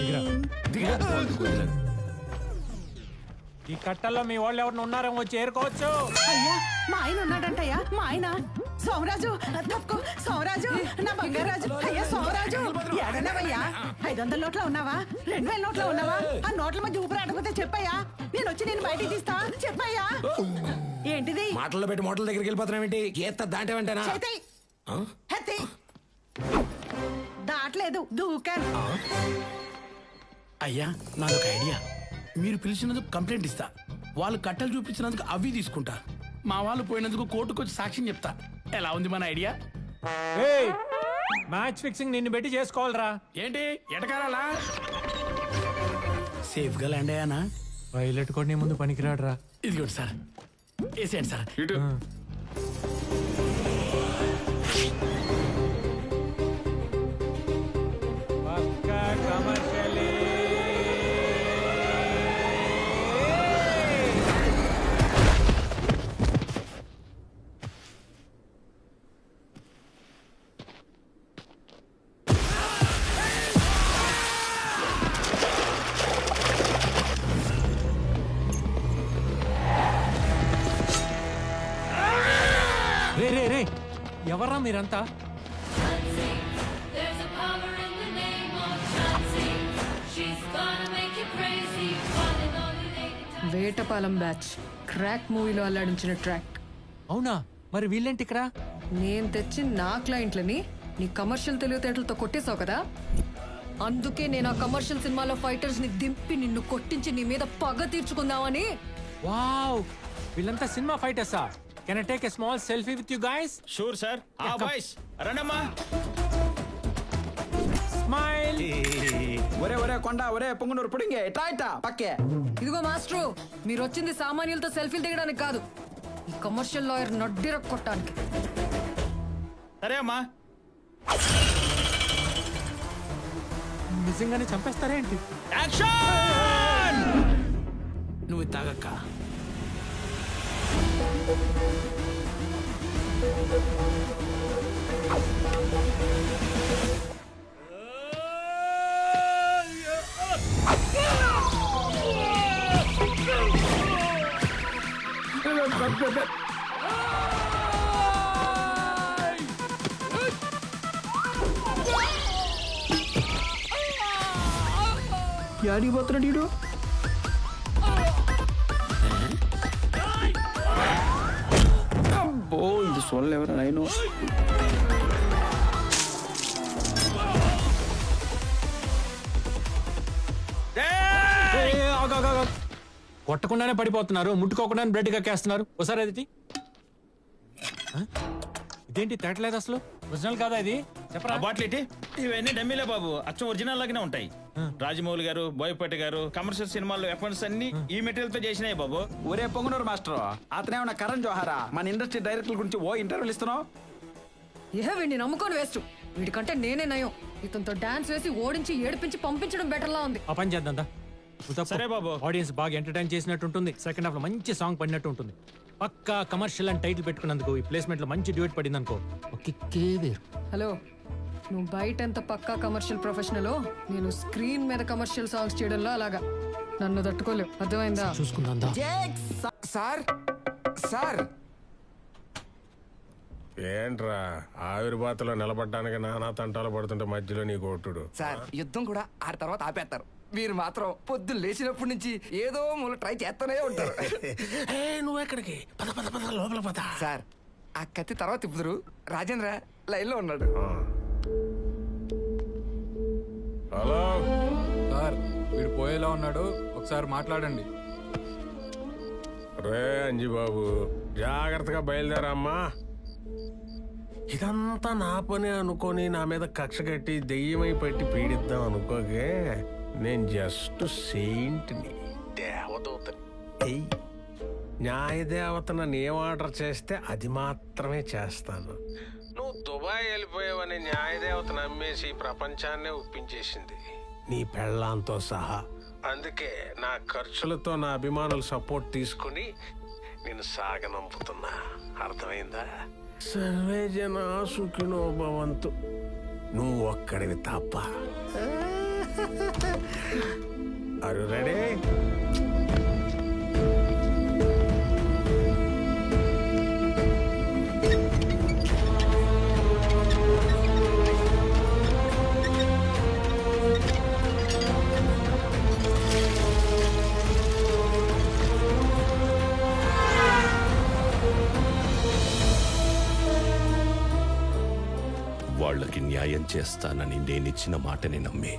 ఈ కట్టల్లో మీ వాళ్ళు ఎవరిని ఉన్నారేమో వచ్చి ఏరుకోవచ్చు. అయ్యా, మా ఆయన ఉన్నాడంటయ్యా, మా ఆయన సోమరాజు. తప్పుకో సోమరాజు, నా బంగారాజు. అయ్యా సోమరాజు, ఎడన్నావయ్యా? 500 నోట్లో ఉన్నావా? 2000 నోట్లో ఉన్నావా? ఆ నోట్ల మధ్య ఊపిరి ఆడకపోతే చెప్పయ్యా, నేను వచ్చి నేను బయటికి తీస్తా. చెప్పయ్యా. ఏంటిది? మాటల్లో పెట్టి మోటల దగ్గరికి వెళ్ళిపోతున్నావేంటి? గీత దాంటేవంటేనా? దాట్లేదు, దూకాను. అయ్యా, నాదొక ఐడియా. మీరు పిలిచినందుకు కంప్లైంట్ ఇస్తా, వాళ్ళు కట్టలు చూపించినందుకు అవి తీసుకుంటా, మా వాళ్ళు పోయినందుకు కోర్టుకు వచ్చి సాక్ష్యం చెప్తా. ఎలా ఉంది మన ఐడియా? మ్యాచ్ ఫిక్సింగ్ నిన్ను పెట్టి చేసుకోవాలరా. ఏంటి ఎటకారాలా? సేఫ్ గా ల్యాండ్ అయ్యానా? పైలట్ కూడా నీ ముందు పనికిరాడురా. ఇదిగోండి సార్, వేసేయండి సార్. రే రే రే, ఎవర్రా మీరంతా? వేటపాలెం బ్యాచ్ క్రాక్ మూవీలో అల్లాడించిన ట్రాక్. అవునా? మరి వీళ్ళేంటి ఇక్కడ? నేను తెచ్చి నా క్లయింట్లని నీ కమర్షియల్ తెలివితేటలతో కొట్టేశావు కదా, అందుకే నేను ఆ కమర్షియల్ సినిమాలో ఫైటర్స్ ని దింపి నిన్ను కొట్టించి నీ మీద పగ తీర్చుకుందామని. వావ్, వీళ్ళంతా సినిమా ఫైటర్సా? Can I take a small selfie with you guys? Sure sir. ఆ బాయ్స్ రండమ్మా. స్మైల్. ఒరే ఒరే కొండ, ఒరే పొంగునూరు పుడింగే, ఇట్రా ఇట్రా పక్కే. ఇదిగో మాస్టరు, మీరు వచ్చింది సామాన్యులతో సెల్ఫీలు దిగడానికి కాదు, ఈ కమర్షియల్ లాయర్ నడ్డిరక్ కొట్టడానికి. సరే అమ్మా. నిజంగానే చంపేస్తారేంటి? యాక్షన్! నువ్వు తాగక్క. యాడికి పోతున్నాడు ఈడు? అబ్బో ఇది చూడలేవరా నేను. కొట్టకుండానే పడిపోతున్నారు, ముట్టుకోకుండానే బ్లడ్ కక్కేస్తున్నారు. ఒకసారి అది ఇదేంటి తేటలేదు అసలు? ఒరిజినల్ కాదా ఇది? చెప్పరా. బాట్లేటి ఇవన్నీ డమ్మీలే బాబు, అచ్చం ఒరిజినల్ లాగానే ఉంటాయి. రాజమౌళి గారు, బోయపేట గారు కమర్షియల్ సినిమాల్లో ఎఫెన్స్ అన్ని ఈ మెటీరియల్ తో చేసినాయి బాబు. ఒరే పొంగనూరు మాస్టర్, అతనేమన్నా కరణ్ జోహారా? మన ఇండస్ట్రీ డైరెక్టర్ గురించి ఓ ఇంటర్వ్యూలు ఇస్తున్నావు? వీడిని నమ్ముకొని వేస్ట్. వీడికంటే నేనే నయం. ఇతనితో డాన్స్ వేసి ఓడించి ఏడిపించి పంపించడం బెటర్ లా ఉంది. ఆ పని చేద్దాం. సరే బాబు. ఆడియన్స్ బాగా ఎంటర్టైన్ చేసినట్టు ఉంటుంది. సెకండ్ హాఫ్ లో మంచి సాంగ్ పడినట్టు ఉంటుంది. పక్కా కమర్షియల్ అని టైటిల్ పెట్టుకున్నందుకు ఈ ప్లేస్మెంట్ లో మంచి డ్యూట్ పడింది అనుకో. హలో, నువ్వు బయట ఎంత పక్కా కమర్షియల్ ప్రొఫెషనల్, నేను స్క్రీన్ మీద కమర్షియల్ సాంగ్స్ చేయడంలో అలాగా నన్ను తట్టుకోలేవు. అర్థమైందా? చూసుకుందా. సార్ సార్ ఏంట్రా ఆవిర్భాతలో నిలబడ్డానికి నానా తంటాలు పడుతుంటే మధ్యలో నీ కొట్టుడు. సార్ యుద్ధం కూడా ఆ తర్వాత ఆపేస్తారు. మీరు మాత్రం పొద్దున్న లేచినప్పటి నుంచి ఏదో మూల ట్రై చేస్తూనే ఉంటారు. నువ్వెక్కడికి? పద పద పద లోపల పద. సార్ ఆ కత్తి తర్వాత ఇప్పుదురు. రాజేంద్ర లైన్ లో ఉన్నాడు. హలో సార్, వీడు పోయేలా ఉన్నాడు, ఒకసారి మాట్లాడండి. రే అంజిబాబు, జాగ్రత్తగా బయలుదేరమ్మా. ఇదంతా నా పని అనుకొని నా మీద కక్ష కట్టి దెయ్యమై పెట్టి పీడిద్దాం అనుకోకే. నేను జస్ట్ సెయింట్ని, దేవదూతని. న్యాయదేవత నన్ను ఏం ఆర్డర్ చేస్తే అది మాత్రమే చేస్తాను. నువ్వు దుబాయ్ వెళ్ళిపోయావని న్యాయదేవత నమ్మేసి ప్రపంచాన్నే ఒప్పించేసింది, నీ పెళ్ళాంతో సహా. అందుకే నా ఖర్చులతో నా అభిమానుల సపోర్ట్ తీసుకుని నేను సాగనంపుతున్నా. అర్థమైందా? సర్వే జన సుఖినో భవంతు. నువ్వు ఒక్కడివి తప్ప. Are you ready? వాళ్ళకి న్యాయం చేస్తానని నేనిచ్చిన మాటని నమ్మి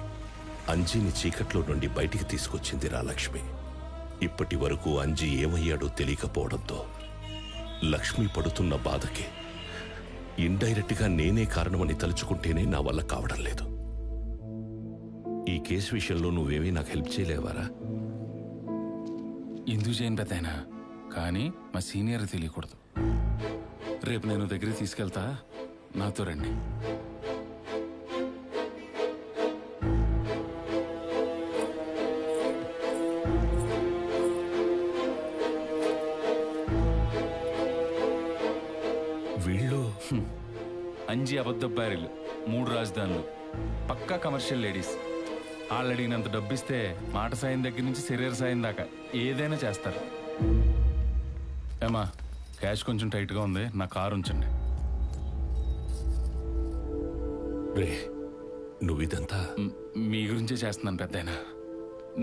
అంజీని చీకట్లో నుండి బయటికి తీసుకొచ్చింది రాలక్ష్మి. ఇప్పటి వరకు అంజీ ఏమయ్యాడో తెలియకపోవడంతో లక్ష్మి పడుతున్న బాధకి ఇండైరెక్ట్ గా నేనే కారణమని తలుచుకుంటేనే నా వల్ల కావడం లేదు. ఈ కేసు విషయంలో నువ్వేమీ నాకు హెల్ప్ చేయలేవారా? ఎందుకు చేయను పెద్దాయనా, కానీ మా సీనియర్ తెలియకూడదు. రేపు నేను దగ్గరికి తీసుకెళ్తా, నాతో రండి. వీళ్ళు అంజీ అబద్ధ బ్యారీలు, 3 రాజధానులు, పక్కా కమర్షియల్ లేడీస్. వాళ్ళు అడిగినంత డబ్బిస్తే మాట సాయం దగ్గర నుంచి శరీర సాయం దాకా ఏదైనా చేస్తారు. ఏమా, క్యాష్ కొంచెం టైట్గా ఉంది, నా కారు ఉంచండి. రే, నువ్విదంతా మీ గురించే చేస్తున్నాను పెద్దాయనా.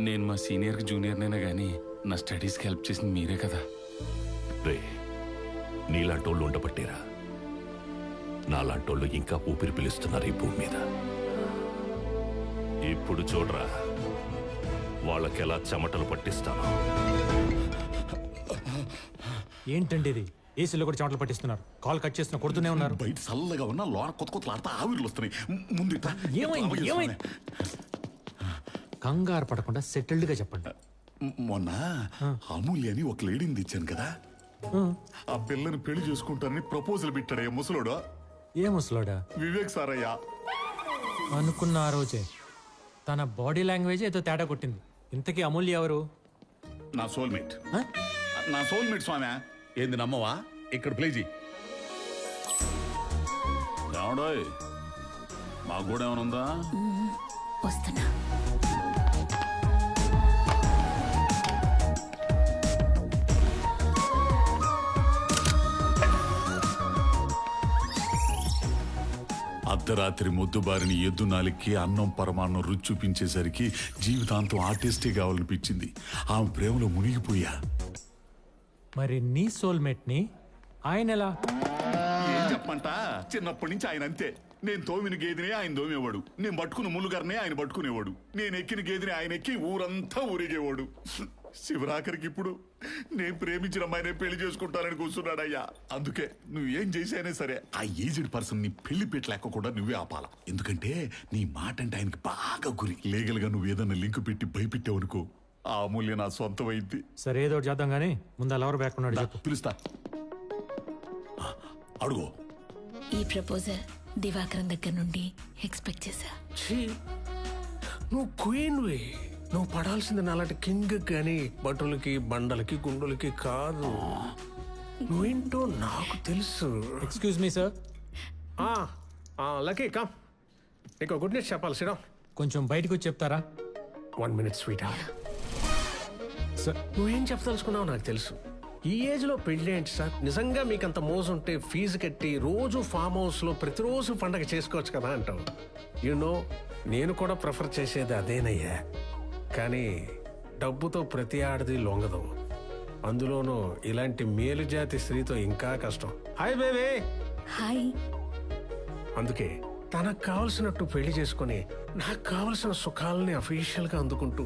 నేను మా సీనియర్కి జూనియర్నైనా కానీ నా స్టడీస్కి హెల్ప్ చేసింది మీరే కదా. రే, నీలాంటోళ్ళు ఉండబట్టేరా నాలాంటోళ్ళు ఇంకా ఊపిరి పిలుస్తున్నారు ఈ భూమి మీద. ఇప్పుడు చూడరా వాళ్ళకెలా చెమటలు పట్టిస్తాను. ఏంటండి ఇది? ఏసీలో కూడా చెమటలు పట్టిస్తున్నారు. కాల్ కట్ చేస్తున్నా, కొడుతూనే ఉన్నారు. బయట చల్లగా ఉన్నా లోన కొత్త కొత్త ఆడతా ఆవిర్లు వస్తున్నాయి. ముందు ఇట్రా. ఏమైంది? కంగారు పడకుండా సెటిల్డ్ గా చెప్పండి. మొన్న అమూల్య అని ఒక లేడీని తెచ్చాను కదా, ఆ పిల్లని పెళ్లి చేసుకుంటానని ప్రపోజల్ పెట్టాడయ్యా ముసలోడు. ఏ ముసలోడా? వివేక్ సారయ్యా. అనుకున్న ఆ రోజే తన బాడీ లాంగ్వేజ్ ఏదో తేడా కొట్టింది. ఇంతకీ అమూల్య ఎవరు? నా సోల్మేట్. నా సోల్మేట్ స్వామి. ఏంది నమ్మవా? ఇక్కడ ప్లే చేయి. ఏమండోయ్, మాకు కూడా ఏమైనా ఉందా? వస్తున్నా. అర్ధరాత్రి మొద్దుబారిని ఎద్దు నాలికి అన్నం పరమాన్నం రుచి చూపించేసరికి జీవితాంతం ఆర్టిస్టే కావాలనిపించింది. ఆమె ప్రేమలో మునిగిపోయా. మరి నీ సోల్మేట్ ని ఆయన ఎలా? ఏం చెప్పమంట, చిన్నప్పటి నుంచి ఆయన అంతే. నేను తోమిన గేదెనే ఆయన తోమేవాడు, నేను పట్టుకున్న ములుగారినే ఆయన పట్టుకునేవాడు, నేను ఎక్కిన గేదెని ఆయన ఎక్కి ఊరంతా ఊరేగేవాడు. శివరాఖరికి ఇప్పుడు నేను ప్రేమించిన అమ్మాయినే పెళ్లి చేసుకుంటానని కూర్చున్నాడయ్యా. అందుకే నువ్వు ఏం చేసైనా సరే ఆ ఏజ్డ్ పర్సన్ ని పెళ్లి పెట్టలేక కూడా నువ్వే ఆపాల. ఎందుకంటే నీ మాట అంటే ఆయనకి బాగా గురి. లీగల్ గా నువ్వు ఏదన్నా లింక్ పెట్టి భయపెట్టావనుకో, ఆ అమూల్య నా సొంతమైంది. సరే ఏదో ఒకటి చేద్దాం కానీ ముందు అలా ఎవరు బ్యాక్ ఉన్నాడు పిలుస్తా, అడుగు. ఈ ప్రపోజల్ దివాకరం దగ్గర నుండి ఎక్స్పెక్ట్ చేశా. నువ్వు క్వీన్వి. నువ్వు పడాల్సింది నాలాంటి కింగ్ కానీ బటులకి బండలకి గుండులకి కాదు. నువ్వేంటో నాకు తెలుసు. Excuse me sir. Lucky come, నీకు గుడ్ న్యూస్ చెప్పాలి. సిరా, కొంచెం బయటకు వచ్చి చెప్తారా? 1 minute స్వీట్. నువ్వేం చెప్పదలుచుకున్నావు నాకు తెలుసు. ఈ ఏజ్ లో పెళ్లి ఏంటి సార్? నిజంగా మీకంత మోజు ఉంటే ఫీజు కట్టి రోజు ఫామ్ హౌస్ లో ప్రతిరోజు పండగ చేసుకోవచ్చు కదా అంటావు. నో, నేను కూడా ప్రిఫర్ చేసేది అదేనయ్యా. కానీ డబ్బుతో ప్రతి ఆడది లొంగదు, అందులోనూ ఇలాంటి మేలు జాతి స్త్రీతో ఇంకా కష్టం. Hi baby. హాయ్. అందుకే తనకు కావలసినట్టు పెళ్లి చేసుకుని నాకు కావలసిన సుఖాలని అఫీషియల్ గా అందుకుంటూ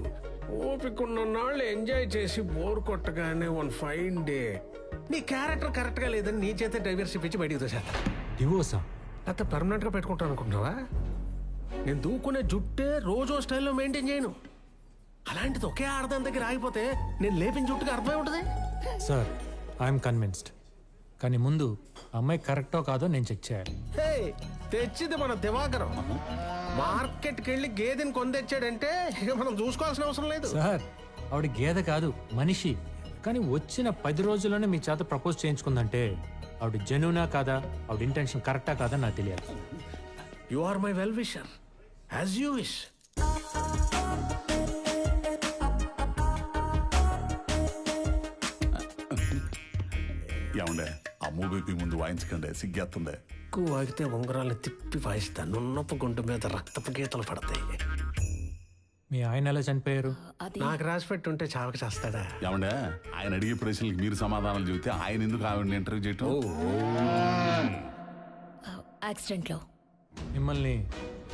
ఓపికన్న నాళ్ళు ఎంజాయ్ చేసి బోర్ కొట్టగానే 1 fine డే నీ క్యారెక్టర్ కరెక్ట్ గా లేదని నీ చేత డైవర్సిటీ ఇచ్చి బయటికి తోసేస్తా. డివోర్సా? లేకపోతే పర్మనెంట్ గా పెట్టుకుంటాను అనుకుంటున్నావా? నేను దూకునే జుట్టే రోజు స్టైల్లో మెయింటైన్ చేయను. అలాంటిది ఒకే ఆడదాని దగ్గర ఆగిపోతే నేను లేపిన జుట్టుకి అర్థమై ఉంటుంది. Sir, I'm convinced. కానీ ముందు అమ్మాయి కరెక్టో కాదో నేను చెక్ చేయాలి. హే, తెచ్చింది మన దివాకరం. మార్కెట్కి వెళ్ళి గేదెని కొందెచ్చాడంటే ఇక మనం చూసుకోవాల్సిన అవసరం లేదు. సార్, ఆవిడ గేదె కాదు, మనిషి. కానీ వచ్చిన 10 రోజుల్లోనే మీ చేత ప్రపోజ్ చేయించుకుందంటే ఆవిడ జెన్యూనా కాదా, ఆవిడ ఇంటెన్షన్ కరెక్టా కాదా నాకు తెలియాలి. You are my well wisher, as you wish. ఏమండే, ఆ మూవీ ముందు వాయించకండి, సిగ్గేస్తుంది. ఎక్కువ వాగితే ఉంగరాలు తిప్పి వాయిస్తాను. నున్నపు గుంటు మీద రక్తపు గీతలు పడతాయి. మీ ఆయన ఎలా చనిపోయారు? నాకు రాసి పెట్టుంటే చావక చేస్తాడా? ఏమండే, ఆయన అడిగే ప్రశ్నలకు మీరు సమాధానాలు చెబితే ఆయన ఎందుకు ఆవిడని ఇంటర్వ్యూ చేయటం? యాక్సిడెంట్ లో. మిమ్మల్ని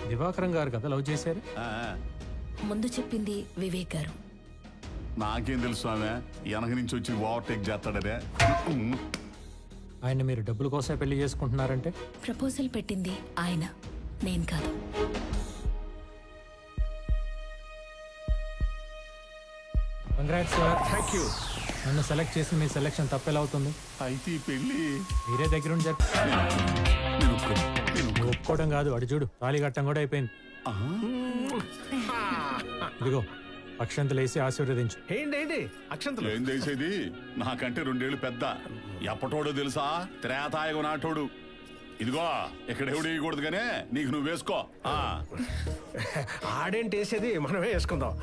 దివాకరం గారు కదా లవ్ చేశారు? ముందు చెప్పింది వివేక్ గారు. నాకేం తెలుసు ఆమె వెనక నుంచి వచ్చి ఓవర్టేక్ చేస్తాడనే. ఆయన మీరు డబ్బుల కోసం పెళ్లి చేసుకుంటున్నారంటే? ప్రపోజల్ పెట్టింది ఆయన, నేను కాదు. Congrats sir. Thank you. నన్ను సెలెక్ట్ చేసి మీ సెలెక్షన్ తప్పెలా అవుతుంది? అయితే ఈ పెళ్లి మీరే దగ్గరుండి ఒప్పుకోవడం కాదు, అడు చూడు తాళి కట్టం కూడా అయిపోయింది. ఇదిగో అక్షంతలు వేసి ఆశీర్వదించు. ఏంటి అక్షంతలు? ఏం చేసేది, నాకంటే 2 ఏళ్ళు పెద్ద. ఎప్పటోడో తెలుసా? త్రేతాయుగ నాటోడు. ఇదిగో ఇక్కడ ఎవడు వేయకూడదు కానీ నీకు నువ్వు వేసుకో. ఆడేంటి వేసేది, మనమే వేసుకుందాం.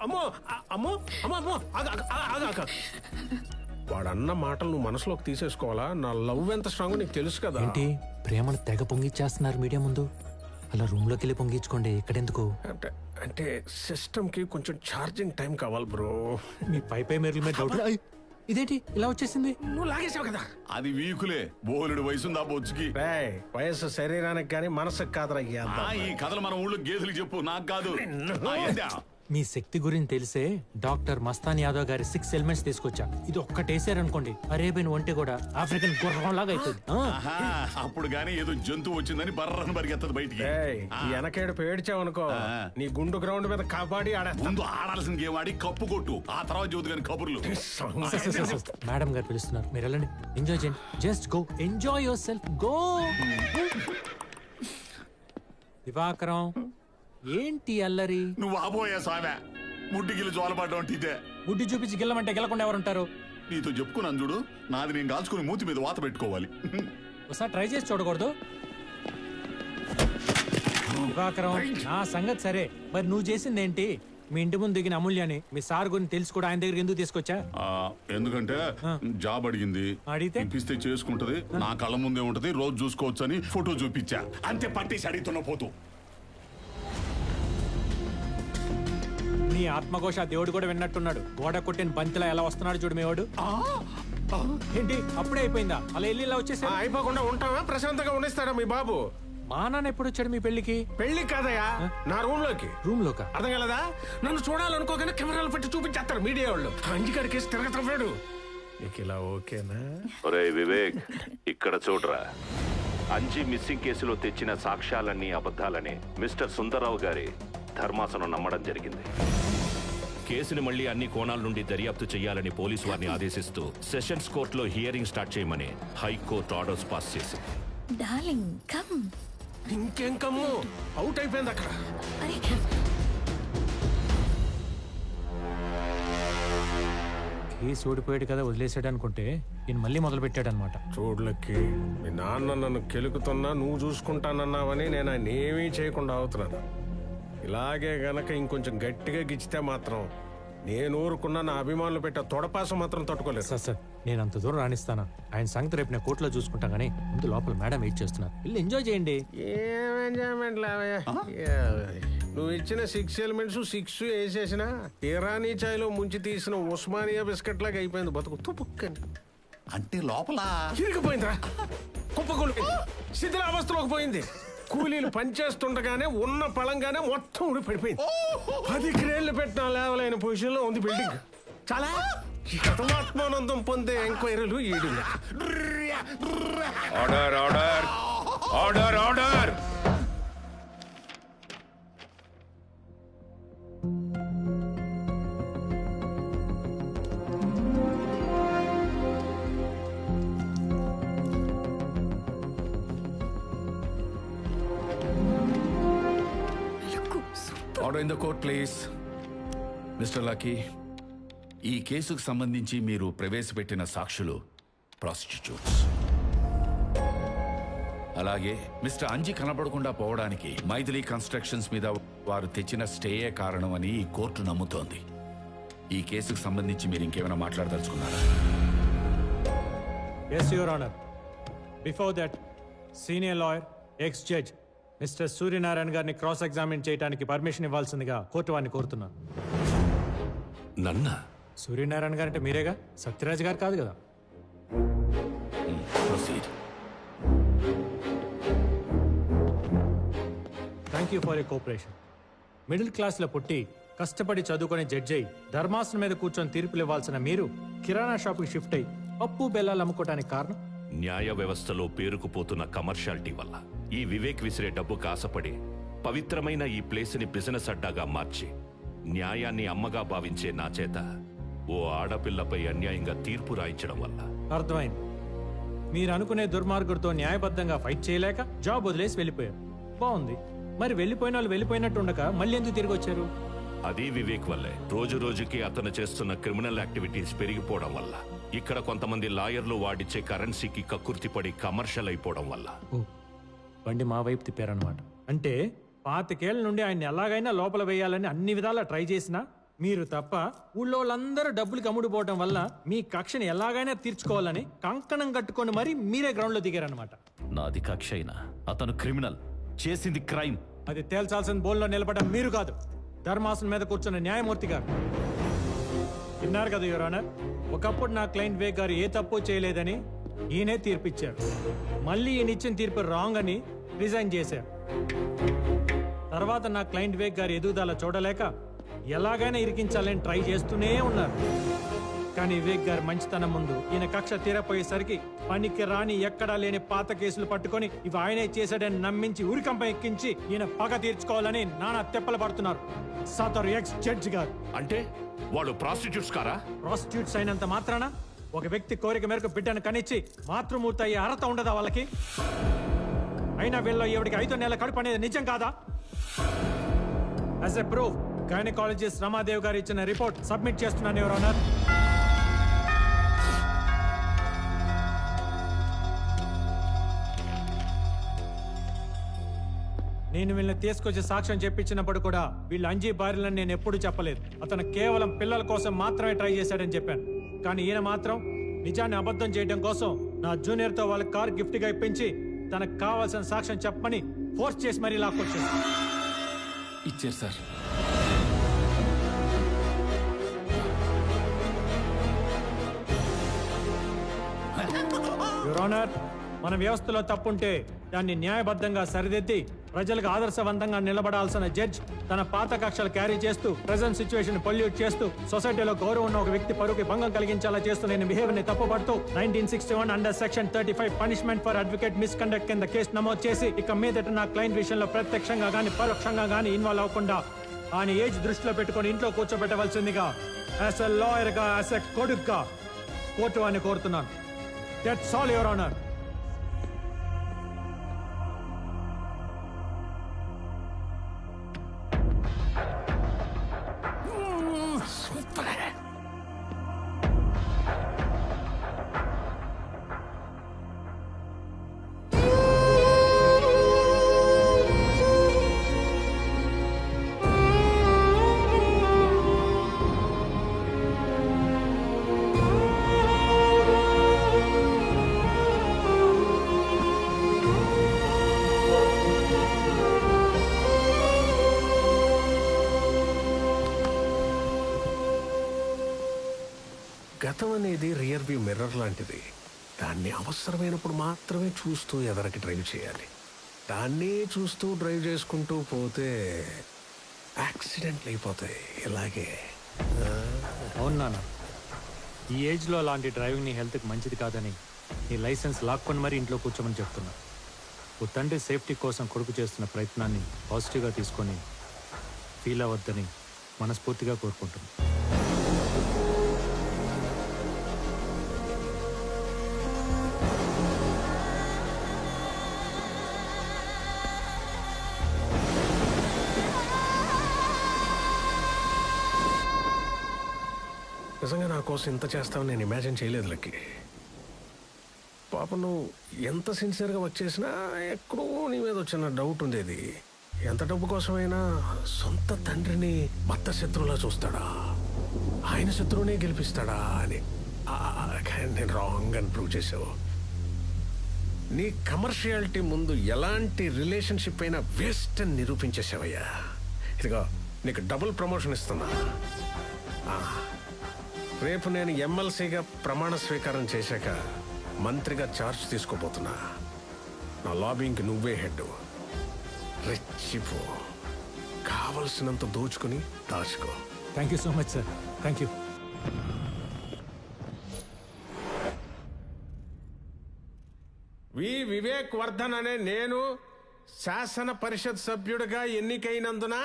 అమ్మో అమ్మో అమ్మో అమ్మో, వాడన్న మాటలు నువ్వు మనసులోకి తీసేసుకోవాలా? నా లవ్ ఎంత స్ట్రాంగ్ నీకు తెలుసు కదా. ఏంటి ప్రేమను తెగ పొంగిచ్చేస్తున్నారు మీడియా ముందు? అలా రూమ్ లోకి వెళ్ళి పొంగించుకోండి, ఇక్కడెందుకు? అంటే సిస్టమ్ కి కొంచెం ఛార్జింగ్ టైం కావాలి బ్రో. మీ పై మెరుల మీద డౌట్. ఇదేంటి ఇలా వచ్చేసింది? నువ్వు లాగేసావు కదా. అది వీకులే, బోలెడు వయసుంది ఆ బొచ్చుకి. వయసు శరీరానికి కానీ మనసుకు కాదురయ్యా. ఈ కథలు మన ఊళ్ళో గేదెలు చెప్పు, నాకు కాదు. మీ శక్తి గురించి తెలిసే డాక్టర్ మస్తాన్ యాదవ్ గారి 6 ఎలిమెంట్స్ తీసుకొచ్చా. ఇది ఒక్కటేసారనుకోండి అరేబియన్ ఒంటి కూడా ఆఫ్రికన్ గుర్రం లాగా అవుతుంది. అప్పుడు గానీ ఏదో జంతువు వచ్చిందని బర్రను పరిగెత్తదు బయటికి. వెనకేడు పేడ్చావనుకో నీ గుండు గ్రౌండ్ మీద కబడ్డీ ముందు ఆడాల్సిన గేమ్ ఆడి కప్పు కొట్టు, ఆ తర్వాత చదువు కానీ కబుర్లు. మేడం గారు పిలుస్తున్నారు, మీరు వెళ్ళండి. ఎంజాయ్ చేయండి. Just go, enjoy your self, go. Divakaram ఏంటి అల్లరి? నువ్వు ఆబోయే సామె, ముడ్డిగిల్లు జోలపడ్డం అంటే ఇదే. ముడ్డి చూపించి గిల్లమంటే గెలకుండా ఎవరుంటారు? నీతో చెప్పుకున్నాను చూడు, నాది నేను కాల్చుకుని మూతి మీద వాత పెట్టుకోవాలి. ఒకసారి ట్రై చేసి చూడకూడదు? దివాకరం, నా సంగతి సరే, మరి నువ్వు చేసింది ఏంటి? మీ ఇంటి ముందు దిగిన అమూల్యాన్ని మీ సార్ గురించి తెలుసు కూడా ఆయన దగ్గర ఎందుకు తీసుకొచ్చా? ఎందుకంటే జాబ్ అడిగింది, అడిగితే ఇప్పిస్తే చేసుకుంటది, నా కళ్ళ ముందే ఉంటది, రోజు చూసుకోవచ్చని ఫోటో చూపించా, అంతే. పట్టేసి అడుగుతున్న పోతూ. నీ ఆత్మఘోష దేవుడు కూడా విన్నట్టున్నాడు. గోడ కొట్టిన బంతిలా ఎలా వస్తున్నాడు చూడు మీ వాడు. ఏంటి అప్పుడే అయిపోయిందా? అలా వెళ్ళి ఇలా వచ్చేసా? అయిపోకుండా ఉంటావా? ప్రశాంతంగా ఉండేస్తాడా మీ బాబు? మా నాన్న ఎప్పుడు వచ్చాడు మీ పెళ్లికి? పెళ్లి కాదయా, నా రూమ్ లోకి. అర్థం కలదా? నన్ను చూడాలనుకోగానే కెమెరాలు పెట్టి చూపించేస్తారు మీడియా వాళ్ళు. అంజిగాడికేసి తిరగతాడు. నీకు ఇలా ఓకేనా? ఒరే వివేక్, ఇక్కడ చూడరా. అంజి మిస్సింగ్ కేసులో తెచ్చిన సాక్ష్యాలన్నీ అబద్ధాలని మిస్టర్ సుందరరావు గారి ధర్మాసనం నమ్మడం జరిగింది. కేసుని మళ్లీ అన్ని కోణాల నుండి దర్యాప్తు చేయాలని పోలీసు వారిని ఆదేశిస్తూ సెషన్స్ కోర్టులో హియరింగ్ స్టార్ట్ చేయమని హైకోర్టు ఆర్డర్స్ పాస్ చేసింది. Darling come. ఇంకేం కమ్ము, అవుట్ అయిపోయింది అక్కడ. కేసు ఓడిపోయాడు కదా వదిలేసాడు అనుకుంటే ఈయన మళ్ళీ మొదలు పెట్టాడు అనమాట. చూడలకి మీ నాన్న నన్ను కెలుకుతున్నా నువ్వు చూసుకుంటానన్నావని నేను ఆయన ఏమీ చేయకుండా అవుతున్నాను. ఇలాగే గనక ఇంకొంచెం గట్టిగా గిచ్చితే మాత్రం నేను ఊరుకున్నా నా అభిమానులు పెట్టే తొడపాసం మాత్రం తట్టుకోలేదు. సార్ నేను అంత దూరం రాణిస్తానా? ఆయన సంగతి రేపు నేను కోర్టులో చూసుకుంటా కానీ ముందు లోపల మేడం వెయిట్ చేస్తున్నారు. వెళ్ళి ఎంజాయ్ చేయండి. ఏం ఎంజాయ్మెంట్ లావయ్యా? నువ్వు ఇచ్చిన 6 ఎలిమెంట్స్ 6 వేసేసిన ఇరానీ చాయ్లో ముంచి తీసిన ఉస్మానియా బిస్కెట్ లాగా అయిపోయింది బతుకు. తుపుక్కని అంటే లోపల ఇరిగిపోయిందిరా, కుప్పకూలి శిథిలావస్థలోకి పోయింది. కూలీలు పనిచేస్తుండగానే ఉన్న పళంగానే మొత్తం ఊడిపడిపోయింది. 10 క్రేళ్లు పెట్టిన లేవలైన పొజిషన్ లో ఉంది బిల్డింగ్. చాలా ఆత్మానందం పొందే ఎంక్వైరీలు ఈడు. Order order order order. Order in the court please. Mister lucky, ఈ కేసుకు సంబంధించి మీరు ప్రవేశపెట్టిన సాక్షులు ప్రాస్టిట్యూట్స్. అలాగే మిస్టర్ అంజి కనపడకుండా పోవడానికి మైథిలి కన్స్ట్రక్షన్స్ మీద వారు తెచ్చిన స్టేయే కారణమని ఈ కోర్టు నమ్ముతోంది. ఈ కేసుకు సంబంధించి మీరు ఇంకేమైనా మాట్లాడదలుచుకున్నారా? Yes your honour. Before that senior lawyer ex judge Mr Suryanarayana గారిని క్రాస్ ఎగ్జామిన్ చేయడానికి పర్మిషన్ ఇవ్వాల్సిందిగా కోర్టు వారిని కోరుతున్నాను. నన్న సూర్యనారాయణ గారు అంటే మీరేగా, సత్యరాజ్ గారు కాదు కదా? Thank you for your cooperation. Middle క్లాస్లో పుట్టి కష్టపడి చదువుకొని జడ్జి అయి ధర్మాసనం మీద కూర్చొని తీర్పులు ఇవ్వాల్సిన మీరు కిరాణా షాప్కి షిఫ్ట్ అయి పప్పు బెల్లాలు అమ్ముకోవడానికి కారణం? న్యాయ వ్యవస్థలో పేరుకుపోతున్న కమర్షియాలిటీ వల్ల ఈ వివేక్ విసిరే డబ్బుకు ఆశపడి పవిత్రమైన ఈ ప్లేస్ని బిజినెస్ అడ్డాగా మార్చి న్యాయాన్ని అమ్మగా భావించే నా చేత ఓ ఆడపిల్లపై అన్యాయంగా తీర్పు రాయించడం వల్ల. అర్థమైంది. మీరు అనుకునే దుర్మార్గుడితో న్యాయబద్ధంగా ఫైట్ చేయలేక జాబ్ వదిలేసి వెళ్ళిపోయారు. బాగుంది. మరి వెళ్ళిపోయిన వాళ్ళు వెళ్ళిపోయినట్టు ఉండక మళ్ళీ ఎందుకు తిరిగి వచ్చారు? అది వివేక్ వల్లే. రోజు రోజుకి అతను చేస్తున్న క్రిమినల్ యాక్టివిటీస్ పెరిగిపోవడం వల్ల, ఇక్కడ కొంతమంది లాయర్లు వాడిచ్చే కరెన్సీకి కక్కుర్తిపడి కమర్షియల్ అయిపోవడం వల్ల. బండి మా వైపు తిప్పారనమాట. అంటే 25 ఏళ్ల నుండి ఆయన ఎలాగైనా లోపల వేయాలని అన్ని విధాలా ట్రై చేసినా మీరు తప్ప ఊళ్ళో వాళ్ళందరూ డబ్బులకి అమ్ముడుపోవడం వల్ల మీ కక్షని ఎలాగైనా తీర్చుకోవాలని కంకణం కట్టుకొని మరీ మీరే గ్రౌండ్ లో దిగారనమాట. నాది కక్ష అయినా అతను క్రిమినల్, చేసింది క్రైమ్. అది తేల్చాల్సిన బోల్లో నిలబడడం మీరు కాదు, ధర్మాసనం మీద కూర్చున్న న్యాయమూర్తి గారు. విన్నారు కదా యువర్ ఆనర్, ఒకప్పుడు నా క్లయింట్ వేగ్ గారు ఏ తప్పు చేయలేదని ఈయనే తీర్పిచ్చారు. మళ్ళీ ఈయన ఇచ్చిన తీర్పు రాంగ్ అని రిజైన్ చేశారు. తర్వాత నా క్లయింట్ వేగ్ గారి ఎదుగుదల చూడలేక ఎలాగైనా ఇరికించాలని ట్రై చేస్తూనే ఉన్నారు. కానీ వివేక్ గారి మంచితనం ముందు ఈయన కక్ష తీరపోయేసరికి పనికి రాని ఎక్కడా లేని పాత కేసులు పట్టుకొని ఇవి ఆయనే చేశాడని నమ్మించి ఉరికంపై ఎక్కించి ఈయన పగ తీర్చుకోవాలని నానా తెప్పలు పడుతున్నారు సదరు ఎక్స్ జడ్జి గారు. అంటే వాళ్ళు ప్రాస్టిట్యూట్స్ కారా? ప్రాస్టిట్యూట్స్ అయినంత మాత్రాన ఒక వ్యక్తి కోరిక మేరకు బిడ్డను కనిచ్చి మాతృమూర్తి అయ్యే అర్హత ఉండదా వాళ్ళకి? అయినా వీళ్ళలో ఎవడికి 5 నెలల కడుపు అనేది నిజం కాదా? As a proof gynaecologist Ramadev గారు ఇచ్చిన రిపోర్ట్ సబ్మిట్ చేస్తున్నాను యువర్ ఆనర్. నేను వీళ్ళని తీసుకొచ్చి సాక్ష్యం చెప్పించినప్పుడు కూడా వీళ్ళు అంజీ భార్యలని నేను ఎప్పుడూ చెప్పలేదు. అతను కేవలం పిల్లల కోసం మాత్రమే ట్రై చేశాడని చెప్పాను. కానీ ఈయన మాత్రం నిజాన్ని అబద్ధం చేయడం కోసం నా జూనియర్తో వాళ్ళ కార్ గిఫ్ట్గా ఇప్పించి తనకు కావాల్సిన సాక్ష్యం చెప్పమని ఫోర్స్ చేసి మరీ లాక్కొచ్చాను. ఇచ్చారు సార్. యువర్ ఆనర్, మన వ్యవస్థలో తప్పుంటే దాన్ని న్యాయబద్ధంగా సరిదిద్ది ప్రజలకు ఆదర్శవంతంగా నిలబడాల్సిన జడ్జ్ తన పాత కక్షలు క్యారీ చేస్తూ ప్రెజెంట్ సిచ్యువేషన్ పొల్యూట్ చేస్తూ సొసైటీలో గౌరవం ఉన్న ఒక వ్యక్తి పరువుకి భంగం కలిగించేలా చేస్తూ నేను బిహేవియర్ ని తప్పుపడుతూ 1961 under section 35 punishment for advocate misconduct కింద కేసు నమోదు చేసి ఇక మీదట నా క్లయింట్ విషయంలో ప్రత్యక్షంగా గానీ పరోక్షంగా గానీ ఇన్వాల్వ్ అవ్వకుండా ఆయన ఏజ్ దృష్టిలో పెట్టుకొని ఇంట్లో కూర్చోబెట్టవలసిందిగా యాజ్ ఎ లాయర్ గా యాజ్ ఎ కొడుగ్గా కోర్టు అని కోరుతున్నాను. That's all your honour. గతం అనేది రియర్ వ్యూ మిర్రర్ లాంటిది. దాన్ని అవసరమైనప్పుడు మాత్రమే చూస్తూ ఎదరికి డ్రైవ్ చేయాలి. దాన్ని చూస్తూ డ్రైవ్ చేసుకుంటూ పోతే యాక్సిడెంట్లు అయిపోతాయి. ఇలాగే అవును నాన్న, ఈ ఏజ్లో అలాంటి డ్రైవింగ్ నీ హెల్త్కి మంచిది కాదని నీ లైసెన్స్ లాక్కొని మరీ ఇంట్లో కూర్చోమని చెప్తున్నా. ఓ తండ్రి సేఫ్టీ కోసం కొడుకు చేస్తున్న ప్రయత్నాన్ని పాజిటివ్గా తీసుకొని ఫీల్ అవ్వద్దని మనస్ఫూర్తిగా కోరుకుంటున్నాను. నిజంగా నా కోసం ఇంత చేస్తావని నేను ఇమాజిన్ చేయలేదు లక్కి. పాప నువ్వు ఎంత సిన్సియర్గా వర్క్ చేసినా ఎక్కడో నీ మీద వచ్చిన డౌట్ ఉండేది. ఎంత డబ్బు కోసమైనా సొంత తండ్రిని మత్త శత్రువులా చూస్తాడా, ఆయన శత్రువునే గెలిపిస్తాడా అని. కానీ నేను రాంగ్ అని ప్రూవ్ చేసావు. నీ కమర్షియాలిటీ ముందు ఎలాంటి రిలేషన్షిప్ అయినా వేస్ట్ అని నిరూపించేసావయ్యా. ఇదిగో నీకు డబుల్ ప్రమోషన్ ఇస్తున్నా. రేపు నేను ఎమ్మెల్సీగా ప్రమాణ స్వీకారం చేశాక మంత్రిగా ఛార్జ్ తీసుకోబోతున్నా. నా లాబింగ్కి నువ్వే హెడ్. రెచ్చిపో, కావలసినంత దోచుకుని దాచుకో. Thank you so much sir. Thank you. Vivek Vardhan అనే నేను శాసన పరిషత్ సభ్యుడిగా ఎన్నికైనందున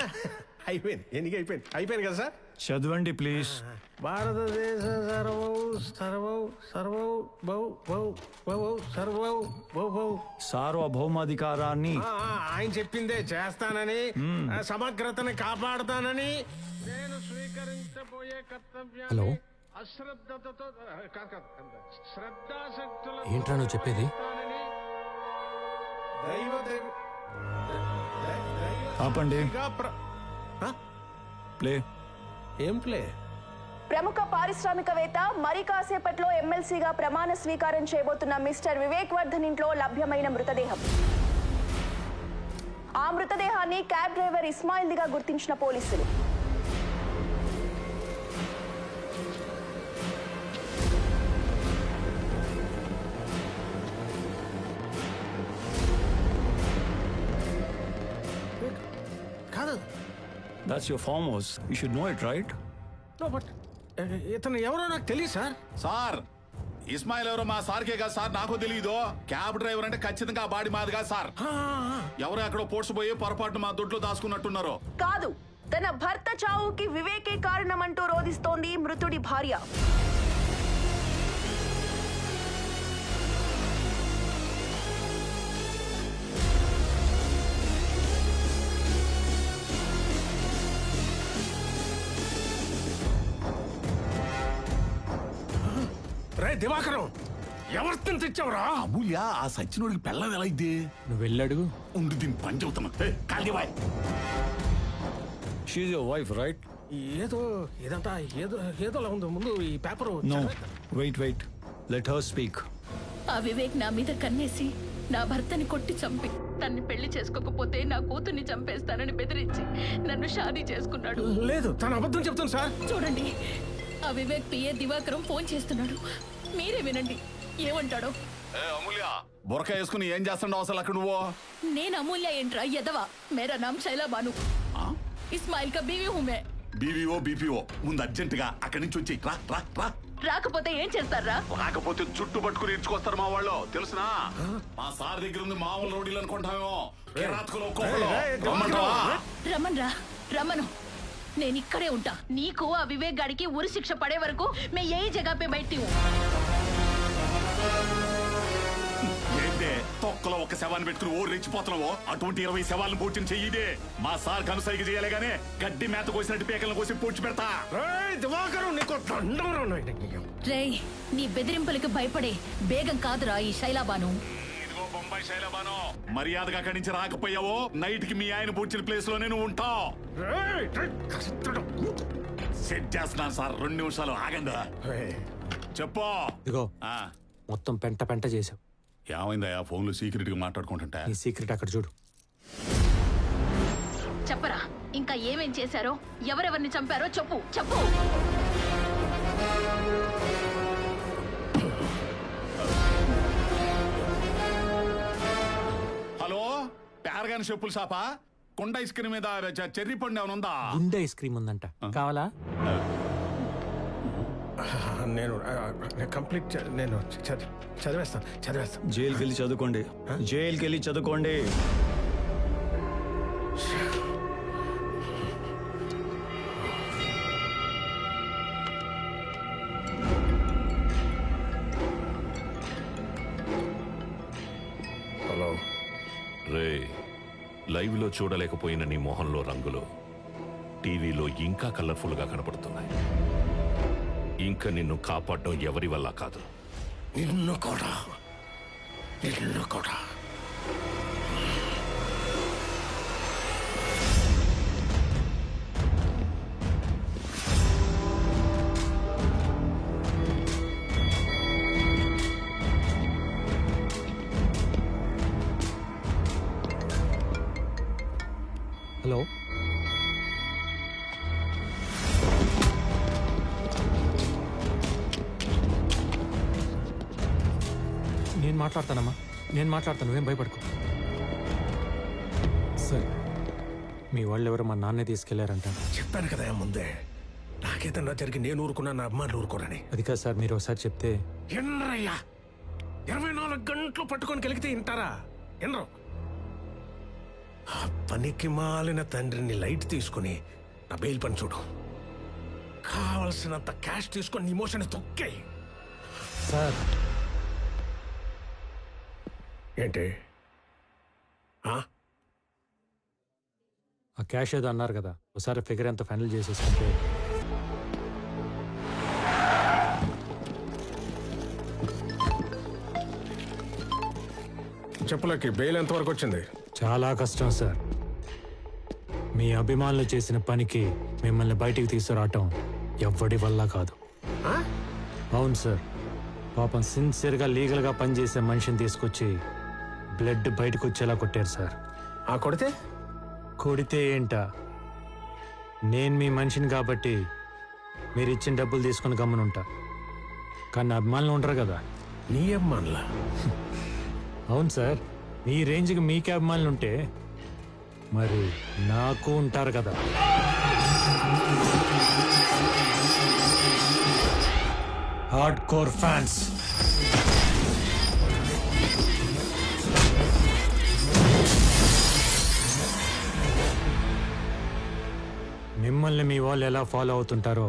అయిపోయింది కదా సార్. చదవండి ప్లీజ్. భారతదేశ సార్వభౌమాధికారాన్ని ఆయన చెప్పిందే చేస్తానని, సమగ్రతని కాపాడుతానని, నేను స్వీకరించబోయే కర్తవ్యాన్ని అశ్రద్ధతో శ్రద్ధాశక్తులతో ఏంట్రా నువ్వు చెప్పేది? ఆపండి. ప్లే. ఏం ప్లే? ప్రముఖ పారిశ్రామికవేత్త మరి కాసేపట్లో ఎమ్మెల్సీగా ప్రమాణ స్వీకారం చేయబోతున్న మిస్టర్ వివేక్ వర్ధన్ ఇంట్లో లభ్యమైన మృతదేహం. ఆ మృతదేహాన్ని క్యాబ్ డ్రైవర్ ఇస్మాయిల్దిగా గుర్తించిన పోలీసులు. That's your farm house. You should know it, right? No, but ఇతను ఎవరో నాకు తెలియదు సార్. సార్ ఇస్మాయిల్ ఎవరో మా సార్కే కాదు సార్, నాకు తెలియదు. క్యాబ్ డ్రైవర్ అంటే ఖచ్చితంగా ఆ బాడీ మాదిగా సార్. ఎవరో అక్కడ పోడ్చిపోయి పొరపాటున మా దొడ్లో దాచుకున్నట్టున్నారు. కాదు, తన భర్త చావుకి వివేకే కారణమంటూ రోధిస్తోంది మృతుడి భార్య. రే దివాకరం, ఎవరిని తెచ్చావురా? అమూల్య ఆ సచ్చినోడికి పెళ్ళం ఎలా ఇద్ది? నువ్వు వెళ్ళడుగు. ఉండి దీన్ని పని చెబుతున్నా. Call the boy. She's your wife right? ఏదో ఇదంతా ఏదో ఏదోలా ఉంది. ముందు ఈ paper no wait let her speak. ఆ వివేక్ నా మీద కన్నేసి నా భర్తని కొట్టి చంపి తన్ని పెళ్లి చేసుకోకపోతే నా కూతుర్ని చంపేస్తానని బెదిరించి నన్ను షాదీ చేసుకున్నాడు. లేదు, తను అబద్ధం చెప్తాను సార్. చూడండి, ఆ వివేక్ పిఏ దివాకరం ఫోన్ చేస్తున్నాడు. మీరే వినండి ఏమంటాడో. అమూల్య బురక వేసుకుని ఏం చేస్తుండవు అసలు అక్కడ నువ్వు? నేను అమూల్య ఏంట్రా ఎదవా. మేరా నామ్ శైలా బాను. ఇస్మాయిల్ కా బీవీ హూ మే. బీవీఓ బీపీఓ ముందు అర్జెంట్ గా అక్కడి నుంచి వచ్చి రా రా రా. రాకపోతే ఏం చేస్తారా? రాకపోతే చుట్టు పట్టుకుని ఇడ్చుకొస్తారు మా వాళ్ళు, తెలుసునా? మా సార్ దగ్గర ఉంది మామూలు రోడీలు అనుకుంటామేమో. రమన్ రా, రమను. నేను ఇక్కడే ఉంటా. నీకు ఆ వివేక్ గాడికి ఉరి శిక్ష పడే వరకు మే ఏ జగह पे बैठी हूं. ఏంటే తొక్కలో ఒక శవాన్ని పెట్టుకుని ఓ రెచ్చిపోతున్నావో? అటువంటి 20 శవాలను పూడ్చిన చెయ్యిదే. మా సార్ కనుసైకి చేయలే గానీ గడ్డి మేత కోసినట్టు పేకలను కోసి పూడ్చి పెడతా. రేయ్, నీ బెదిరింపులకు భయపడే బేగం కాదురా ఈ శైలాబాను. ఇదిగో బొంబాయి శైలబాను, మర్యాదగా అక్కడి నుంచి రాకపోయావో నైట్ కి మీ ఆయన పూడ్చిన ప్లేస్ లోనే నువ్వు ఉంటావు. సెట్ చేస్తున్నాను సార్, 2 నిమిషాలు ఆగండి. చెప్పు. ఇదిగో మొత్తం పెంట పెంట చేసావు. ఏమైందయ్యా ఫోన్ లో సీక్రెట్ గా మాట్లాడుకుంటుంటా? నీ సీక్రెట్ అక్కడ చూడు. చెప్పరా, ఇంకా ఏమేం చేశారో, ఎవరెవరిని చంపారో చెప్పు చెప్పు. హలో, ప్యారగాన్ చెప్పులు షాపా? కొండ ఐస్ క్రీమ్ మీద చెర్రీ పండు ఏమైనా ఉందా? గుండె ఐస్ క్రీమ్ ఉందంట, కావాలా? నేను కంప్లీట్ నేను చదివేస్తాను. జైలుకి వెళ్ళి చదువుకోండి. జైలుకి వెళ్ళి చదువుకోండి. హలో రే, లైవ్ లో చూడలేకపోయిన నీ మొహంలో రంగులు టీవీలో ఇంకా కలర్ఫుల్ గా కనపడుతున్నాయి. ఇంకా నిన్ను కాపాడడం ఎవరి వల్ల కాదు. నిన్ను కూడా హలో, నేను మాట్లాడతానమ్మా, నేను మాట్లాడతాను, నువ్వేం భయపడుకో. సరే, మీ వాళ్ళు ఎవరో మా నాన్నే తీసుకెళ్లారంట. చెప్పాను కదా ముందే, నాకేదన్నా జరిగి నేను ఊరుకున్నా, నా అమ్మాయిలు ఊరుకోరని. అది కాదు సార్, మీరు ఒకసారి చెప్తే. ఎన్నరయ్యా, 24 గంటలు పట్టుకొని కలిగితే వింటారా? ఎన్నరో ఆ పనికి మాలిన తండ్రిని లైట్ తీసుకుని నా బెయిల్ పని చూడు. కావలసినంత క్యాష్ తీసుకొని ఇమోషన్ తొక్కాయి. సార్ ఏంటి? ఆ క్యాష్ ఏదో అన్నారు కదా, ఒకసారి ఫిగర్ ఎంత ఫైనల్ చేసేసుకుంటే. చెప్పులకి బెయిల్ ఎంతవరకు వచ్చింది? చాలా కష్టం సార్. మీ అభిమానులు చేసిన పనికి మిమ్మల్ని బయటికి తీసుకురావటం ఎవ్వడి వల్ల కాదు. అవును సార్, పాపం సిన్సియర్గా లీగల్గా పనిచేసే మనిషిని తీసుకొచ్చి బ్లడ్ బయటకు వచ్చేలా కొట్టారు సార్. కొడితే ఏంటా, నేను మీ మనిషిని కాబట్టి మీరు ఇచ్చిన డబ్బులు తీసుకుని గమ్మునుంటా. కానీ అభిమానులు ఉండరు కదా. నీ అభిమానులా? అవును సార్, మీ రేంజ్కి మీకే అభిమానులు ఉంటే మరి నాకు ఉంటారు కదా. Hard core fans. మిమ్మల్ని మీ వాళ్ళు ఎలా ఫాలో అవుతుంటారో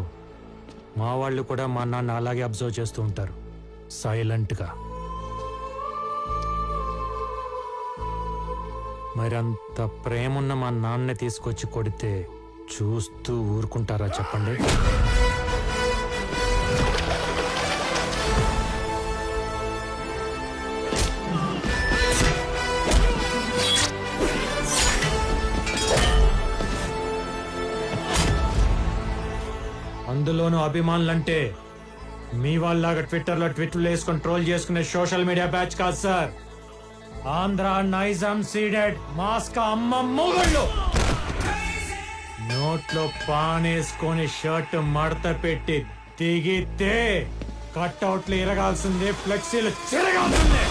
మా వాళ్ళు కూడా మా నాన్న అలాగే అబ్జర్వ్ చేస్తూ ఉంటారు, సైలెంట్గా. మరంత ప్రేమున్న మా నాన్నే తీసుకొచ్చి కొడితే చూస్తూ ఊరుకుంటారా చెప్పండి? అభిమానులంటే మీ వాళ్ళలాగా ట్విట్టర్లో ట్విట్లు వేసుకొని ట్రోల్ చేసుకునే సోషల్ మీడియా బ్యాచ్ కాదు సార్. ఆంధ్ర నైజాం సీడెడ్ మాస్కా అమ్మ మొగుళ్ళు. నోట్లో పానేసుకొని షర్ట్ మడత పెట్టి దిగితే కట్అవుట్లు ఇరగాల్సిందే, ఫ్లెక్సీలు చిరగాల్సిందే.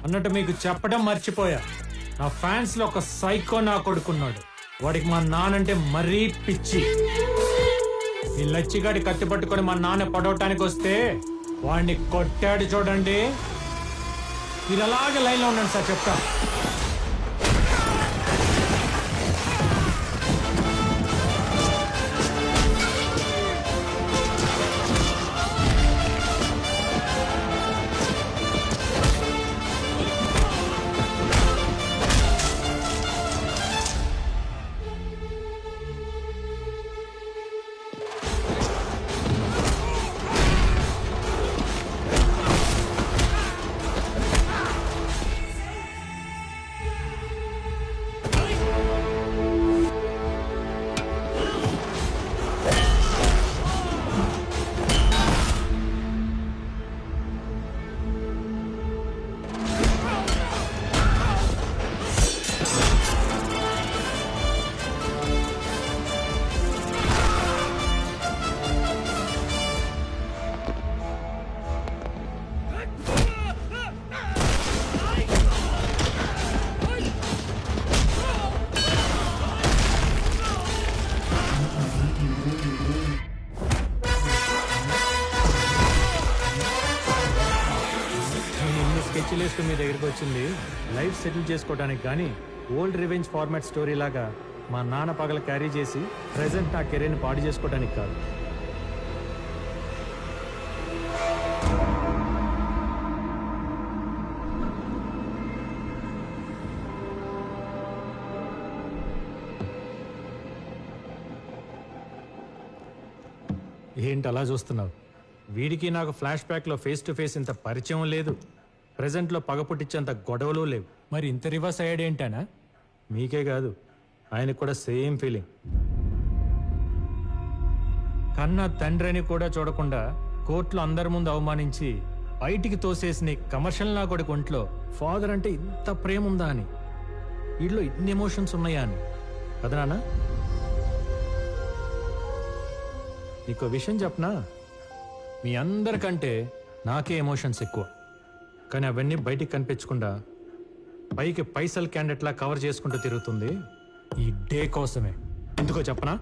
అన్నట్టు మీకు చెప్పడం మర్చిపోయా, నా ఫ్యాన్స్ లో ఒక సైకో నా కొడుకున్నాడు. వాడికి మా నానంటే మరీ పిచ్చి. ఈ లచ్చిగాడి కత్తి పట్టుకొని మా నాన్న పడవటానికి వస్తే వాడిని కొట్టాడు చూడండి. మీరు అలాగే లైన్లో ఉండండి సార్, చెప్తా. స్కెచ్లేస్తూ మీ దగ్గరికి వచ్చింది లైఫ్ సెటిల్ చేసుకోవడానికి, కానీ ఓల్డ్ రివెంజ్ ఫార్మాట్ స్టోరీ లాగా మా నాన్న పగల క్యారీ చేసి ప్రెసెంట్ నా కెరీర్ని పాడు చేసుకోవడానికి కాదు. ఏంటి అలా చూస్తున్నావు? వీడికి నాకు ఫ్లాష్ బ్యాక్లో ఫేస్ టు ఫేస్ ఇంత పరిచయం లేదు, ప్రెజెంట్లో పగ పుట్టించేంత గొడవలు లేవు. మరి ఇంత రివర్స్ అయ్యాడు ఏంటనా? మీకే కాదు, ఆయనకు కూడా సేమ్ ఫీలింగ్. కన్నా తండ్రిని కూడా చూడకుండా కోర్టులో అందరి ముందు అవమానించి బయటికి తోసేసిన కమర్షియల్ నా కొడుకు ఒంట్లో ఫాదర్ అంటే ఇంత ప్రేమ ఉందా అని, వీటిలో ఇన్ని ఎమోషన్స్ ఉన్నాయా అని. కదా నాన్న? నీకు విషయం చెప్పనా, మీ అందరికంటే నాకే ఎమోషన్స్ ఎక్కువ. కానీ అవన్నీ బయటికి కనిపించకుండా పైకి పైసల్ క్యాండిడేట్లా కవర్ చేసుకుంటూ తిరుగుతుంది ఈ డే కోసమే. ఎందుకో చెప్పనా?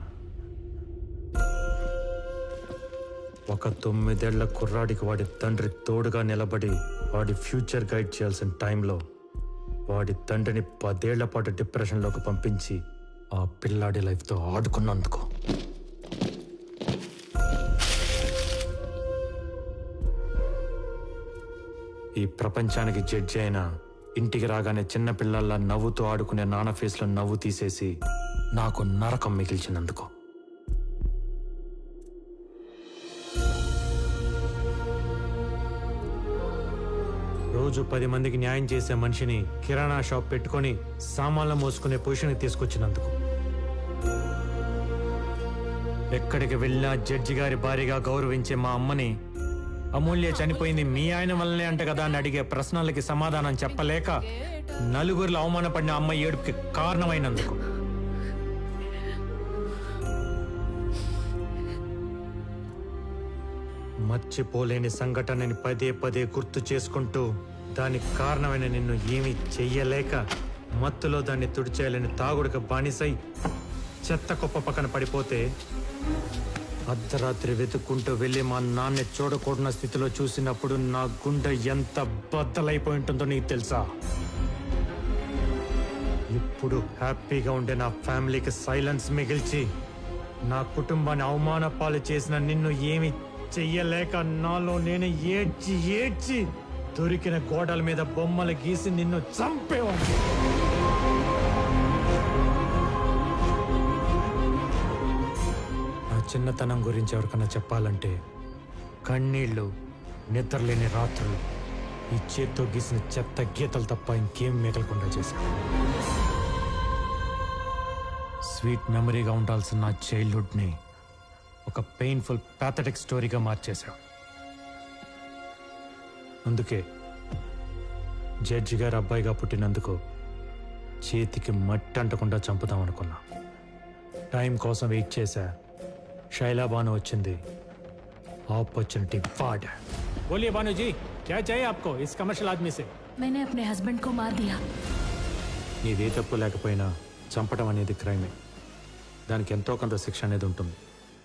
ఒక 9 ఏళ్ల కుర్రాడికి వాడి తండ్రి తోడుగా నిలబడి వాడి ఫ్యూచర్ గైడ్ చేయాల్సిన టైంలో వాడి తండ్రిని 10 ఏళ్ల పాటు డిప్రెషన్లోకి పంపించి ఆ పిల్లాడి లైఫ్తో ఆడుకున్నందుకు. ఈ ప్రపంచానికి జడ్జి అయినా ఇంటికి రాగానే చిన్న పిల్లల్లా నవ్వుతూ ఆడుకునే నాన్న ఫేస్లో నవ్వు తీసేసి నాకు నరకం మిగిల్చినందుకు. రోజు 10 మందికి న్యాయం చేసే మనిషిని కిరాణా షాప్ పెట్టుకొని సామాన్లు మోసుకునే పొజిషన్కి తీసుకొచ్చినందుకు. ఎక్కడికి వెళ్ళినా జడ్జి గారి భార్యగా గౌరవించే మా అమ్మని అమూల్య చనిపోయింది మీ ఆయన వల్లనే అంట కదా అని అడిగే ప్రశ్నలకి సమాధానం చెప్పలేక నలుగురిలో అవమానపడిన అమ్మ ఏడుపుకి కారణమైనందుకు. మర్చిపోలేని సంఘటనని పదే పదే గుర్తు చేసుకుంటూ దానికి కారణమైన నిన్ను ఏమీ చెయ్యలేక మత్తులో దాన్ని తుడిచేయాలని తాగుడుకు బానిసై చెత్త కుప్ప పక్కన పడిపోతే అర్ధరాత్రి వెతుక్కుంటూ వెళ్ళి మా నాన్న చూడకూడన స్థితిలో చూసినప్పుడు నా గుండె ఎంత బద్దలైపోయి ఉంటుందో నీకు తెలుసా? ఇప్పుడు హ్యాపీగా ఉండే నా ఫ్యామిలీకి సైలెన్స్ మిగిల్చి నా కుటుంబాన్ని అవమాన పాలు చేసిన నిన్ను ఏమి చెయ్యలేక నాలో నేను ఏడ్చి ఏడ్చి దొరికిన గోడల మీద బొమ్మలు గీసి నిన్ను చంపేవాడిని. చిన్నతనం గురించి ఎవరికన్నా చెప్పాలంటే కన్నీళ్లు, నిద్రలేని రాత్రులు, ఈ చేత్తో గీసిన చెత్త గీతలు తప్ప ఇంకేం మిగలకుండా చేశావు. స్వీట్ మెమరీగా ఉండాల్సిన నా చైల్డ్హుడ్ని ఒక పెయిన్ఫుల్ ప్యాథటిక్ స్టోరీగా మార్చేశావు. అందుకే జడ్జి గారు అబ్బాయిగా పుట్టినందుకు చేతికి మట్టి అంటకుండా చంపుదాం అనుకున్నా. టైం కోసం వెయిట్ చేశా. శైలా బాను వచ్చింది. ఆపర్చునిటీ వాడా. बोलिए बानू जी, क्या चाहिए आपको इस कमर्शियल आदमी से? मैंने अपने हस्बैंड को मार दिया. నీదే తప్పు లేకపోయినా చంపడం అనేది క్రైమే. దానికి ఎంతో కొంత శిక్ష అనేది ఉంటుంది.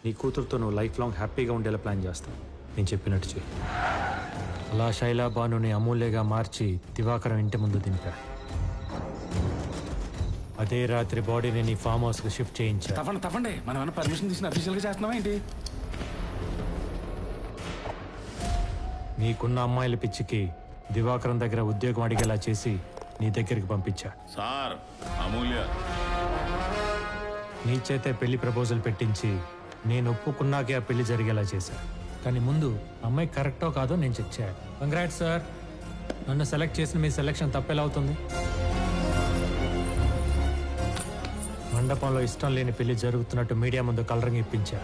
నీ కూతురుతో నువ్వు లైఫ్ లాంగ్ హ్యాపీగా ఉండేలా ప్లాన్ చేస్తావు. నేను చెప్పినట్టు చెయ్యి. అలా శైలా బానుని అమూల్యగా మార్చి దివాకరం ఇంటి ముందు దింపా. అదే రాత్రి బాడీని నీ ఫామ్ హౌస్కి షిఫ్ట్ చేయించా. తప్పండి మనం ఏమైనా పర్మిషన్ తీసుకుని అఫీషియల్గా చేస్తున్నావా ఏంటి? నీకున్న అమ్మాయిల పిచ్చికి దివాకరం దగ్గర ఉద్యోగం అడిగేలా చేసి నీ దగ్గరికి పంపించా. సార్ అమూల్య నీ చేతే పెళ్లి ప్రపోజల్ పెట్టించి నేను ఒప్పుకున్నాకే ఆ పెళ్లి జరిగేలా చేశా. కానీ ముందు అమ్మాయి కరెక్టో కాదో నేను చెక్ చేయాలి. కంగ్రాట్స్ సార్, నన్ను సెలెక్ట్ చేసిన మీ సెలెక్షన్ తప్పెలా అవుతుంది? మండపంలో ఇష్టం లేని పెళ్లి జరుగుతున్నట్టు మీడియా ముందు కలరింగ్ ఇప్పించా.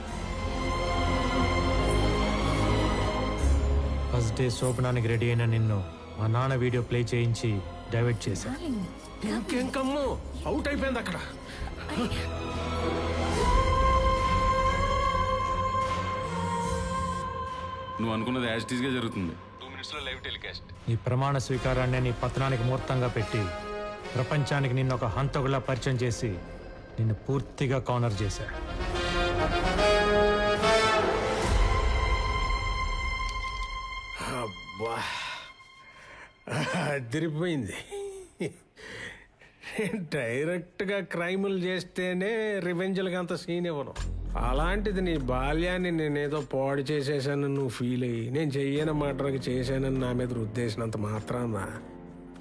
ఫస్ట్ డే శోభనానికి రెడీ అయిన నిన్ను మా నాన్న వీడియో ప్లే చేయించి డైవర్ట్ చేశా. ఇంకేం కమ్ము అవుట్ అయిపోయింది అక్కడ. నువ్వు అనుకున్నది యాజ్ ఇట్ ఈస్ గా జరుగుతుంది. 2 minutes లో లైవ్ టెలికాస్ట్. నీ ప్రమాణ స్వీకారాన్ని నీ పతనానికి ముహూర్తంగా పెట్టి ప్రపంచానికి నిన్ను ఒక హంతకులా పరిచయం చేసి నిన్ను పూర్తిగా కార్నర్ చేశా. అబ్బా అదిరిపోయింది. డైరెక్ట్గా క్రైములు చేస్తేనే రివెంజ్లకి అంత సీన్ ఇవ్వను. అలాంటిది నీ బాల్యాన్ని నేనేదో పాడు చేసేసానని నువ్వు ఫీల్ అయ్యి నేను చెయ్యని మాటలకి చేశానని నా మీద రుద్దేసినంత మాత్రాన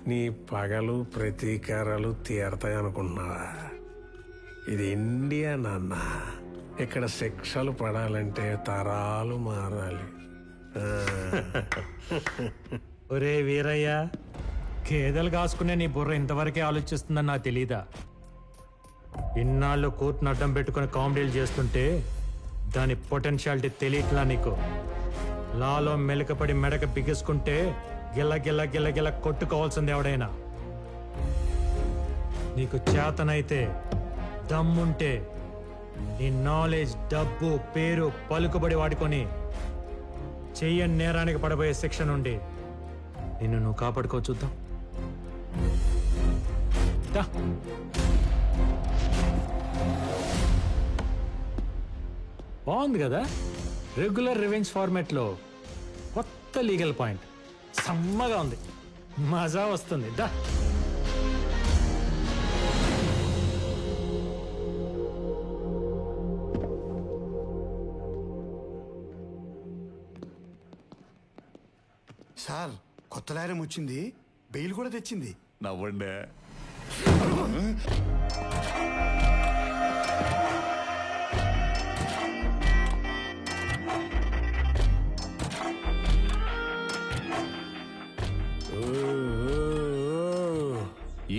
నీ పగలు ప్రతీకారాలు తీరతాయి అనుకుంటున్నావా? ఇది ఇండియా నాన్న. ఇక్కడ శిక్షలు పడాలంటే తరాలు మారాలి. ఒరే వీరయ్య, గేదెలు కాసుకునే నీ బుర్ర ఇంతవరకే ఆలోచిస్తుందని నాకు తెలీదా? ఇన్నాళ్ళు కోర్టును అడ్డం పెట్టుకుని కామెడీలు చేస్తుంటే దాని పొటెన్షియాలిటీ తెలియట్లా నీకు? లాలో మెలకపడి మెడక బిగుసుకుంటే గిల్ల గిల్ల గిల్ల గిల్ల కొట్టుకోవాల్సింది ఎవడైనా. నీకు చేతనైతే దమ్ముంటే నీ నాలెడ్జ్, డబ్బు, పేరు, పలుకుబడి వాడుకొని చెయ్యని నేరానికి పడబోయే శిక్ష నుండి నిన్ను నువ్వు కాపాడుకో చూద్దాం. దా. బాగుంది కదా? రెగ్యులర్ రివెంజ్ ఫార్మాట్లో కొత్త లీగల్ పాయింట్. సమ్మగా ఉంది, మజా వస్తుంది. దా. సార్ కొత్త లాయరం వచ్చింది, బెయిల్ కూడా తెచ్చింది. నవ్వండే.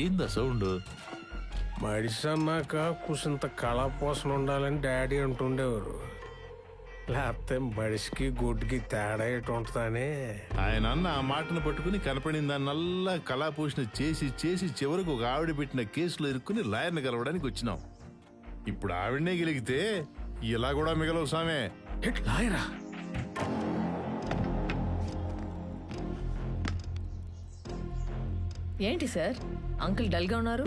ఏందా సౌండ్? మడిసి అన్నాక కుసింత కళాపోసన ఉండాలని డాడీ అంటుండేవారు. లేకపోతే మడిసికి గుడ్డికి తేడా ఎటు ఉంటుందని. ఆయన అన్న ఆ మాటను పట్టుకుని కనపడిన దాన్నల్లా కళాపోషణ చేసి చేసి చివరికి ఒక ఆవిడ పెట్టిన కేసులో ఇరుక్కుని లాయర్ని కలవడానికి వచ్చినాం. ఇప్పుడు ఆవిడనే గెలిగితే ఇలా కూడా మిగలవు సామే. లాయరా? ఏంటి సార్ అంకుల్ డల్గా ఉన్నారు?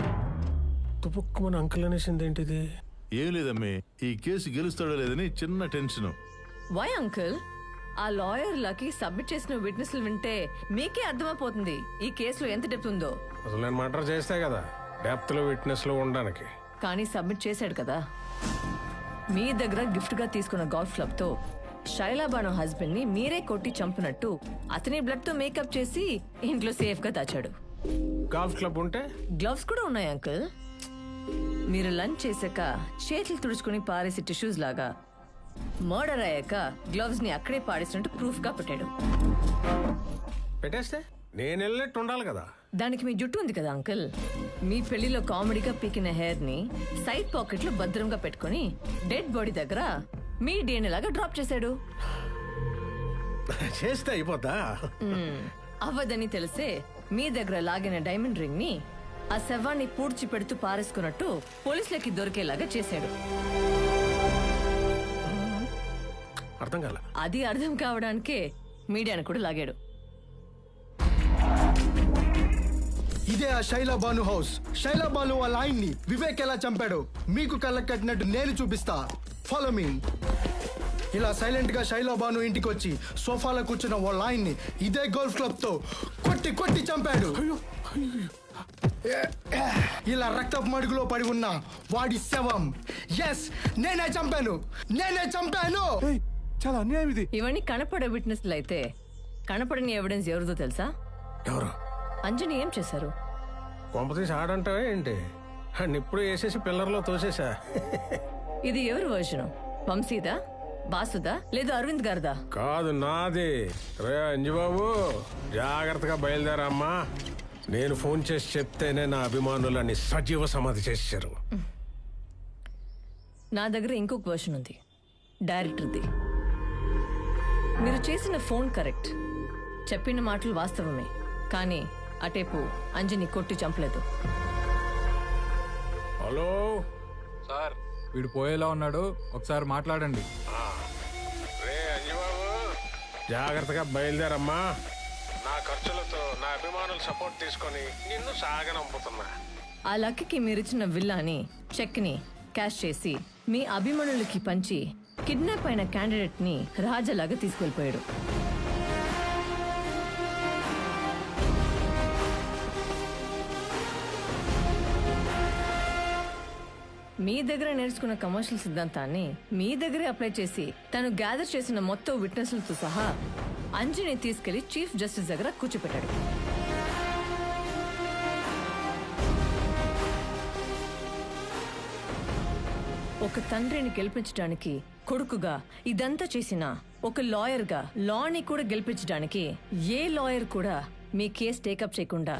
తుపుక్కుమని అంకుల్ అనేసింది ఏంటిది? ఏం లేదమ్మే, ఈ కేసు గెలుస్తాడో లేదని చిన్న టెన్షన్. Why uncle? ఆ లాయర్లకి సబ్మిట్ చేసిన విట్నెస్లు వింటే మీకే అర్థమైపోతుంది ఈ కేసులో ఎంత డెప్త్ ఉందో. అసలు నేను మర్డర్ చేస్తే కదా డెప్త్ లో విట్నెస్ లో ఉండడానికి. కానీ సబ్మిట్ చేశాడు కదా. మీ దగ్గర గిఫ్ట్ గా తీసుకున్న గోల్ఫ్ క్లబ్ తో శైలా బాను హస్బెండ్ ని మీరే కొట్టి చంపినట్టు అతని బ్లడ్ తో మేకప్ చేసి ఇంట్లో సేఫ్ గా దాచాడు. గోల్ఫ్ క్లబ్ ఉంటే గ్లవ్స్ కూడా ఉన్నాయి అంకుల్. మీరు లంచ్ చేశాక చేతులు తుడుచుకుని పారేసి టిష్యూస్ లాగా మర్డర్ అయ్యాక గ్లవ్స్ ని అక్కడే పాడేసినట్టు ప్రూఫ్ గా పెట్టాడు. పెట్టేస్తే నేను వెళ్ళినట్టు ఉండాలి కదా. దానికి మీ జుట్టు ఉంది కదా అంకుల్. మీ పెళ్లిలో కామెడీగా పీకిన హెయిర్ ని సైడ్ పాకెట్ లో భద్రంగా పెట్టుకొని డెడ్ బాడీ దగ్గర మీ DNA లాగా డ్రాప్ చేశాడు. చేస్తే అయిపోతా. అవ్వదని తెలిసే మీ దగ్గర లాగిన డైమండ్ రింగ్ ని ఆ శవాన్ని పూడ్చి పెడుతూ పారేసుకున్నట్టు పోలీసులకి దొరికేలాగా చేశాడు. అర్థం కాల. అది అర్థం కావడానికే మీడియాను కూడా లాగాడు. ఇదే ఆ శైలా బాను హౌస్. శైలా బాను వాళ్ళ ఆయన్ని వివేక్ ఎలా చంపాడు మీకు కళ్ళకు కట్టినట్టు నేను చూపిస్తా. Follow me. ఇలా సైలెంట్ గా శైలా బాను ఇంటికి వచ్చి సోఫాలో కూర్చున్న వాళ్ళ ఆయన్ని ఇదే గోల్ఫ్ క్లబ్ తో కొట్టి కొట్టి చంపాడు. ఇలా రక్తపు మడుగులో పడి ఉన్న వాడి శవం. ఎస్, నేనే చంపాను. చాలా అన్యాయం ఇది. ఇవన్నీ కనపడే విట్నెస్లు అయితే కనపడని ఎవిడెన్స్ ఎవరిదో తెలుసా? ఎవరు? అంజని ఏం చేశారు? కొంపతీసి ఆడంటావా ఏంటి? ఇప్పుడు వేసేసి పిల్లర్లో తోసేసా. ఇది ఎవరి వర్షను? వంశీదా, బాసుదా, లేదు అరవింద్ గారిదా? కాదు, నాది. రే అంజుబాబు, జాగ్రత్తగా బయలుదేరమ్మా. నేను ఫోన్ చేసి చెప్తేనే నా అభిమానులని సజీవ సమాధి చేశారు. నా దగ్గర ఇంకొక వర్షన్ ఉంది, డైరెక్టర్ది. మీరు చేసిన ఫోన్ కరెక్ట్, చెప్పిన మాటలు వాస్తవమే, కానీ అటేపు అంజని కొట్టి చంపలేదు. హలో సార్, వీడు పోయేలా ఉన్నాడు, ఒకసారి మాట్లాడండి. రే అంజుబాబు, జాగ్రత్తగా బయలుదేరమ్మా. నా ఖర్చులతో నా అభిమానులు సపోర్ట్ తీసుకొని నిన్ను సాగనంపుతున్నా. ఆ లక్కీకి మీరిచ్చిన విల్లాని, చెక్ని క్యాష్ చేసి మీ అభిమానులకి పంచి కిడ్నాప్ అయిన క్యాండిడేట్ ని రాజలాగా తీసుకెళ్లిపోయాడు. మీ దగ్గర నేర్చుకున్న కమర్షియల్ సిద్ధాంతాన్ని మీ దగ్గరే అప్లై చేసి తను గ్యాదర్ చేసిన మొత్తం విట్నెస్లతో సహా అంజని తీసుకెళ్లి చీఫ్ జస్టిస్ దగ్గర కూర్చోపెట్టాడు. ఒక తండ్రిని గెలిపించడానికి కొడుకుగా ఇదంతా చేసిన ఒక లాయర్గా లాని కూడా గెలిపించడానికి ఏ లాయర్ కూడా మీ కేసు టేకప్ చేయకుండా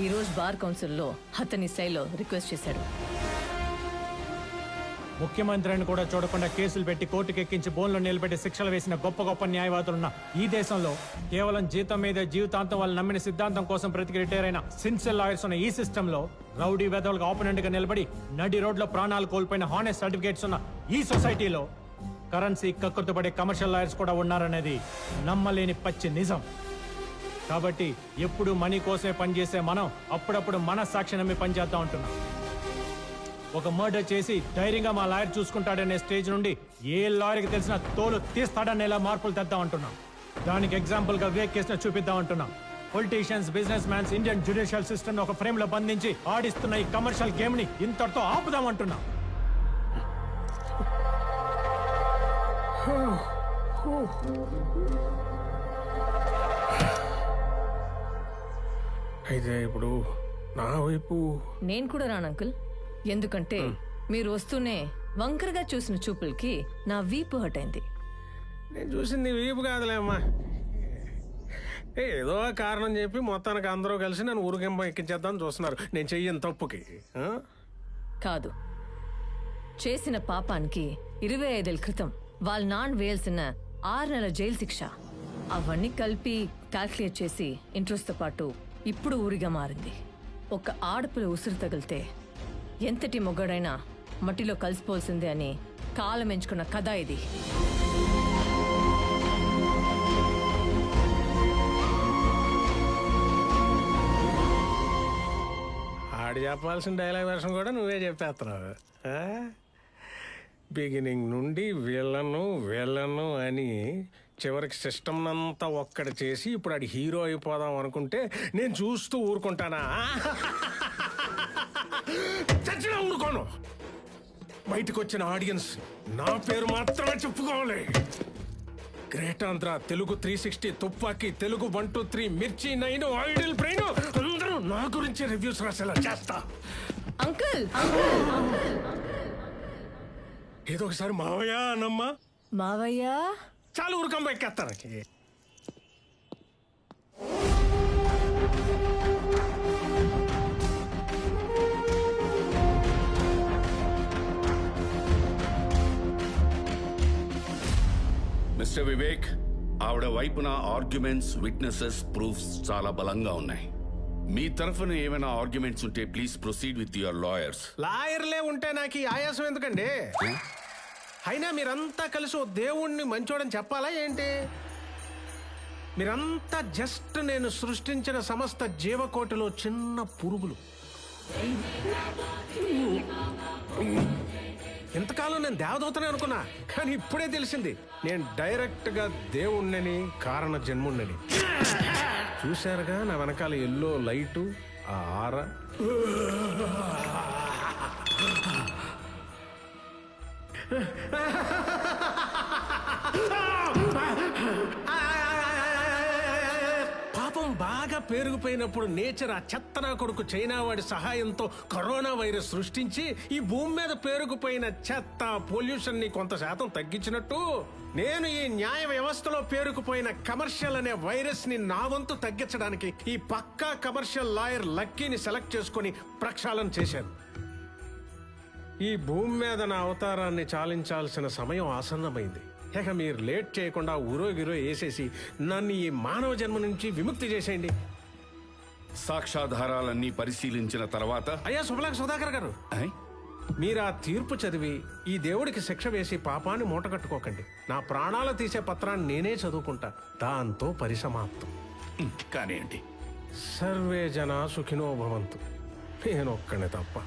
ఈ రోజు బార్ కౌన్సిల్లో అతని శైలో రిక్వెస్ట్ చేశాడు. ముఖ్యమంత్రిని కూడా చూడకుండా కేసులు పెట్టి కోర్టుకు ఎక్కించి బోన్లో నిలబెట్టి శిక్షలు వేసిన గొప్ప గొప్ప న్యాయవాదులున్న ఈ దేశంలో కేవలం జీతం మీద జీవితాంతం వాళ్ళు నమ్మిన సిద్ధాంతం కోసం బ్రతికి రిటైర్ అయిన సిన్సియర్ లాయర్స్ ఉన్న ఈ సిస్టంలో రౌడీ వెదవులకు ఆపోనెంట్ గా నిలబడి నడి రోడ్లో ప్రాణాలు కోల్పోయిన హానెస్ట్ సర్టిఫికేట్స్ ఉన్న ఈ సొసైటీలో కరెన్సీ కక్కుర్తుపడే కమర్షియల్ లాయర్స్ కూడా ఉన్నారనేది నమ్మలేని పచ్చి నిజం. కాబట్టి ఎప్పుడు మనీ కోసమే పనిచేసే మనం అప్పుడప్పుడు మన సాక్షి నమ్మి పనిచేద్దాం అంటున్నాం. ఒక మర్డర్ చేసి ధైర్యంగా మా లాయర్ చూసుకుంటాడనే స్టేజ్ నుండి ఏ లాయర్కి తెలిసిన తోలు తీస్తాడనేలా మార్పులు తెద్దాం అంటున్నాం. దానికి ఎగ్జాంపుల్ గా వివేక్ కేసును చూపిద్దాం అంటున్నాం. Politicians, business mans Indian judicial system ఒక ఫ్రేమ్ లో బంధించి ఆడిస్తున్న ఈ కమర్షియల్ గేమ్ ని ఇంతటితో ఆపుదాం అంటున్నాం. అయితే ఇప్పుడు నా వైపు నేను కూడా రాను అంకుల్. ఎందుకంటే మీరు వస్తూనే వంకరగా చూసిన చూపులకి నా వీపు హట్ అయింది. నేను చూసింది వీపు కాదులేమ్మా. ఏదో కారణం చెప్పి మొత్తానికి అందరూ కలిసి నన్ను ఊరికింప ఎక్కించేద్దాం చూస్తున్నారు. నేను చెయ్యను తప్పుకి. కాదు, చేసిన పాపానికి 25 ఏళ్ల క్రితం వాళ్ళ నాన్న వేయాల్సిన 6 నెలల జైలు శిక్ష అవన్నీ కలిపి క్యాల్కులేట్ చేసి ఇంట్రెస్ట్తో పాటు ఇప్పుడు ఊరిగా మారింది. ఒక ఆడపిల్ల ఉసురు తగిలితే ఎంతటి మొగ్గడైనా మట్టిలో కలిసిపోవాల్సిందే అని కాలం ఎంచుకున్న కథ ఇది. ఆడు చెప్పాల్సిన డైలాగ్ వెర్షన్ కూడా నువ్వే చెప్పేస్తున్నావు. బిగినింగ్ నుండి వీళ్ళను అని చివరికి సిస్టమ్ అంతా ఒక్కడి చేసి ఇప్పుడు ఆడి హీరో అయిపోదాం అనుకుంటే నేను చూస్తూ ఊరుకుంటానా? చచ్చినా ఊరుకోను. బయటకు వచ్చిన ఆడియన్స్ నా పేరు మాత్రమే చెప్పుకోవాలి. గ్రేట్ ఆంధ్ర, తెలుగు 360, తుపాకి, తెలుగు 1, 2, 3, మిర్చి 9, ఐడిల్ బ్రెయిన్ అందరూ నా గురించి రివ్యూస్ రాసేలా చేస్తా. అంకుల్ ఏదో ఒకసారి మావయ్య అనమ్మా. మావయ్య చాలు ఊరుకంబ ఎక్కేస్తాను. మిస్టర్ వివేక్, ఆవిడ వైపున ఆర్గ్యుమెంట్స్, విట్నెసెస్, ప్రూఫ్స్ చాలా బలంగా ఉన్నాయి. మీ తరఫున ఏమైనా ఆర్గ్యుమెంట్స్ ఉంటే please proceed with your lawyers. లాయర్లే ఉంటే నాకు ఈ ఆయాసం ఎందుకండి? అయినా మీరంతా కలిసి ఓ దేవుణ్ణి మంచోడని చెప్పాలా ఏంటి? మీరంతా జస్ట్ నేను సృష్టించిన సమస్త జీవకోటిలో చిన్న పురుగులు. ఇంతకాలం నేను దేవదూతనే అనుకున్నా, కానీ ఇప్పుడే తెలిసింది నేను డైరెక్ట్ గా దేవుణ్ణని, కారణ జన్ముణ్ణని. చూశారుగా నా వెనకాల ఎల్లో లైటు, ఆ ఆర. పాపం బాగా పేరుకుపోయినప్పుడు నేచర్ ఆ చెత్తనా కొడుకు చైనా వాడి సహాయంతో కరోనా వైరస్ సృష్టించి ఈ భూమి మీద పేరుకుపోయిన చెత్త పొల్యూషన్ ని కొంత శాతం తగ్గించినట్టు నేను ఈ న్యాయ వ్యవస్థలో పేరుకుపోయిన కమర్షియల్ అనే వైరస్ ని నా వంతు తగ్గించడానికి ఈ పక్కా కమర్షియల్ లాయర్ లక్కీని సెలెక్ట్ చేసుకుని ప్రక్షాళన చేశాను. ఈ భూమి మీద నా అవతారాన్ని చాలించాల్సిన సమయం ఆసన్నమైంది. ఇక మీరు లేట్ చేయకుండా ఊరోగిరో వేసేసి నన్ను ఈ మానవ జన్మ నుంచి విముక్తి చేసేయండి. సాక్ష్యాధారాలన్నీ పరిశీలించిన తర్వాత అయ్యా శుభలాక్ సుధాకర్ గారు, మీరు ఆ తీర్పు చదివి ఈ దేవుడికి శిక్ష వేసి పాపాన్ని మూటగట్టుకోకండి. నా ప్రాణాలు తీసే పత్రాన్ని నేనే చదువుకుంటా, దాంతో పరిసమాప్తం. కానివ్వండి. సర్వే జన సుఖినో భవంతు. నేనొక్కనే తప్ప.